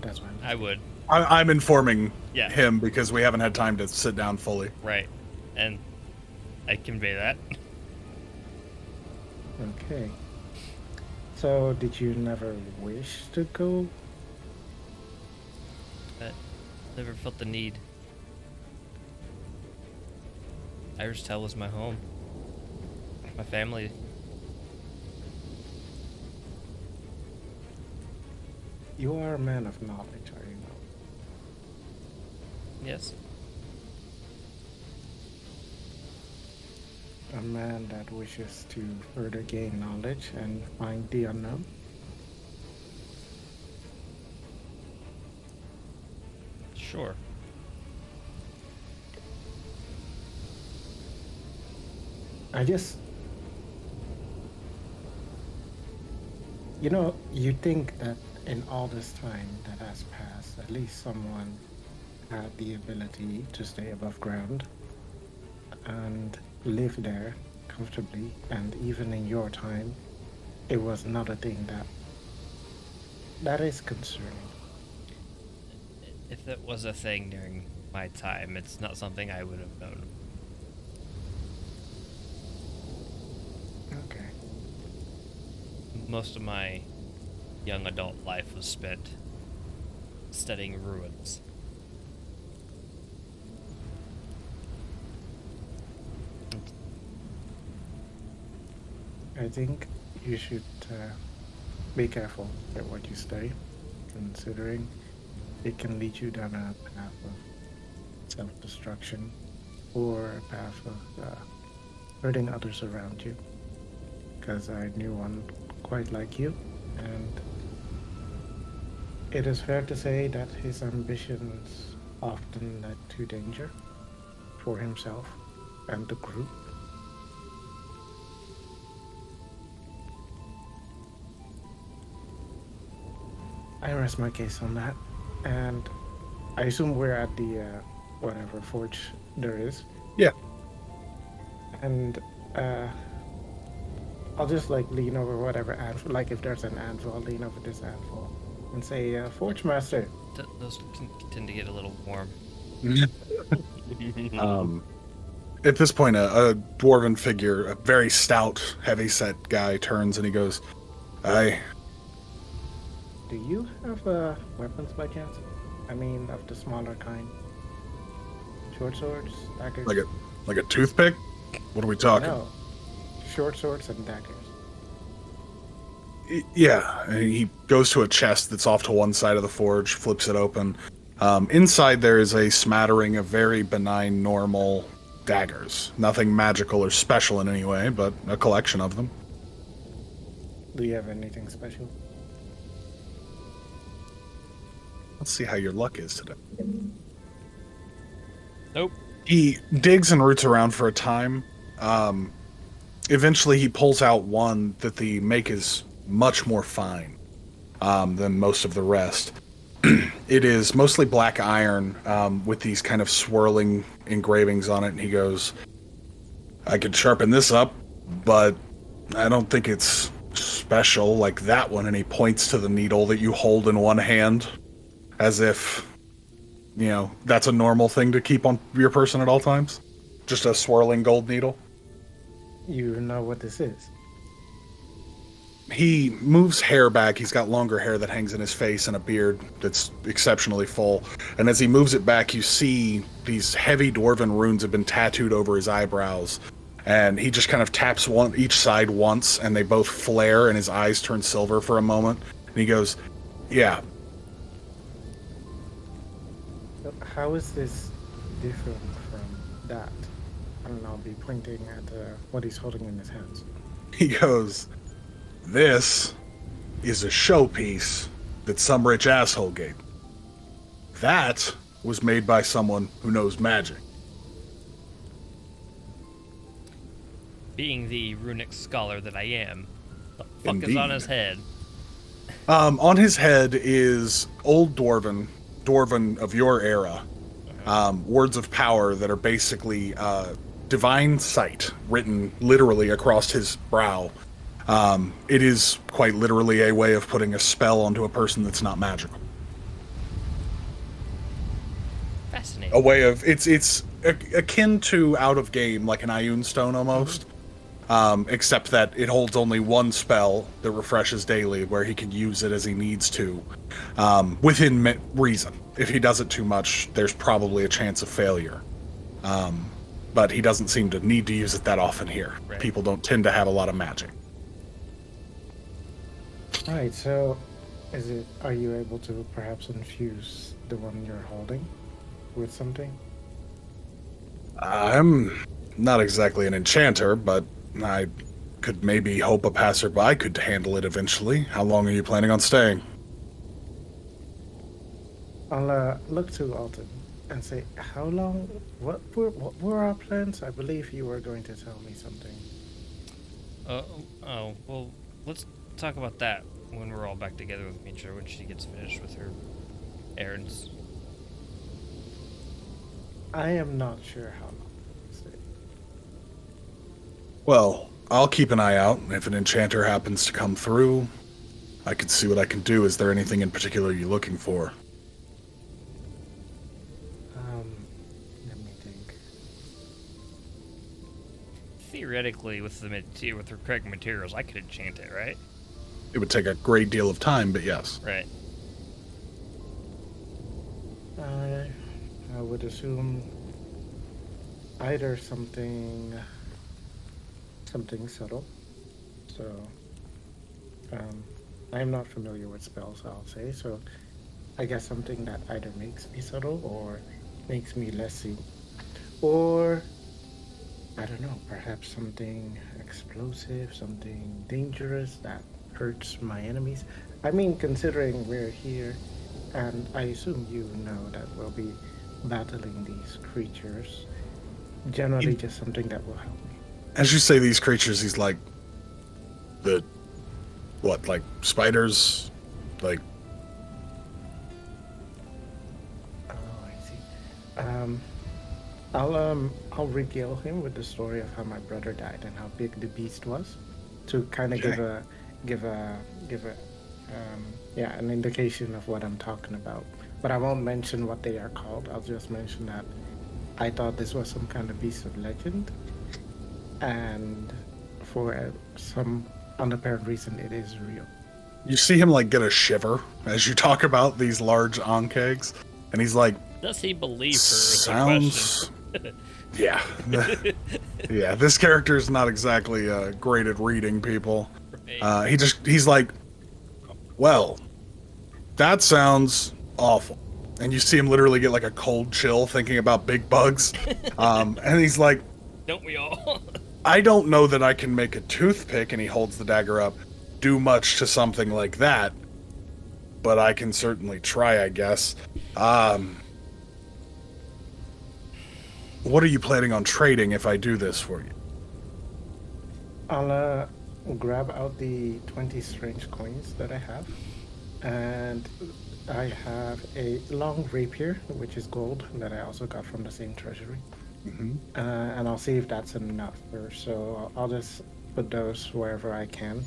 That's why I would. I'm informing Yeah. him because we haven't had time to sit down fully. Right. And I convey that. Okay. So, did you never wish to go? But never felt the need. Irish Tell was my home. My family. You are a man of knowledge, are you not? Yes. A man that wishes to further gain knowledge and find the unknown? Sure. I just. You know, you think that in all this time that has passed, at least someone had the ability to stay above ground and live there comfortably, and even in your time, it was not a thing that is concerning. If that was a thing during my time, it's not something I would have known. Okay. Most of my young adult life was spent studying ruins. I think you should be careful at what you study, considering it can lead you down a path of self-destruction or a path of hurting others around you. Because I knew one quite like you, and it is fair to say that his ambitions often led to danger for himself and the group. I rest my case on that, and I assume we're at the whatever forge there is, Yeah. and I'll just like lean over whatever anvil, like if there's an anvil, I'll lean over this anvil and say, Forge Master. Those can tend to get a little warm. At this point, a dwarven figure, a very stout, heavy-set guy, turns and he goes, "Aye, Do you have weapons by chance? I mean, of the smaller kind. Short swords, daggers. like a toothpick? What are we talking?" No, short swords and daggers. Yeah, and he goes to a chest that's off to one side of the forge, flips it open. Inside there is a smattering of very benign, normal daggers. Nothing magical or special in any way, but a collection of them. Do you have anything special? Let's see how your luck is today. Nope. He digs and roots around for a time. Eventually, he pulls out one that the make is much more fine than most of the rest. It is mostly black iron with these kind of swirling engravings on it, and he goes, "I could sharpen this up, but I don't think it's special like that one." And he points to the needle that you hold in one hand, as if, you know, that's a normal thing to keep on your person at all times. Just a swirling gold needle. You know what this is? He moves hair back. He's got longer hair that hangs in his face and a beard that's exceptionally full. And as he moves it back, you see these heavy dwarven runes have been tattooed over his eyebrows. And he just kind of taps each side once, and they both flare, and his eyes turn silver for a moment. And he goes, "Yeah, How is this different from that? I don't know, I'll be pointing at what he's holding in his hands. He goes, This is a showpiece that some rich asshole gave. That was made by someone who knows magic. Being the runic scholar that I am, the fuck is Indeed. on his head? On his head is old Dwarven of your era, words of power that are basically divine sight written literally across his brow. It is quite literally a way of putting a spell onto a person that's not magical. Fascinating. A way of it's akin to out of game, like an Ioun stone almost. Except that it holds only one spell that refreshes daily, where he can use it as he needs to, within reason. If he does it too much, there's probably a chance of failure. But he doesn't seem to need to use it that often here. Right. People don't tend to have a lot of magic. Right, so are you able to perhaps infuse the one you're holding with something? I'm not exactly an enchanter, but I could maybe hope a passerby could handle it eventually. How long are you planning on staying? I'll look to Alton and say, how long? What were our plans? I believe you were going to tell me something. Well, let's talk about that when we're all back together with Mitra, when she gets finished with her errands. I am not sure how long. Well, I'll keep an eye out. If an enchanter happens to come through, I could see what I can do. Is there anything in particular you're looking for? Let me think. Theoretically, with the correct materials, I could enchant it, right? It would take a great deal of time, but yes. Right. I would assume either something subtle. So, I am not familiar with spells, I'll say. So, I guess something that either makes me subtle or makes me less seen. Or, I don't know, perhaps something explosive, something dangerous that hurts my enemies. I mean, considering we're here, and I assume you know that we'll be battling these creatures, generally just something that will help me. As you say these creatures, he's like like spiders? Like, oh, I see. I'll regale him with the story of how my brother died and how big the beast was, to kind of give an indication of what I'm talking about. But I won't mention what they are called. I'll just mention that I thought this was some kind of beast of legend, and for some unapparent reason, it is real. you see him like get a shiver as you talk about these large ankegs, and he's like, Does he believe her? sounds... Yeah. Yeah, this character is not exactly great at reading people. Right. He's like, well, that sounds awful. And you see him literally get like a cold chill thinking about big bugs. And he's like, Don't we all? I don't know that I can make a toothpick, and he holds the dagger up, do much to something like that, but I can certainly try, I guess. What are you planning on trading if I do this for you? I'll grab out the 20 strange coins that I have, and I have a long rapier, which is gold, that I also got from the same treasury. And I'll see if that's enough. So I'll just put those wherever I can,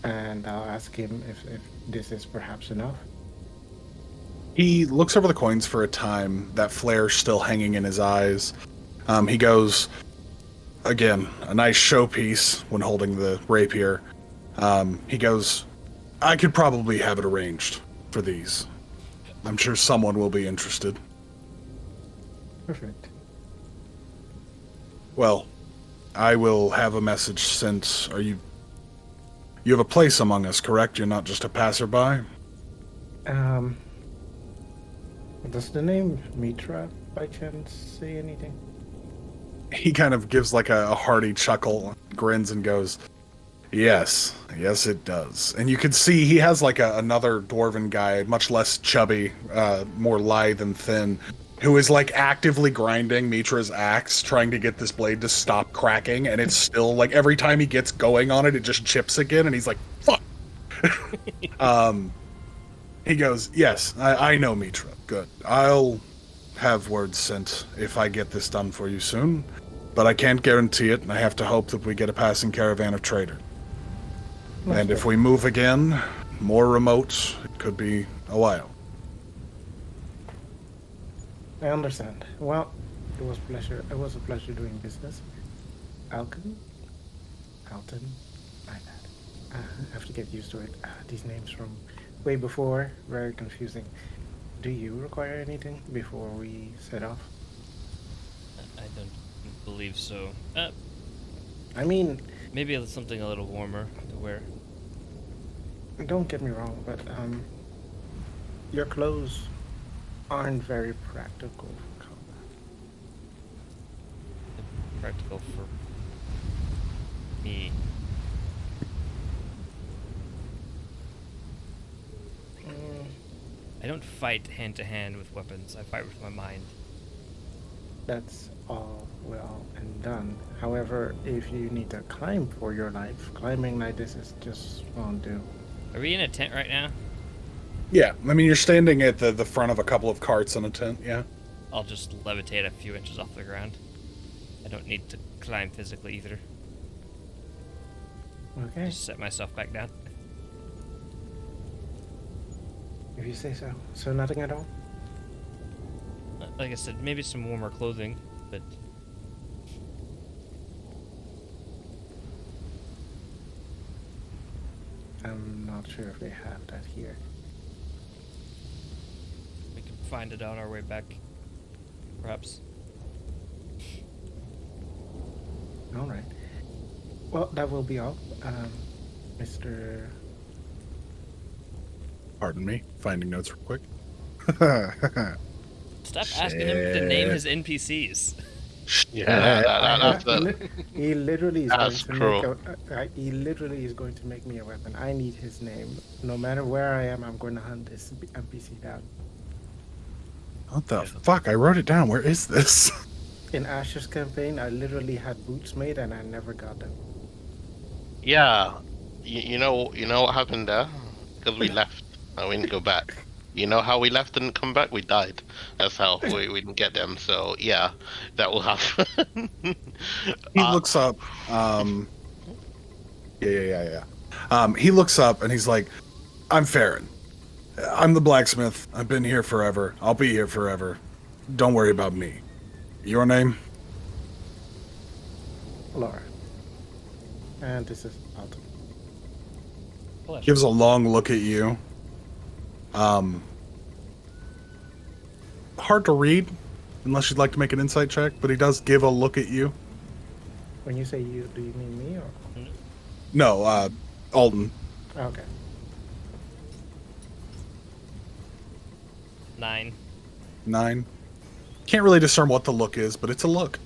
and I'll ask him if this is perhaps enough. He looks over the coins for a time, that flare still hanging in his eyes. He goes, again, a nice showpiece when holding the rapier. He goes, I could probably have it arranged for these. I'm sure someone will be interested. Perfect. Well, I will have a message sent. You have a place among us, correct? You're not just a passerby? Does the name Mitra by chance say anything? He kind of gives like a hearty chuckle, grins and goes, Yes, yes, it does. And you can see he has like another dwarven guy, much less chubby, more lithe and thin, who is like actively grinding Mitra's axe, trying to get this blade to stop cracking. And it's still like every time he gets going on it, it just chips again. And he's like, fuck. He goes, yes, I know Mitra. Good. I'll have word sent if I get this done for you soon. But I can't guarantee it, and I have to hope that we get a passing caravan of trader. And if we move again, more remote, it could be a while. I understand. Well, it was pleasure. It was a pleasure doing business. Alton. My bad. I have to get used to it. These names from way before, very confusing. Do you require anything before we set off? I don't believe so. I mean, Maybe something a little warmer to wear. don't get me wrong, but your clothes aren't very practical for combat. Practical for me. I don't fight hand to hand with weapons. I fight with my mind. That's all well and done. However, if you need to climb for your life, climbing like this is just won't do. Are we in a tent right now? Yeah, I mean, you're standing at the front of a couple of carts in a tent, yeah? I'll just levitate a few inches off the ground. I don't need to climb physically either. Okay, Just set myself back down. if you say so. So nothing at all? Like I said, maybe some warmer clothing, but I'm not sure if they have that here. we can find it on our way back. Perhaps. All right. Well, that will be all. Mr. Pardon me, finding notes real quick. Stop asking him to name his NPCs. Yeah, that's the. He literally is That's going to cruel. he literally is going to make me a weapon. I need his name. No matter where I am, I'm going to hunt this NPC down. What the fuck? I wrote it down. Where is this? In Asher's campaign, I literally had boots made and I never got them. Yeah, you know what happened there? Because we left and we didn't go back. You know how we left and come back? We died. That's how we didn't get them. So yeah, that will happen. He looks up. Yeah. He looks up and he's like, I'm Farron. I'm the blacksmith. I've been here forever. I'll be here forever. Don't worry about me. Your name? Laura. And this is Alton. Pleasure. Gives a long look at you. Hard to read, unless you'd like to make an insight check, but he does give a look at you. When you say you, do you mean me or? No, Alden. Okay. 9. 9. Can't really discern what the look is, but it's a look.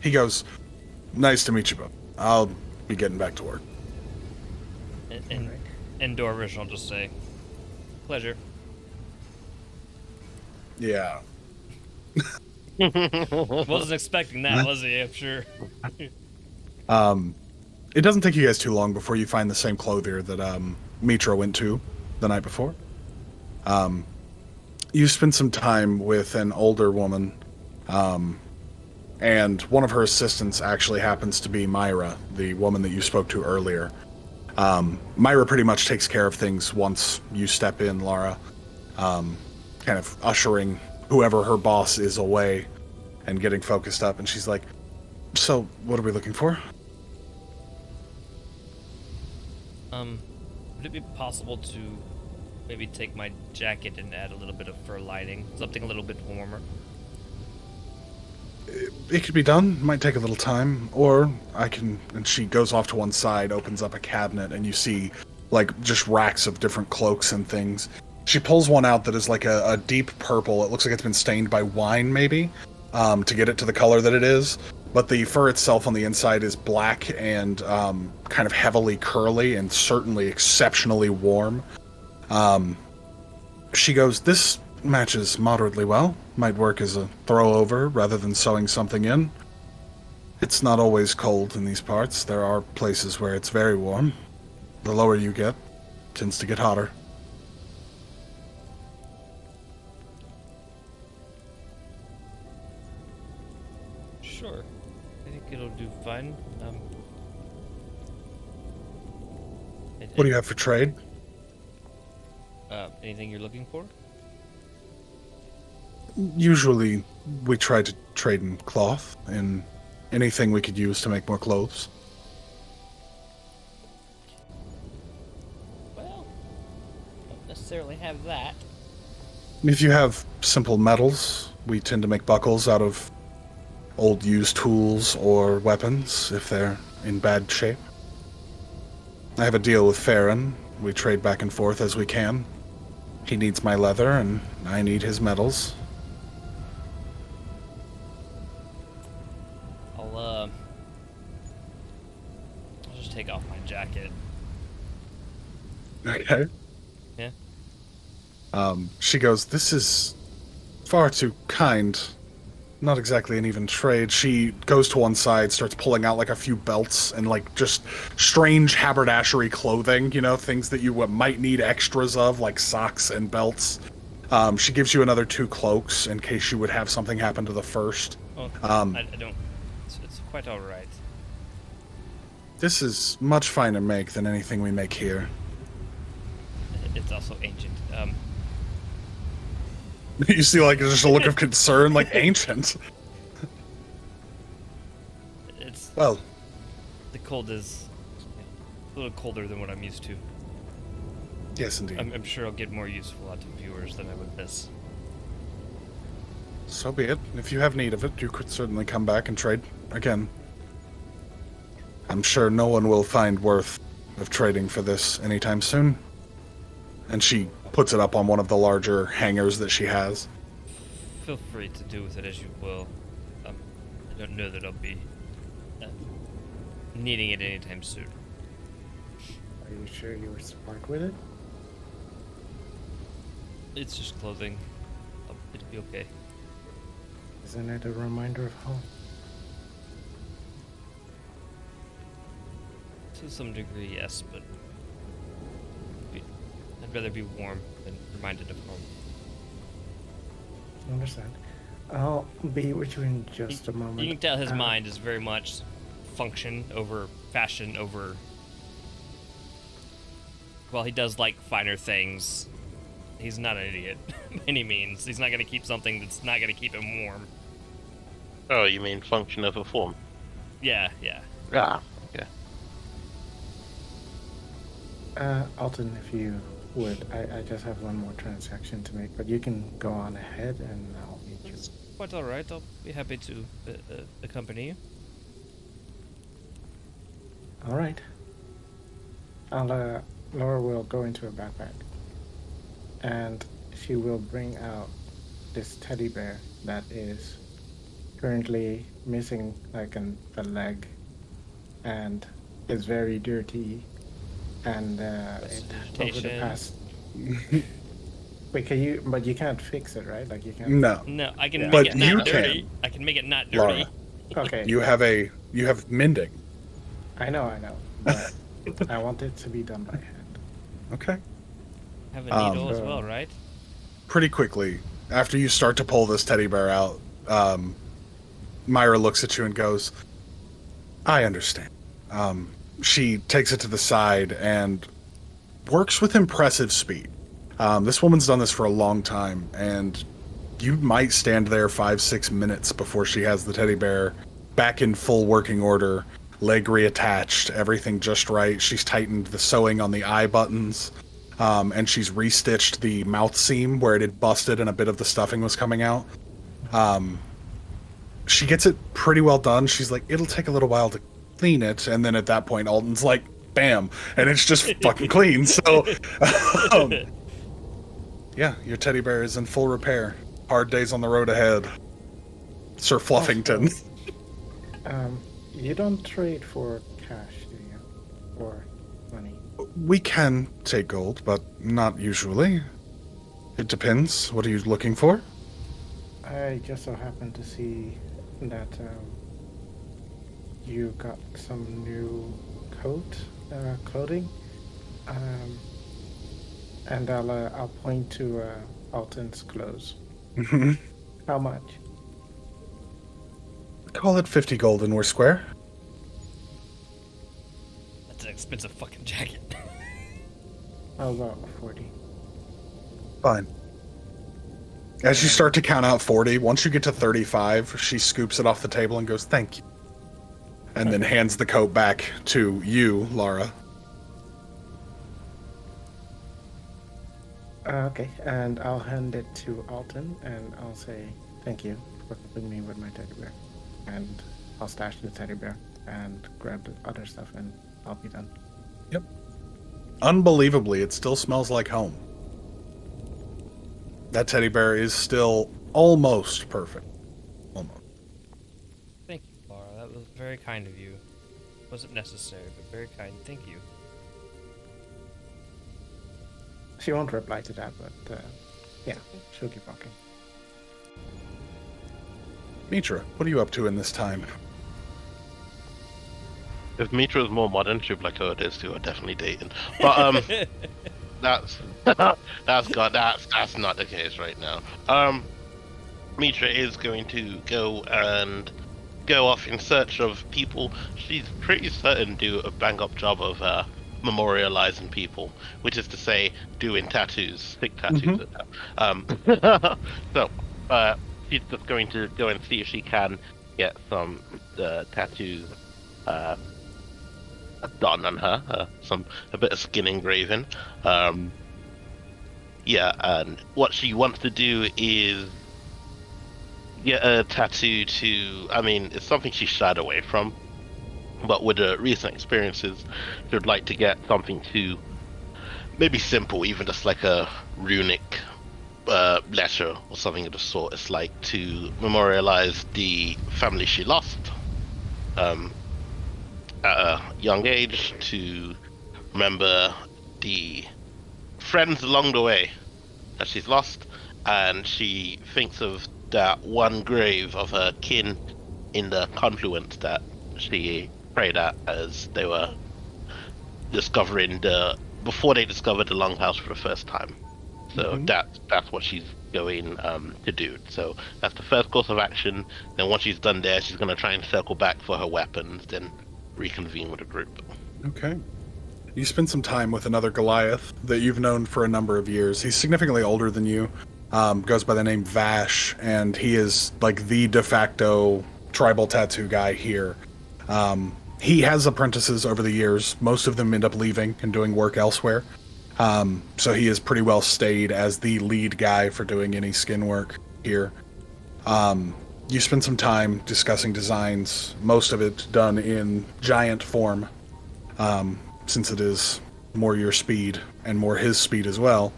He goes, nice to meet you both. I'll be getting back to work. In Dwarvish, I'll just say, pleasure. Yeah. Wasn't expecting that, was he? I'm sure. It doesn't take you guys too long before you find the same clothier that Mitra went to the night before. You spend some time with an older woman, and one of her assistants actually happens to be Myra, the woman that you spoke to earlier. Myra pretty much takes care of things once you step in, Laura, kind of ushering whoever her boss is away and getting focused up, and she's like, so, what are we looking for? Would it be possible to maybe take my jacket and add a little bit of fur lining? Something a little bit warmer? It could be done. Might take a little time. Or I can... And she goes off to one side, opens up a cabinet, and you see, like, just racks of different cloaks and things. She pulls one out that is like a deep purple. It looks like it's been stained by wine, maybe, to get it to the color that it is. but the fur itself on the inside is black and kind of heavily curly and certainly exceptionally warm. She goes, "This matches moderately well. Might work as a throw over rather than sewing something in. It's not always cold in these parts. There are places where it's very warm. The lower you get, it tends to get hotter." Sure. I think it'll do fine. What do you have for trade? Anything you're looking for? Usually, we try to trade in cloth and anything we could use to make more clothes. Well, don't necessarily have that. If you have simple metals, we tend to make buckles out of old used tools or weapons if they're in bad shape. I have a deal with Farron. We trade back and forth as we can. He needs my leather, and I need his metals. I'll just take off my jacket. Okay. Yeah. She goes, "This is far too kind. Not exactly an even trade." She goes to one side, starts pulling out like a few belts and like just strange haberdashery clothing, you know, things that you might need extras of, like socks and belts. She gives you another 2 cloaks in case you would have something happen to the first. Oh, I don't. It's quite all right. This is much finer make than anything we make here. It's also ancient. You see, like, there's just a look of concern, like, ancient. It's Well, the cold is a little colder than what I'm used to. yes, indeed. I'm sure I'll get more useful out of viewers than I would this. So be it. If you have need of it, you could certainly come back and trade again. I'm sure no one will find worth of trading for this anytime soon. And she puts it up on one of the larger hangers that she has. Feel free to do with it as you will. I don't know that I'll be needing it anytime soon. Are you sure you were smart with it? It's just clothing. It'll be okay. Isn't it a reminder of home? To some degree, yes, but I'd rather be warm than reminded of home. I understand. I'll be with you in just a moment. You can tell his mind is very much function over fashion over. Well, he does like finer things. He's not an idiot by any means. He's not going to keep something that's not going to keep him warm. Oh, you mean function over form? Yeah, yeah. Ah, okay. Alton, if you would, I just have one more transaction to make, but you can go on ahead and I'll meet you. It's quite all right. I'll be happy to accompany you. All right. Laura will go into her backpack, and she will bring out this teddy bear that is currently missing like a leg, and is very dirty, and over the past. Wait, but you can't fix it, right? Like you can't. No. No, I can But make it not you dirty. can. I can make it not dirty. Laura, Okay. you have mending. I know, but I want it to be done by hand. Okay. Have a needle as so- well, right? Pretty quickly, after you start to pull this teddy bear out, Myra looks at you and goes, "I understand." She takes it to the side and works with impressive speed. This woman's done this for a long time, and you might stand there 5-6 minutes before she has the teddy bear back in full working order, leg reattached, everything just right. She's tightened the sewing on the eye buttons, and she's restitched the mouth seam where it had busted and a bit of the stuffing was coming out. She gets it pretty well done. She's like, "It'll take a little while to clean it," and then at that point, Alton's like, "Bam!" and it's just fucking clean. So, yeah, your teddy bear is in full repair. Hard days on the road ahead, Sir Fluffington. You don't trade for cash, do you? Or money? We can take gold, but not usually. It depends. What are you looking for? I just so happened to see that you got some new clothing, um, and I'll point to Alton's clothes. How much? Call it 50 gold and we're square. That's an expensive fucking jacket. How about 40? Fine. As you start to count out 40, once you get to 35, she scoops it off the table and goes, "Thank you." And then hands the coat back to you, Lara. Okay, and I'll hand it to Alton, and I'll say thank you for helping me with my teddy bear. And I'll stash the teddy bear and grab the other stuff, and I'll be done. Yep. Unbelievably, it still smells like home. That teddy bear is still almost perfect. Almost. Thank you, Laura. That was very kind of you. Wasn't necessary, but very kind. Thank you. She won't reply to that, but yeah, she'll keep walking. Mitra, what are you up to in this time? If Mitra was more modern, she'd be like, "Oh, it is too. I'm definitely dating." But that's that's not the case right now. Mitra is going to go off in search of people. She's pretty certain do a bang up job of memorializing people, which is to say, doing tattoos, thick tattoos. So she's just going to go and see if she can get some tattoos done on her, a bit of skin engraving. Yeah, and what she wants to do is get a tattoo to, I mean, it's something she shied away from, but with the recent experiences, she would like to get something to maybe simple, even just like a runic letter or something of the sort. It's like to memorialize the family she lost at a young age, to remember the friends along the way that she's lost, and she thinks of that one grave of her kin in the confluence that she prayed at as they were before they discovered the longhouse for the first time. So that's what she's going to do. So that's the first course of action. Then once she's done there, she's going to try and circle back for her weapons, then reconvene with the group. Okay. You spend some time with another Goliath that you've known for a number of years. He's significantly older than you, goes by the name Vash, and he is like the de facto tribal tattoo guy here. He has apprentices over the years. Most of them end up leaving and doing work elsewhere. So he is pretty well stayed as the lead guy for doing any skin work here. You spend some time discussing designs, most of it done in giant form, since it is more your speed and more his speed as well.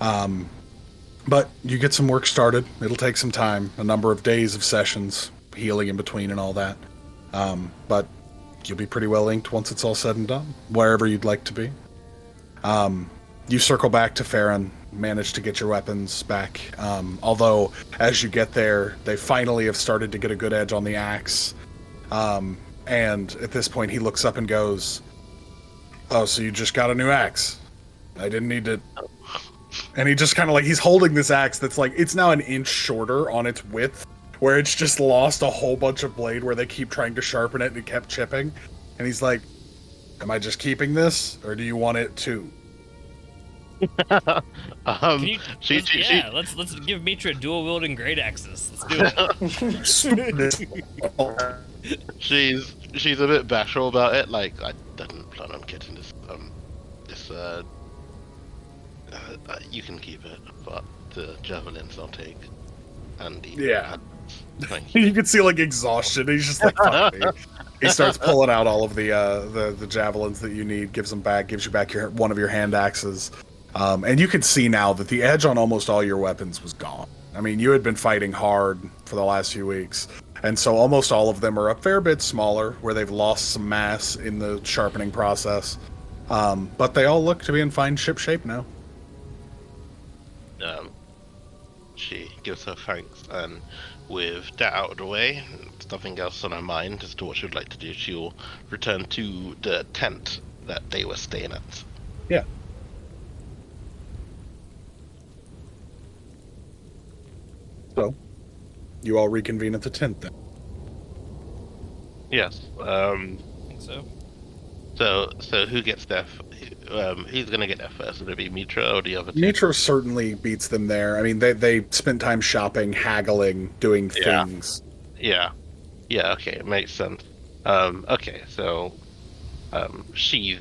But you get some work started. It'll take some time, a number of days of sessions, healing in between and all that. But you'll be pretty well inked once it's all said and done, wherever you'd like to be. You circle back to Farron, manage to get your weapons back. Although, as you get there, they finally have started to get a good edge on the axe. And at this point, he looks up and goes, "Oh, so you just got a new axe? I didn't need to..." And he just kind of like, he's holding this axe that's like, it's now an inch shorter on its width, where it's just lost a whole bunch of blade where they keep trying to sharpen it and it kept chipping. And he's like, "Am I just keeping this, or do you want it too?" Let's give Mitra dual wielding great axes. Let's do it. She's a bit bashful about it. Like, I didn't plan on getting this. You can keep it, but the javelins I'll take. And the thank you. You can see like exhaustion. He's just like, "Fuck me." He starts pulling out all of the javelins that you need, gives them back, gives you back one of your hand axes. And you can see now that the edge on almost all your weapons was gone. I mean, you had been fighting hard for the last few weeks, And so almost all of them are a fair bit smaller, where they've lost some mass in the sharpening process. But they all look to be in fine ship shape now. She gives her thanks, and with that out of the way, there's nothing else on her mind as to what she would like to do. She'll return to the tent that they were staying at. Yeah. So, you all reconvene at the tent then. Yes. I think so. So who gets there? Who's gonna get there first? Would it be Mitra or the other two? Mitra certainly beats them there. I mean, they spent time shopping, haggling, doing Yeah. things. Yeah. Yeah. Okay, it makes sense. Okay, so she's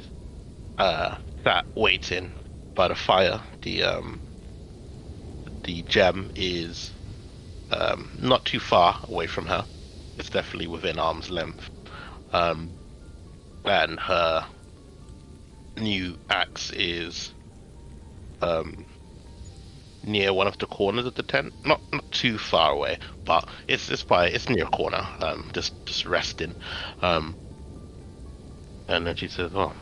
sat waiting by the fire. The gem is not too far away from her. It's definitely within arm's length. And her new axe is near one of the corners of the tent. Not too far away, but it's near a corner. Just resting. And then she says, "Well,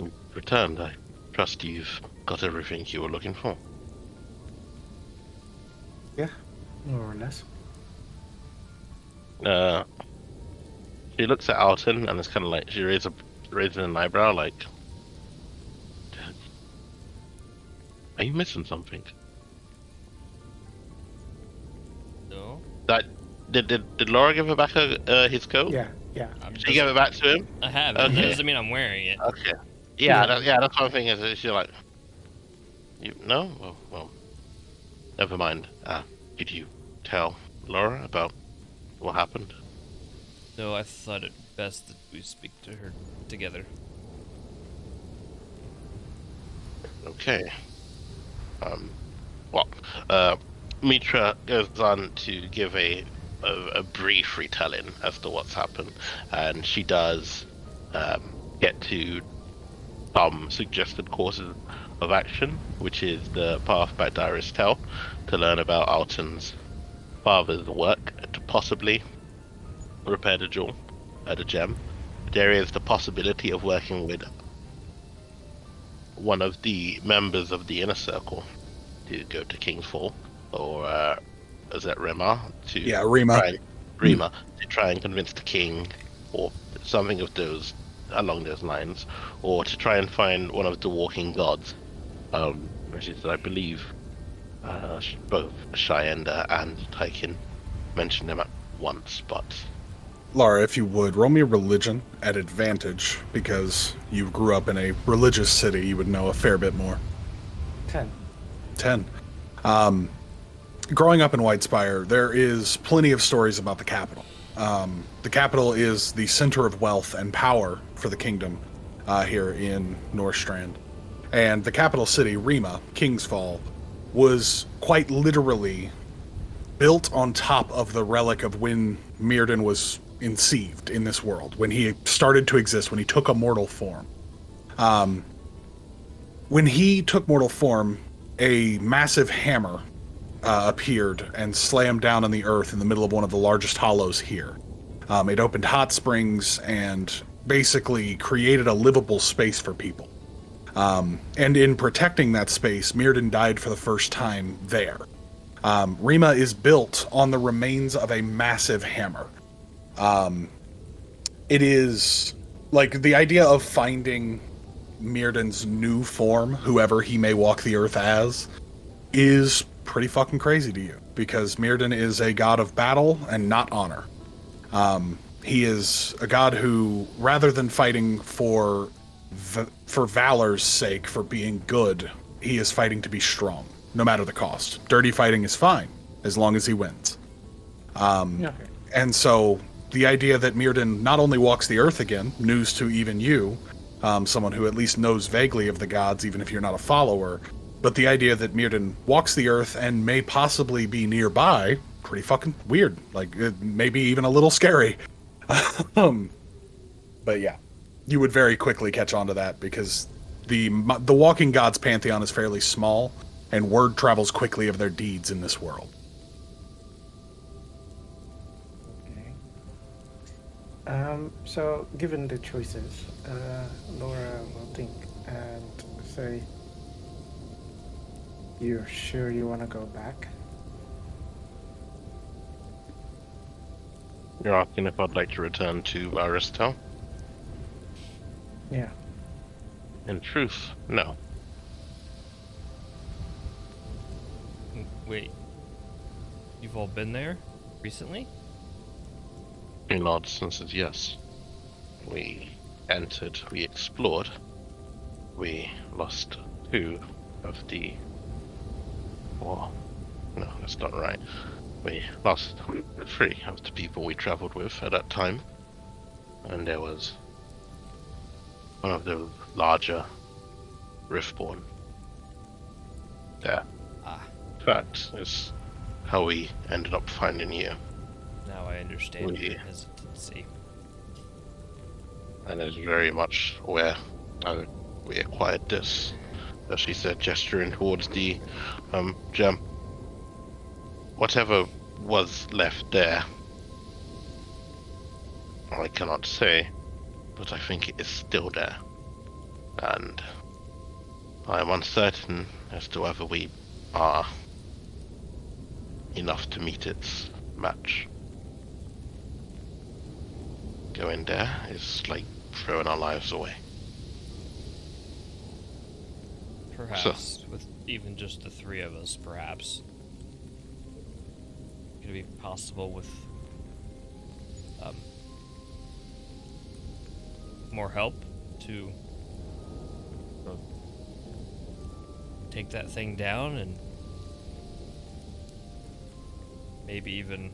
you returned. I trust you've got everything you were looking for." Yeah, more or less. She looks at Alton and it's kind of like she raises an eyebrow, like, "Are you missing something?" No. That did Laura give her back his coat? Yeah. She gave it back to him. I have it. Okay. That doesn't mean I'm wearing it. Okay. Yeah. That's one thing. Is she's like, "You no? Well, never mind. Did you tell Laura about what happened?" So I thought it best that we speak to her together. Okay. Well, Mitra goes on to give a brief retelling as to what's happened, and she does get to some suggested courses of action, which is the path by Dyrus Tell, to learn about Alton's father's work to possibly repair the jewel, the gem. There is the possibility of working with one of the members of the inner circle to go to King's Fall, or is that Rima? Rima to try and convince the king, or something of those along those lines, or to try and find one of the walking gods. Which is, I believe, both Shyenda and Tykin mentioned them at once, but. Laura, if you would, roll me a religion at advantage, because you grew up in a religious city, you would know a fair bit more. 10. 10. Growing up in Whitespire, there is plenty of stories about the capital. The capital is the center of wealth and power for the kingdom here in Northstrand. And the capital city, Rima, King's Fall, was quite literally built on top of the relic of when Mirrodin was conceived in this world, when he started to exist, when he took a mortal form. When he took mortal form, a massive hammer appeared and slammed down on the earth in the middle of one of the largest hollows here. It opened hot springs and basically created a livable space for people. And in protecting that space, Mirrodin died for the first time there. Rima is built on the remains of a massive hammer. It is like the idea of finding Mirrodin's new form, whoever he may walk the earth as, is pretty fucking crazy to you, because Mirrodin is a god of battle and not honor. He is a god who, rather than fighting for valor's sake, for being good, he is fighting to be strong, no matter the cost. Dirty fighting is fine, as long as he wins. Okay. And so, the idea that Mirrodin not only walks the earth again, news to even you, someone who at least knows vaguely of the gods, even if you're not a follower, but the idea that Mirrodin walks the earth and may possibly be nearby, pretty fucking weird. Like, maybe even a little scary. But yeah, you would very quickly catch on to that, because the walking gods pantheon is fairly small, and word travels quickly of their deeds in this world. So given the choices, Laura will think and say, "You're sure you want to go back?" You're asking if I'd like to return to Aristel? Yeah. In truth, no. Wait, you've all been there recently? He nods and says yes. We entered, we explored. We lost 2 of the... Well, no, that's not right. We lost 3 of the people we traveled with at that time. And there was one of the larger Riftborn there. Ah, That is how we ended up finding you. now I understand your We- hesitancy. And is very much where we acquired this. As she said, gesturing towards the gem. Whatever was left there, I cannot say, but I think it is still there. And I am uncertain as to whether we are enough to meet its match. Going there is like throwing our lives away. Perhaps, with even just the 3 of us, perhaps. Could it be possible with more help to take that thing down and maybe even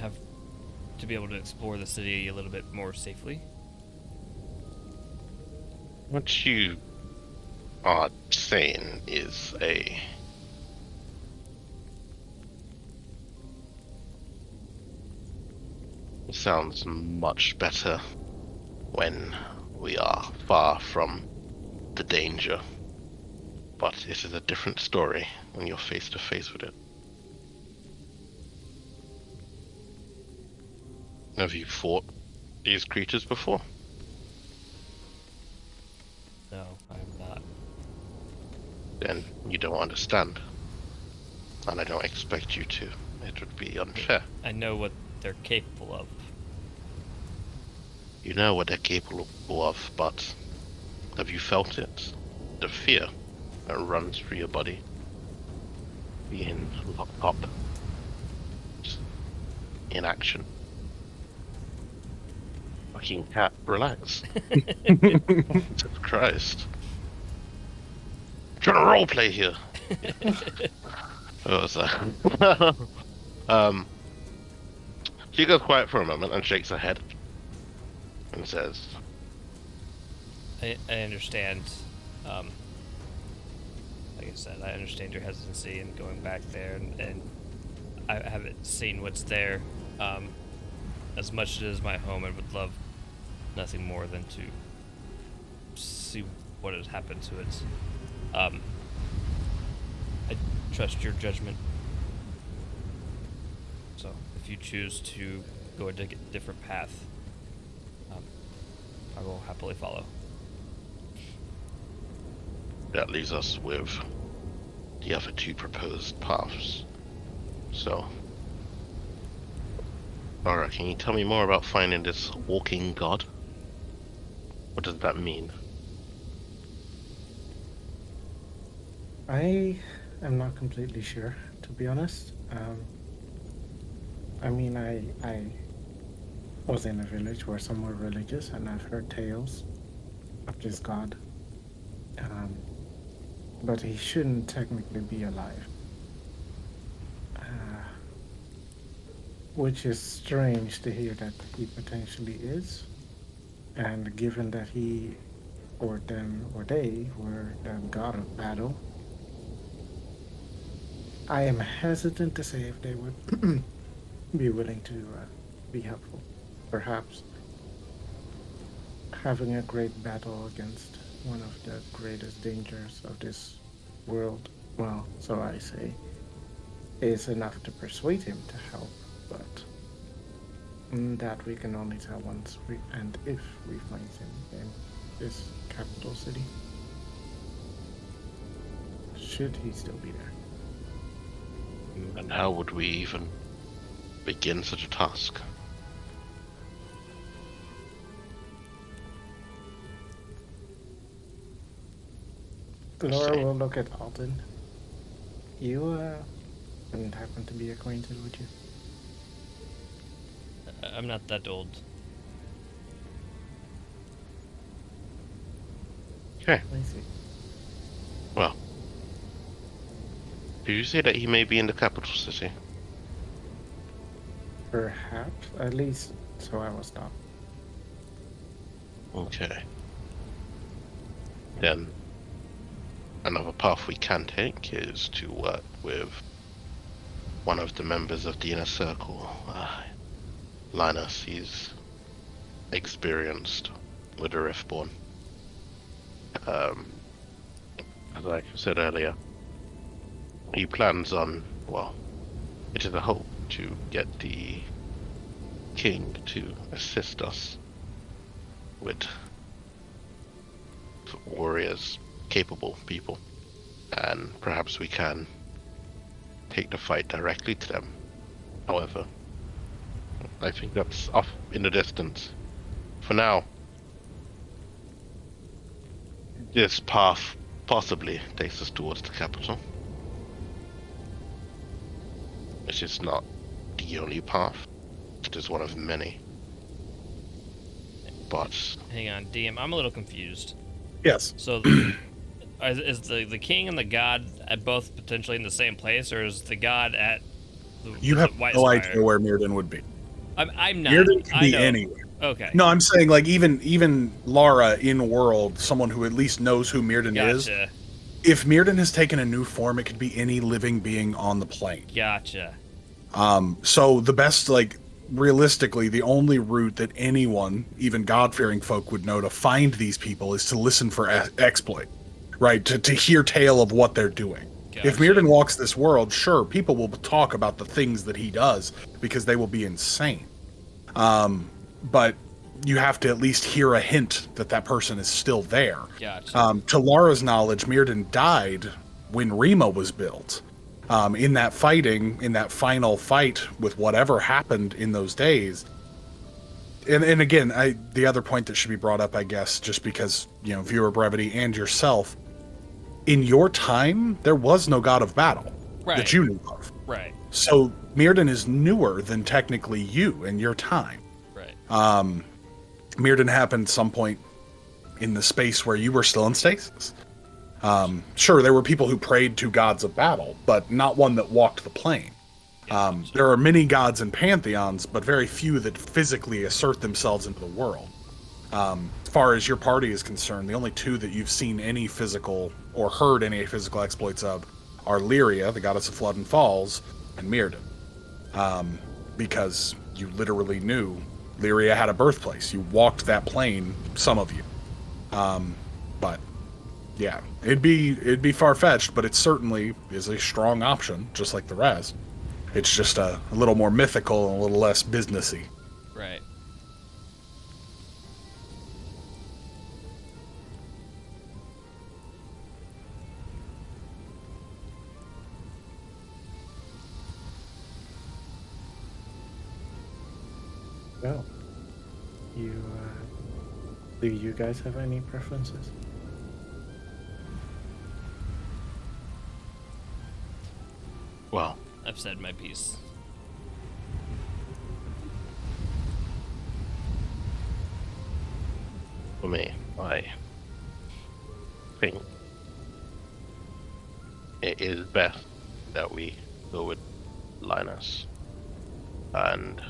have to be able to explore the city a little bit more safely? What you are saying is It sounds much better when we are far from the danger. But it is a different story when you're face to face with it. Have you fought these creatures before? No, I'm not. Then you don't understand. And I don't expect you to. It would be unfair. I know what they're capable of. You know what they're capable of, but have you felt it? The fear that runs through your body. Being locked up. In action. Fucking cat, relax. Jesus Christ. I'm trying to roleplay here. What was that? She goes quiet for a moment and shakes her head and says, I understand. Like I said, I understand your hesitancy in going back there, and I haven't seen what's there. As much as it is my home, I would love nothing more than to see what has happened to it. I trust your judgment. So, if you choose to go a different path, I will happily follow. that leaves us with the other 2 proposed paths. So, Laura, can you tell me more about finding this walking god? What does that mean? I am not completely sure, to be honest. I mean, I was in a village where some were religious, and I've heard tales of this god. But he shouldn't technically be alive. Which is strange to hear that he potentially is. And given that he or them or they were the god of battle, I am hesitant to say if they would be willing to be helpful. Perhaps having a great battle against one of the greatest dangers of this world, well, so I say, is enough to persuade him to help, but that we can only tell once and if we find him in this capital city. Should he still be there? And how would we even begin such a task? Laura will look at Alden. You wouldn't happen to be acquainted, would you? I'm not that old. Okay. I see. Well, did you say that he may be in the capital city? Perhaps. At least, so I was taught. Okay. Then, another path we can take is to work with one of the members of the inner circle. Linus, he's experienced with the Riftborn. As I said earlier, he plans on, well, it is a hope to get the king to assist us with warriors, capable people, and perhaps we can take the fight directly to them. However, I think that's off in the distance. For now, this path possibly takes us towards the capital. It's just not the only path. It is one of many. But Hang on, DM. I'm a little confused. Yes. So, is the king and the god at both potentially in the same place, or is the god at the, You have White no Spire? idea where Mirrodin would be. I'm not. Mirrodin can I be know. anywhere. Okay. No, I'm saying like even Lara in world, someone who at least knows who Mirrodin is. Gotcha. If Mirrodin has taken a new form, it could be any living being on the plane. Gotcha. So the best, like, realistically, the only route that anyone, even God-fearing folk, would know to find these people is to listen for exploit, right? To hear tale of what they're doing. Gotcha. If Mirrodin walks this world, sure, people will talk about the things that he does because they will be insane. But you have to at least hear a hint that that person is still there. Gotcha. To Lara's knowledge, Mirrodin died when Rima was built. In that fighting, in that final fight with whatever happened in those days. And again, the other point that should be brought up, I guess, just because, you know, viewer brevity and yourself, in your time, there was no god of battle Right. that you knew of. Right. So Mirrodin is newer than technically you in your time. Right. Mirrodin happened some point in the space where you were still in stasis. Sure, there were people who prayed to gods of battle, but not one that walked the plane. There are many gods and pantheons, but very few that physically assert themselves into the world. As far as your party is concerned, the only two that you've seen any physical or heard any physical exploits of are Lyria, the goddess of flood and falls, and Mirrodin. Because you literally knew Lyria had a birthplace. You walked that plane, some of you. But yeah, it'd be far-fetched, but it certainly is a strong option, just like the rest. It's just a little more mythical and a little less businessy. Right. Well, do you guys have any preferences? well, I've said my piece. for me, I think it is best that we go with Linus and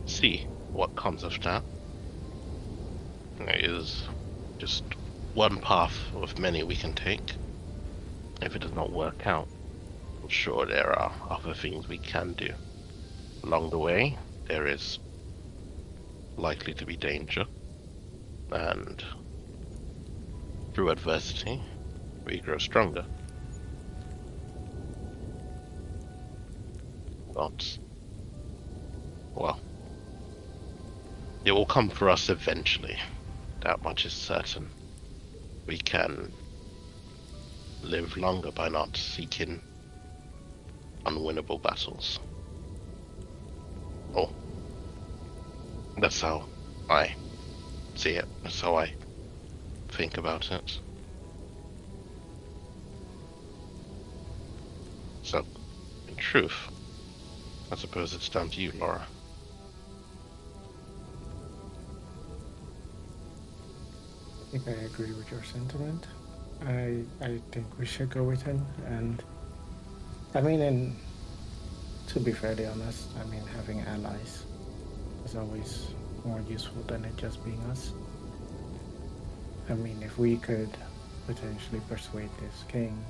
see what comes of that. It is just one path of many we can take. If it does not work out, I'm sure there are other things we can do. Along the way, there is likely to be danger, and through adversity, we grow stronger. but, well, it will come for us eventually. That much is certain. We can live longer by not seeking unwinnable battles. Oh, that's how I see it. That's how I think about it. So, in truth, I suppose it's down to you, Laura. I think I agree with your sentiment. I think we should go with him, and I mean, and to be fairly honest, I mean, having allies is always more useful than it just being us. I mean, if we could potentially persuade this king,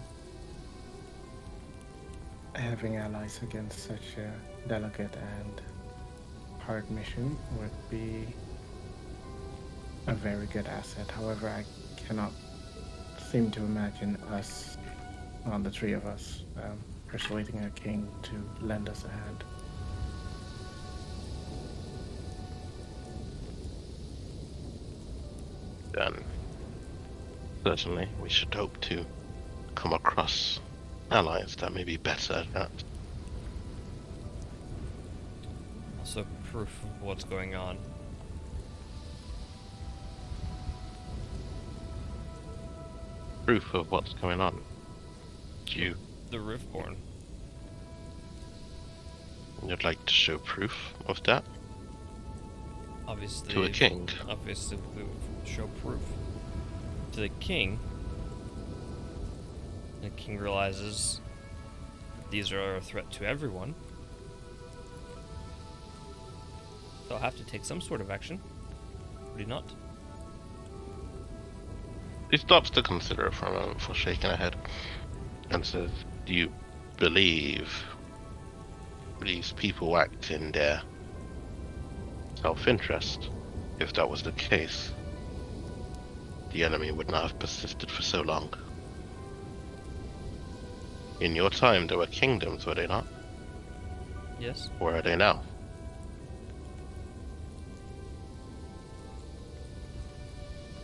having allies against such a delicate and hard mission would be a very good asset. However, I cannot seem to imagine us, well, the three of us, persuading a king to lend us a hand. Then, certainly, we should hope to come across allies that may be better at that. Also, proof of what's going on. Proof of what's going on. You The Riftborn. would like to show proof of that Obviously, to a king? Obviously, we will show proof to the king. The king realizes that these are a threat to everyone. They'll have to take some sort of action. Would he not? He stops to consider it for a moment before shaking her head and says, "Do you believe these people act in their self-interest? If that was the case, the enemy would not have persisted for so long. In your time, there were kingdoms, were they not? Yes. Where are they now?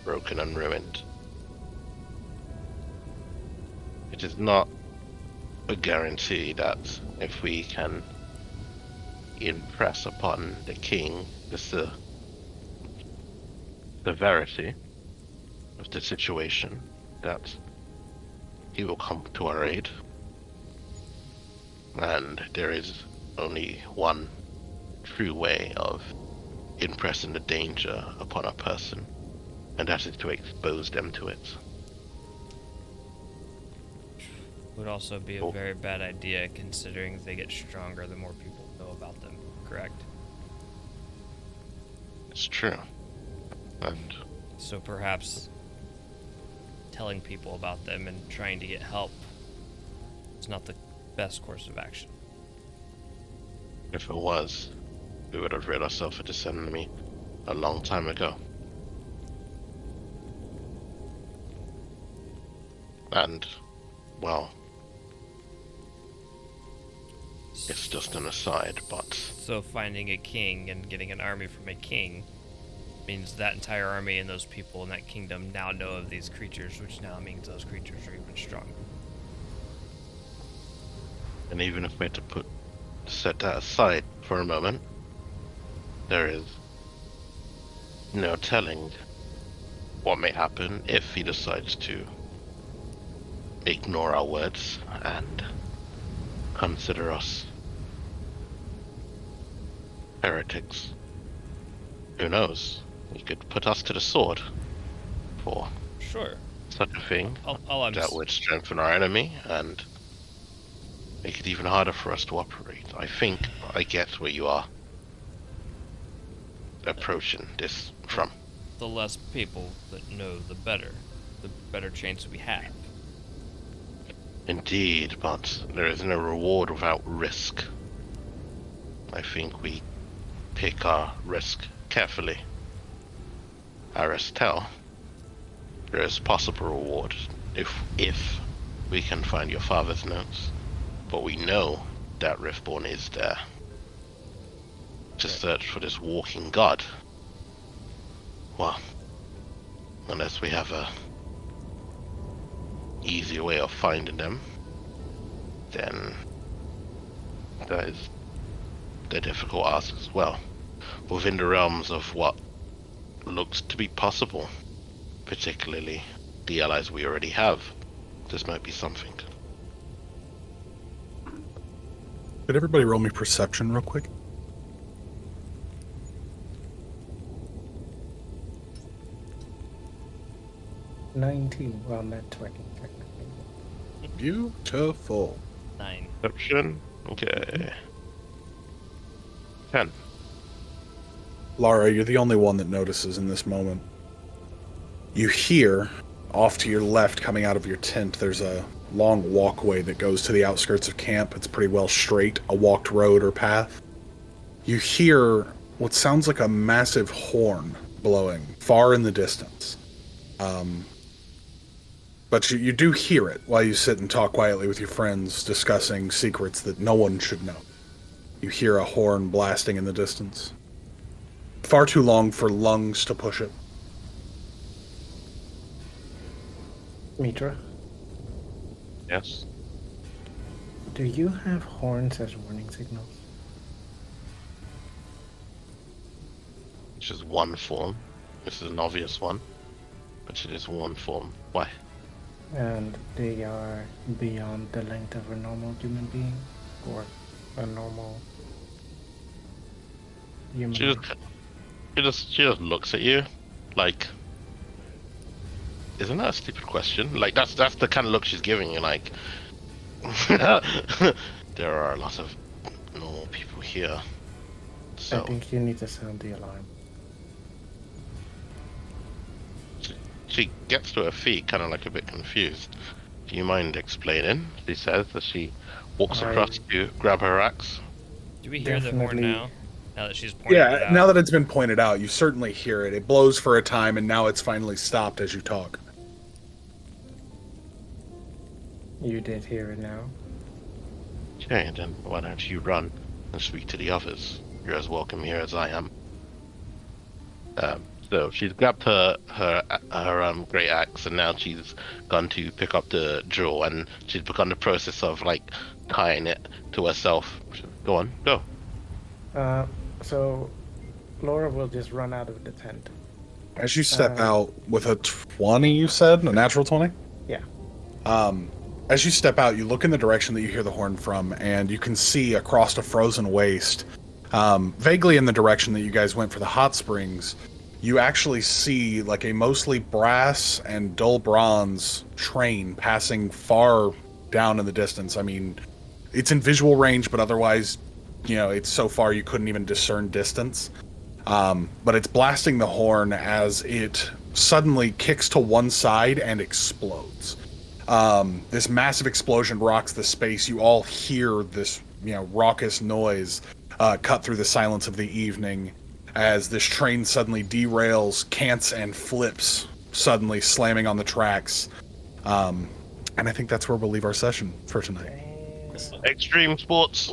Broken and ruined. It is not a guarantee that if we can impress upon the king the severity of the situation, that he will come to our aid. And there is only one true way of impressing the danger upon a person, and that is to expose them to it." Would also be a Oh. very bad idea considering they get stronger the more people know about them, correct? It's true. And So perhaps telling people about them and trying to get help is not the best course of action. if it was, we would have rid ourselves of this enemy a long time ago. And, well, it's just an aside, but So finding a king and getting an army from a king means that entire army and those people in that kingdom now know of these creatures, which now means those creatures are even stronger. and even if we had to set that aside for a moment, there is no telling what may happen if he decides to ignore our words and consider us heretics. Who knows? He could put us to the sword for Sure. such a thing. All I'm That would strengthen our enemy and make it even harder for us to operate. I think I get where you are approaching this from. the less people that know, the better chance we have. Indeed, but there is no reward without risk. I think we pick our risk carefully. Aristel, there is possible reward if we can find your father's notes. But we know that Riftborn is there to search for this walking god. Well, unless we have a easier way of finding them, then that is a difficult ask as well. Within the realms of what looks to be possible, particularly the allies we already have, this might be something. Could everybody roll me perception real quick? Well, not 20, technically. Beautiful. 9. Perception? Okay. 10. Lara, you're the only one that notices in this moment. You hear, off to your left, coming out of your tent, there's a long walkway that goes to the outskirts of camp. It's pretty well straight, a walked road or path. You hear what sounds like a massive horn blowing far in the distance. But you do hear it while you sit and talk quietly with your friends, discussing secrets that no one should know. You hear a horn blasting in the distance. Far too long for lungs to push it. Mitra, Yes. do you have horns as warning signals? Which is one form. This is an obvious one. But it is one form. Why? And they are beyond the length of a normal human being? Or a normal human She just looks at you like, isn't that a stupid question? Like that's the kind of look she's giving you. Like, there are a lot of normal people here. So I think you need to sound the alarm. she gets to her feet, kind of like a bit confused. Do you mind explaining? She says as she walks across to grab her axe. Do we hear the horn Definitely. now? Now that she's pointed it Yeah, out? now that it's been pointed out, you certainly hear it. It blows for a time, and now it's finally stopped as you talk. You did hear it now. Okay, then why don't you run and speak to the others? You're as welcome here as I am. So she's grabbed her great axe, and now she's gone to pick up the jewel, and she's begun the process of like tying it to herself. Go on, go. So Laura will just run out of the tent. As you step out with a 20, you said? A natural 20? Yeah. As you step out, you look in the direction that you hear the horn from, and you can see across a frozen waste, vaguely in the direction that you guys went for the hot springs, you actually see like a mostly brass and dull bronze train passing far down in the distance. I mean, it's in visual range, but otherwise, it's so far you couldn't even discern distance. But it's blasting the horn as it suddenly kicks to one side and explodes. This massive explosion rocks the space. You all hear this, raucous noise cut through the silence of the evening as this train suddenly derails, cants, and flips, suddenly slamming on the tracks. And I think that's where we'll leave our session for tonight. Extreme sports.